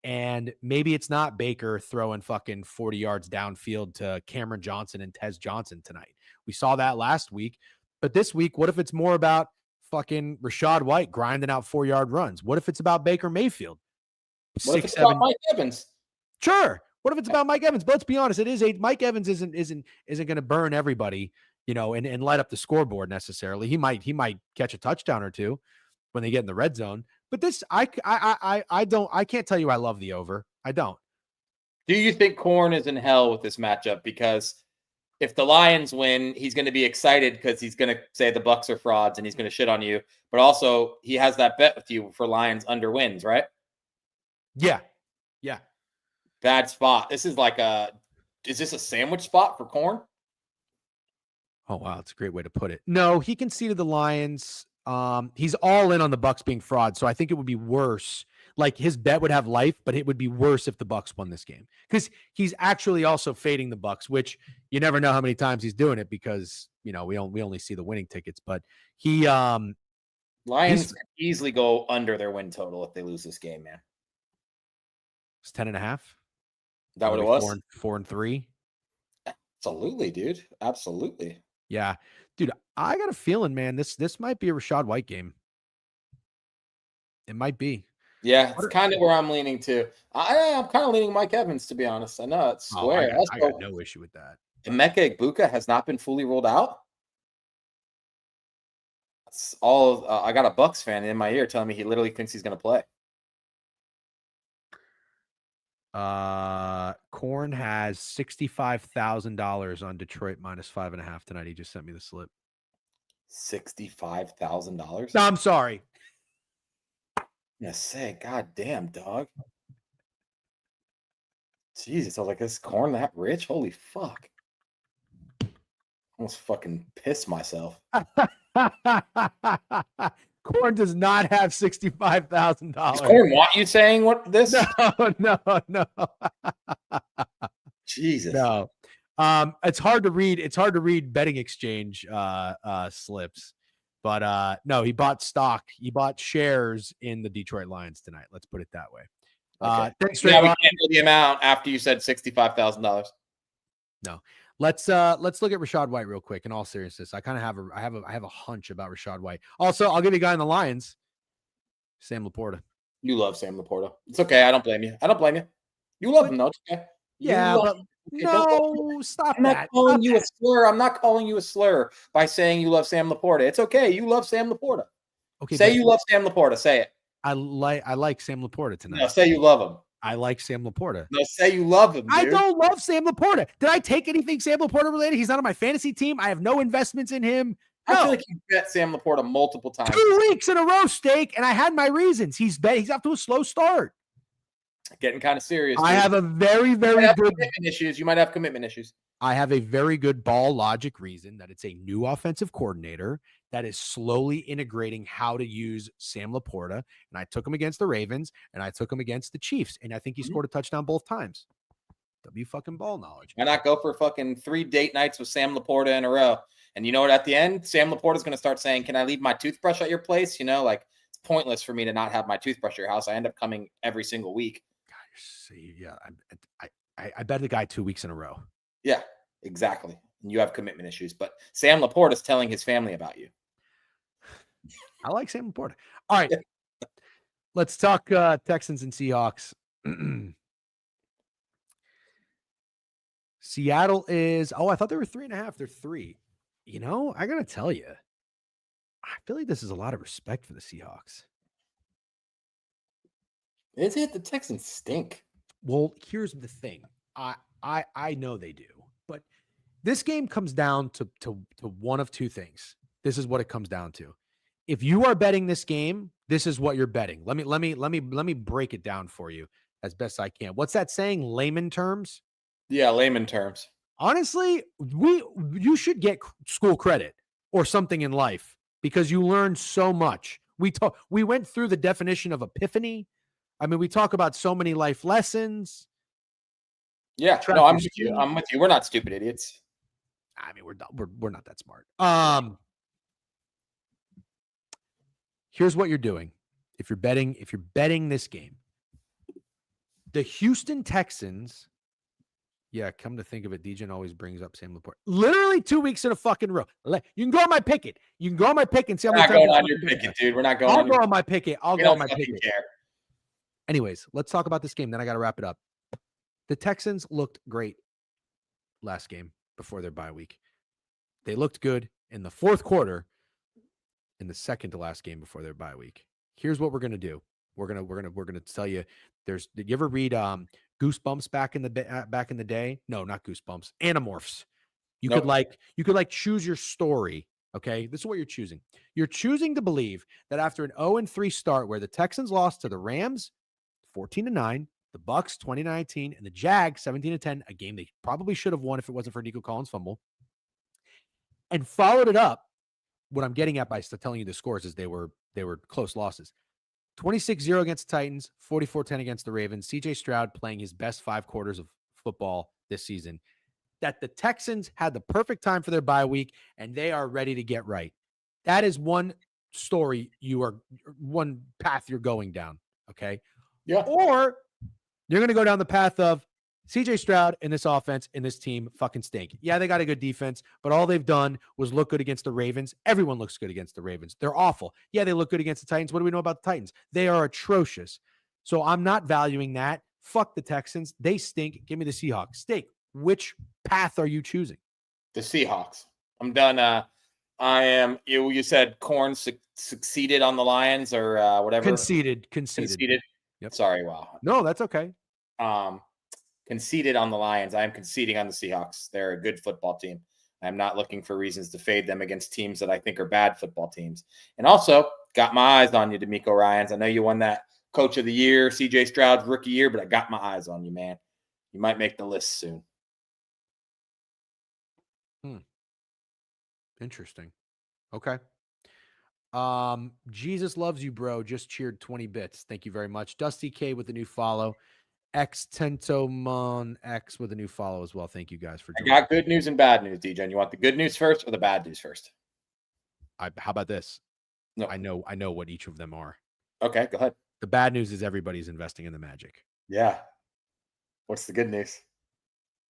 And maybe it's not Baker throwing fucking 40 yards downfield to Cameron Johnson and Tez Johnson tonight. We saw that last week. But this week, what if it's more about fucking Rachaad White grinding out 4-yard runs? What if it's about Baker Mayfield? What if it's about Mike Evans? Sure. What if it's about Mike Evans? But let's be honest, Mike Evans isn't going to burn everybody, and light up the scoreboard necessarily. He might catch a touchdown or two when they get in the red zone. But this, I can't tell you I love the over. I don't. Do you think Corn is in hell with this matchup? Because if the Lions win, he's going to be excited because he's going to say the Bucs are frauds and he's going to shit on you. But also, he has that bet with you for Lions under wins, right? Yeah. Bad spot. This is is this a sandwich spot for Corn? Oh, wow. That's a great way to put it. No, he conceded the Lions. He's all in on the Bucs being fraud. So I think it would be worse. Like his bet would have life, but it would be worse if the Bucs won this game because he's actually also fading the Bucs, which you never know how many times he's doing it because, we only see the winning tickets, but he, Lions can easily go under their win total if they lose this game, man. It's 10.5. Is that what it was? 4-3. Absolutely, dude. Absolutely. Yeah, dude. I got a feeling, man. This might be a Rachaad White game. It might be. Yeah, it's kind of where I'm leaning to. I'm kind of leaning Mike Evans, to be honest. I know it's square. I got no issue with that. Emeka Egbuka has not been fully rolled out. That's all. I got a Bucs fan in my ear telling me he literally thinks he's going to play. Corn has $65,000 on Detroit -5.5 tonight. He just sent me the slip. $65,000? No, I'm sorry. Yeah, say, God damn, dog. Jesus, I was like, is Corn that rich? Holy fuck. Almost fucking pissed myself. Corn does not have $65,000. Does Corn want you saying what this? No. Jesus. No. It's hard to read. It's hard to read betting exchange slips. But no, he bought stock. He bought shares in the Detroit Lions tonight. Let's put it that way. Okay. Thanks, yeah, we can't know the amount after you said $65,000. No. Let's look at Rachaad White real quick. In all seriousness, I kind of have a hunch about Rachaad White. Also, I'll give you a guy in the Lions, Sam Laporta. You love Sam Laporta. It's okay. I don't blame you. You love him though. It's okay. Yeah, but no, stop I'm that. not calling you a slur. I'm not calling you a slur by saying you love Sam Laporta. It's okay. You love Sam Laporta. Okay. Say you love Sam Laporta. Say it. I like Sam Laporta tonight. No, say you love him. I like Sam Laporta. No, say you love him, dude. I don't love Sam Laporta. Did I take anything Sam Laporta related? He's not on my fantasy team. I have no investments in him. No. I feel like you bet Sam Laporta multiple times. 2 weeks in a row, Steak, and I had my reasons. He's off to a slow start. Getting kind of serious. I have a very, very good commitment issues. You might have commitment issues. I have a very good ball logic reason that it's a new offensive coordinator that is slowly integrating how to use Sam Laporta. And I took him against the Ravens and I took him against the Chiefs. And I think he scored a touchdown both times. W fucking ball knowledge. Why not go for fucking 3 date nights with Sam Laporta in a row? And you know what? At the end, Sam Laporta is going to start saying, "Can I leave my toothbrush at your place?" It's pointless for me to not have my toothbrush at your house. I end up coming every single week. God, yeah. I bet the guy 2 weeks in a row. Yeah, exactly. And you have commitment issues. But Sam Laporta is telling his family about you. I like Sam Laporta. All right. Let's talk Texans and Seahawks. Seattle is, I thought they were 3.5. They're 3. I got to tell you, I feel like this is a lot of respect for the Seahawks. Is it? The Texans stink. Well, here's the thing. I know they do, but this game comes down to one of two things. This is what it comes down to. If you are betting this game, this is what you're betting. Let me break it down for you as best I can. What's that saying? Layman terms? Yeah, layman terms. Honestly, you should get school credit or something in life because you learn so much. We went through the definition of epiphany. I mean, we talk about so many life lessons. Yeah, no, I'm with you. We're not stupid idiots. I mean, we're not that smart. Here's what you're doing. If you're betting this game, the Houston Texans. Yeah, come to think of it, Dejan always brings up Sam Laporte. Literally 2 weeks in a fucking row. You can go on my picket. You can go on my picket and see how many times. We're not going on your picket, dude. We're not going. I'll go on my picket. I'll go on my picket. Care. Anyways, let's talk about this game. Then I got to wrap it up. The Texans looked great last game before their bye week. They looked good in the fourth quarter in the second to last game before their bye week. Here's what we're gonna do. We're gonna tell you. Did you ever read Goosebumps back in the day? No, not Goosebumps. Animorphs. You could choose your story. Okay, this is what you're choosing. You're choosing to believe that after an 0-3 start, where the Texans lost to the Rams 14-9, the Bucks 20-19, and the Jags 17-10, a game they probably should have won if it wasn't for Nico Collins' fumble, and followed it up. What I'm getting at by telling you the scores is they were close losses. 26-0 against the Titans, 44-10 against the Ravens. CJ Stroud playing his best 5 quarters of football this season. That the Texans had the perfect time for their bye week, and they are ready to get right. That is one story one path you're going down, okay? Yeah. Or you're going to go down the path of CJ Stroud and this offense and this team fucking stink. Yeah, they got a good defense, but all they've done was look good against the Ravens. Everyone looks good against the Ravens. They're awful. Yeah, they look good against the Titans. What do we know about the Titans? They are atrocious. So I'm not valuing that. Fuck the Texans. They stink. Give me the Seahawks. Steak. Which path are you choosing? The Seahawks. I'm done. I am. You said Corn succeeded on the Lions or whatever. Conceded. Yep. Sorry. Wow. No, that's okay. Conceded on the Lions. I am conceding on the Seahawks. They're a good football team. I'm not looking for reasons to fade them against teams that I think are bad football teams. And also, got my eyes on you, DeMeco Ryans. I know you won that Coach of the Year, CJ Stroud's rookie year, but I got my eyes on you, man. You might make the list soon. Interesting. Okay. Jesus loves you, bro. Just cheered 20 bits. Thank you very much. Dusty K with the new follow. X Tentomon X with a new follow as well. Thank you guys for joining. I got good news and bad news, DJ. You want the good news first or the bad news first? How about this? No. I know what each of them are. Okay, go ahead. The bad news is everybody's investing in the Magic. Yeah. What's the good news?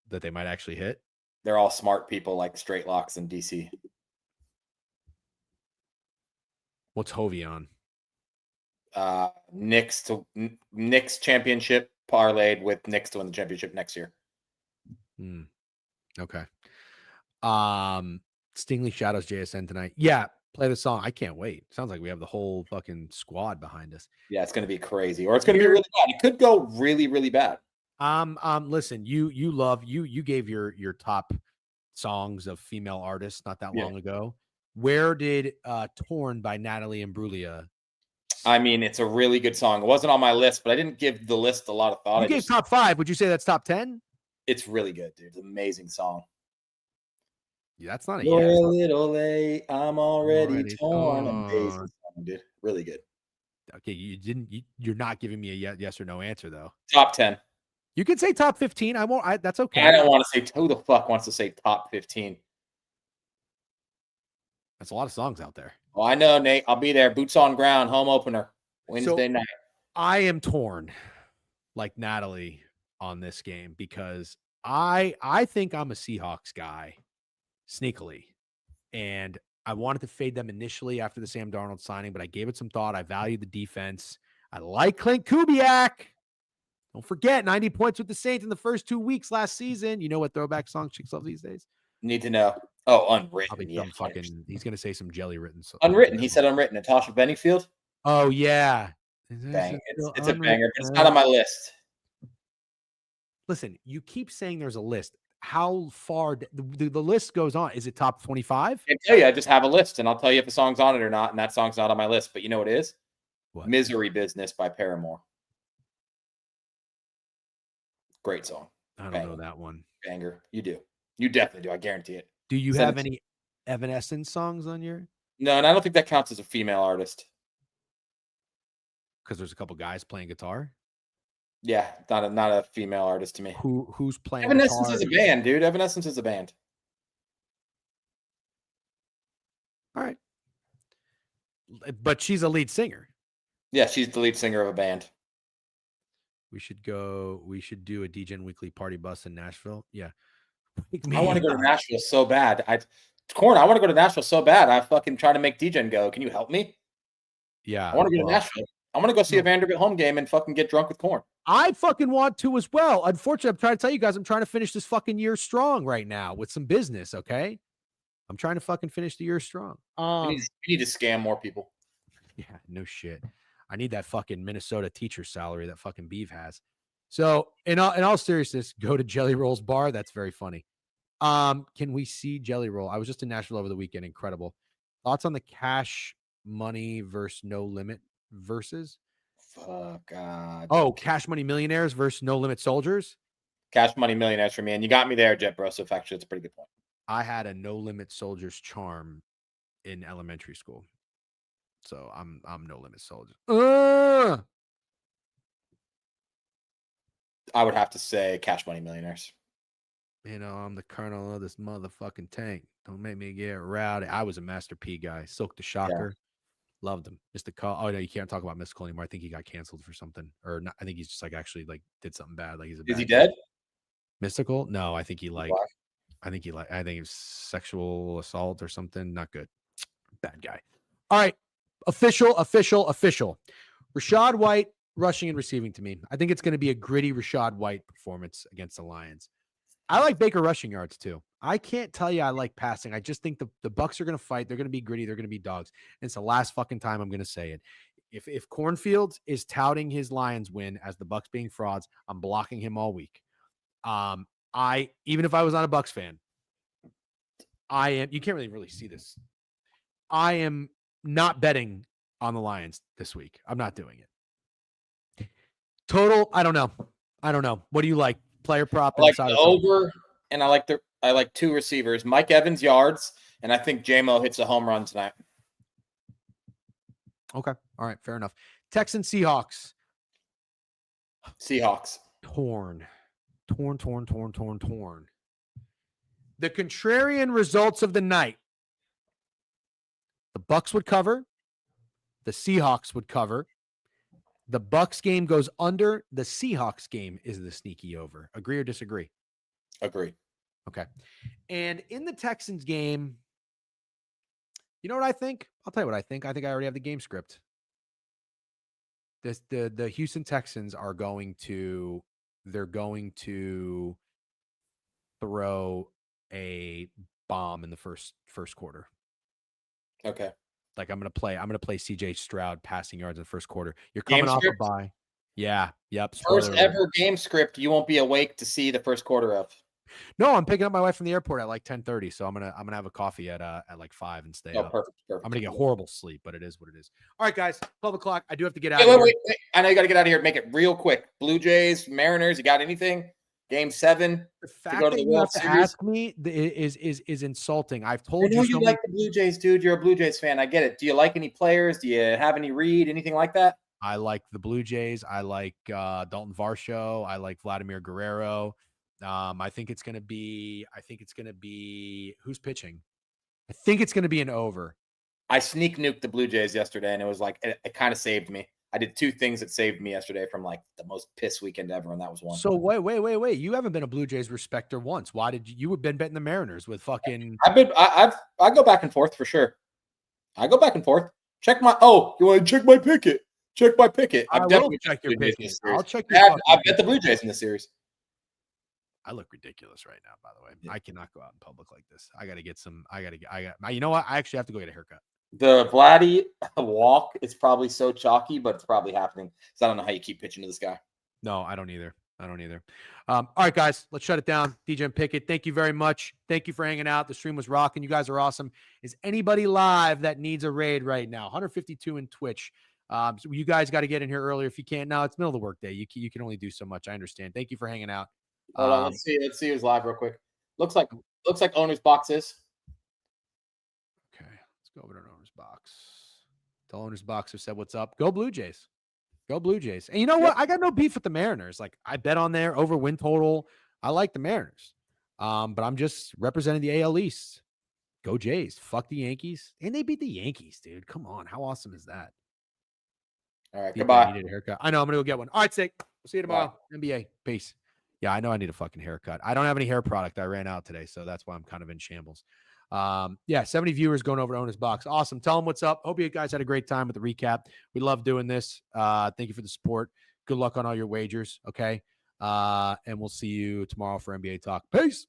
That they might actually hit. They're all smart people like Straight Locks in DC. What's Hovey on? Knicks championship parlayed with Knicks to win the championship next year. Okay. Stingley Shadows JSN tonight. Yeah, play the song. I can't wait. Sounds like we have the whole fucking squad behind us. Yeah, it's going to be crazy, or it's going to be really bad. It could go really, really bad. Listen, you gave your top songs of female artists not that long ago. Where did Torn by Natalie Imbruglia? I mean, it's a really good song. It wasn't on my list, but I didn't give the list a lot of thought. You gave top 5. Would you say that's top 10? It's really good, dude. It's an amazing song. Yeah, that's not a You're a little late. I'm already torn. Amazing song, dude. Really good. Okay, you're not giving me a yes or no answer though. Top 10. You can say top 15. I won't. That's okay. I don't want to say who the fuck wants to say top 15. That's a lot of songs out there. Oh, I know, Nate. I'll be there. Boots on ground, home opener, Wednesday night. I am torn, like Natalie, on this game because I think I'm a Seahawks guy, sneakily, and I wanted to fade them initially after the Sam Darnold signing, but I gave it some thought. I value the defense. I like Clint Kubiak. Don't forget, 90 points with the Saints in the first 2 weeks last season. You know what throwback song chicks love these days? Need to know. Oh, Unwritten. Yeah, he's going to say some jelly written. Unwritten. He said Unwritten. Natasha Bedingfield. Oh, yeah. Bang. It's a banger, but it's not on my list. Listen, you keep saying there's a list. How far the list goes on? Is it top 25? I can tell you, I just have a list, and I'll tell you if a song's on it or not, and that song's not on my list. But you know what it is? What? Misery Business by Paramore. Great song. I don't know that one. Banger. You do. You definitely do. I guarantee it. Do you have any Evanescence songs on your? No, and I don't think that counts as a female artist. Because there's a couple guys playing guitar. Yeah, not a female artist to me. Who's playing? Evanescence is a band, dude. Evanescence is a band. All right. But she's a lead singer. Yeah, she's the lead singer of a band. We should do a DGen Weekly party bus in Nashville. Yeah. I want to go to Nashville so bad. Corn, I want to go to Nashville so bad. I fucking try to make DGen go. Can you help me? Yeah. I want to go to Nashville. I want to go see a Vanderbilt home game and fucking get drunk with Corn. I fucking want to as well. Unfortunately, I'm trying to tell you guys, I'm trying to finish this fucking year strong right now with some business, okay? I'm trying to fucking finish the year strong. We need to scam more people. Yeah, no shit. I need that fucking Minnesota teacher salary that fucking Beeve has. So, in all seriousness, go to Jelly Roll's bar. That's very funny. Can we see Jelly Roll? I was just in Nashville over the weekend. Incredible. Thoughts on the Cash Money versus No Limit versus? Fuck God. Oh, Cash Money Millionaires versus No Limit Soldiers. Cash Money Millionaires for me, and you got me there, Jet Bro. So actually, it's a pretty good point. I had a No Limit Soldiers charm in elementary school, so I'm No Limit Soldier. I would have to say Cash Money Millionaires. You know, I'm the colonel of this motherfucking tank. Don't make me get rowdy. I was a Master P guy. Silk the Shocker. Yeah. Loved him. Mr. Cole. Oh, no, you can't talk about Mystical anymore. I think he got canceled for something. Or not, I think he's just like actually like did something bad. Like he's a Is he dead? Mystical? No, I think he like I think it was sexual assault or something. Not good. Bad guy. All right. Official. Rachaad White rushing and receiving to me. I think it's going to be a gritty Rachaad White performance against the Lions. I like Baker rushing yards too. I can't tell you I like passing. I just think the Bucs are going to fight. They're going to be gritty. They're going to be dogs. And it's the last fucking time I'm going to say it. If Cornfields is touting his Lions win as the Bucs being frauds, I'm blocking him all week. Even if I was not a Bucs fan, you can't really see this. I am not betting on the Lions this week. I'm not doing it. Total, I don't know. What do you like? Player prop. I like the over, and I like two receivers. Mike Evans yards, and I think J-Mo hits a home run tonight. Okay. All right. Fair enough. Texans Seahawks. Torn. The contrarian results of the night. The Bucs would cover. The Seahawks would cover. The Bucs game goes under. The Seahawks game is the sneaky over. Agree or disagree? Agree. Okay. And in the Texans game, you know what I think? I'll tell you what I think. I think I already have the game script. The Houston Texans are going to throw a bomb in the first quarter. Okay. Like I'm gonna play CJ Stroud passing yards in the first quarter. You're coming off a bye. Yeah. Yep. First ever game script you won't be awake to see the first quarter of. No, I'm picking up my wife from the airport at like 10:30, so I'm gonna have a coffee at like 5 and stay up. Perfect. I'm gonna get horrible sleep, but it is what it is. All right, guys, 12 o'clock. I do have to get out. Wait. I know you got to get out of here. Make it real quick. Blue Jays, Mariners. You got anything? Game 7. The fact that you have to ask me is insulting. I've told you. You like the Blue Jays, dude. You're a Blue Jays fan. I get it. Do you like any players? Do you have any read? Anything like that? I like the Blue Jays. I like Dalton Varsho. I like Vladimir Guerrero. I think it's going to be who's pitching. I think it's going to be an over. I sneak nuked the Blue Jays yesterday, and it was like it kind of saved me. I did two things that saved me yesterday from like the most piss weekend ever, and that was one. So wait. You haven't been a Blue Jays respecter once. Why did you have been betting the Mariners with fucking? I go back and forth for sure. I go back and forth. You want to check my picket? Check my picket. I will check your picket. I'll check your. I bet the Blue Jays in the series. I look ridiculous right now, by the way. Yeah. I cannot go out in public like this. I got to get some. You know what? I actually have to go get a haircut. The Vladdy walk is probably so chalky, but it's probably happening. So I don't know how you keep pitching to this guy. No, I don't either. All right, guys, let's shut it down. DJ Pickett, thank you very much. Thank you for hanging out. The stream was rocking. You guys are awesome. Is anybody live that needs a raid right now? 152 in Twitch. So you guys got to get in here earlier if you can't. Now it's middle of the workday. You can only do so much. I understand. Thank you for hanging out. Hold on, let's see who's live real quick. Looks like owner's boxes. Okay, let's go over to owner's box. The owner's box have said what's up. Go Blue Jays. Go Blue Jays. And you know what? I got no beef with the Mariners. Like I bet on there over win total. I like the Mariners. But I'm just representing the AL East. Go Jays. Fuck the Yankees. And they beat the Yankees, dude. Come on. How awesome is that? All right. I Goodbye. needed a haircut. I know. I'm going to go get one. All right, Sick. We'll see you tomorrow. Bye. NBA. Peace. Yeah, I know I need a fucking haircut. I don't have any hair product. I ran out today, so that's why I'm kind of in shambles. 70 viewers going over to Owner's Box. Awesome. Tell them what's up. Hope you guys had a great time with the recap. We love doing this. Thank you for the support. Good luck on all your wagers. Okay. And we'll see you tomorrow for NBA Talk. Peace.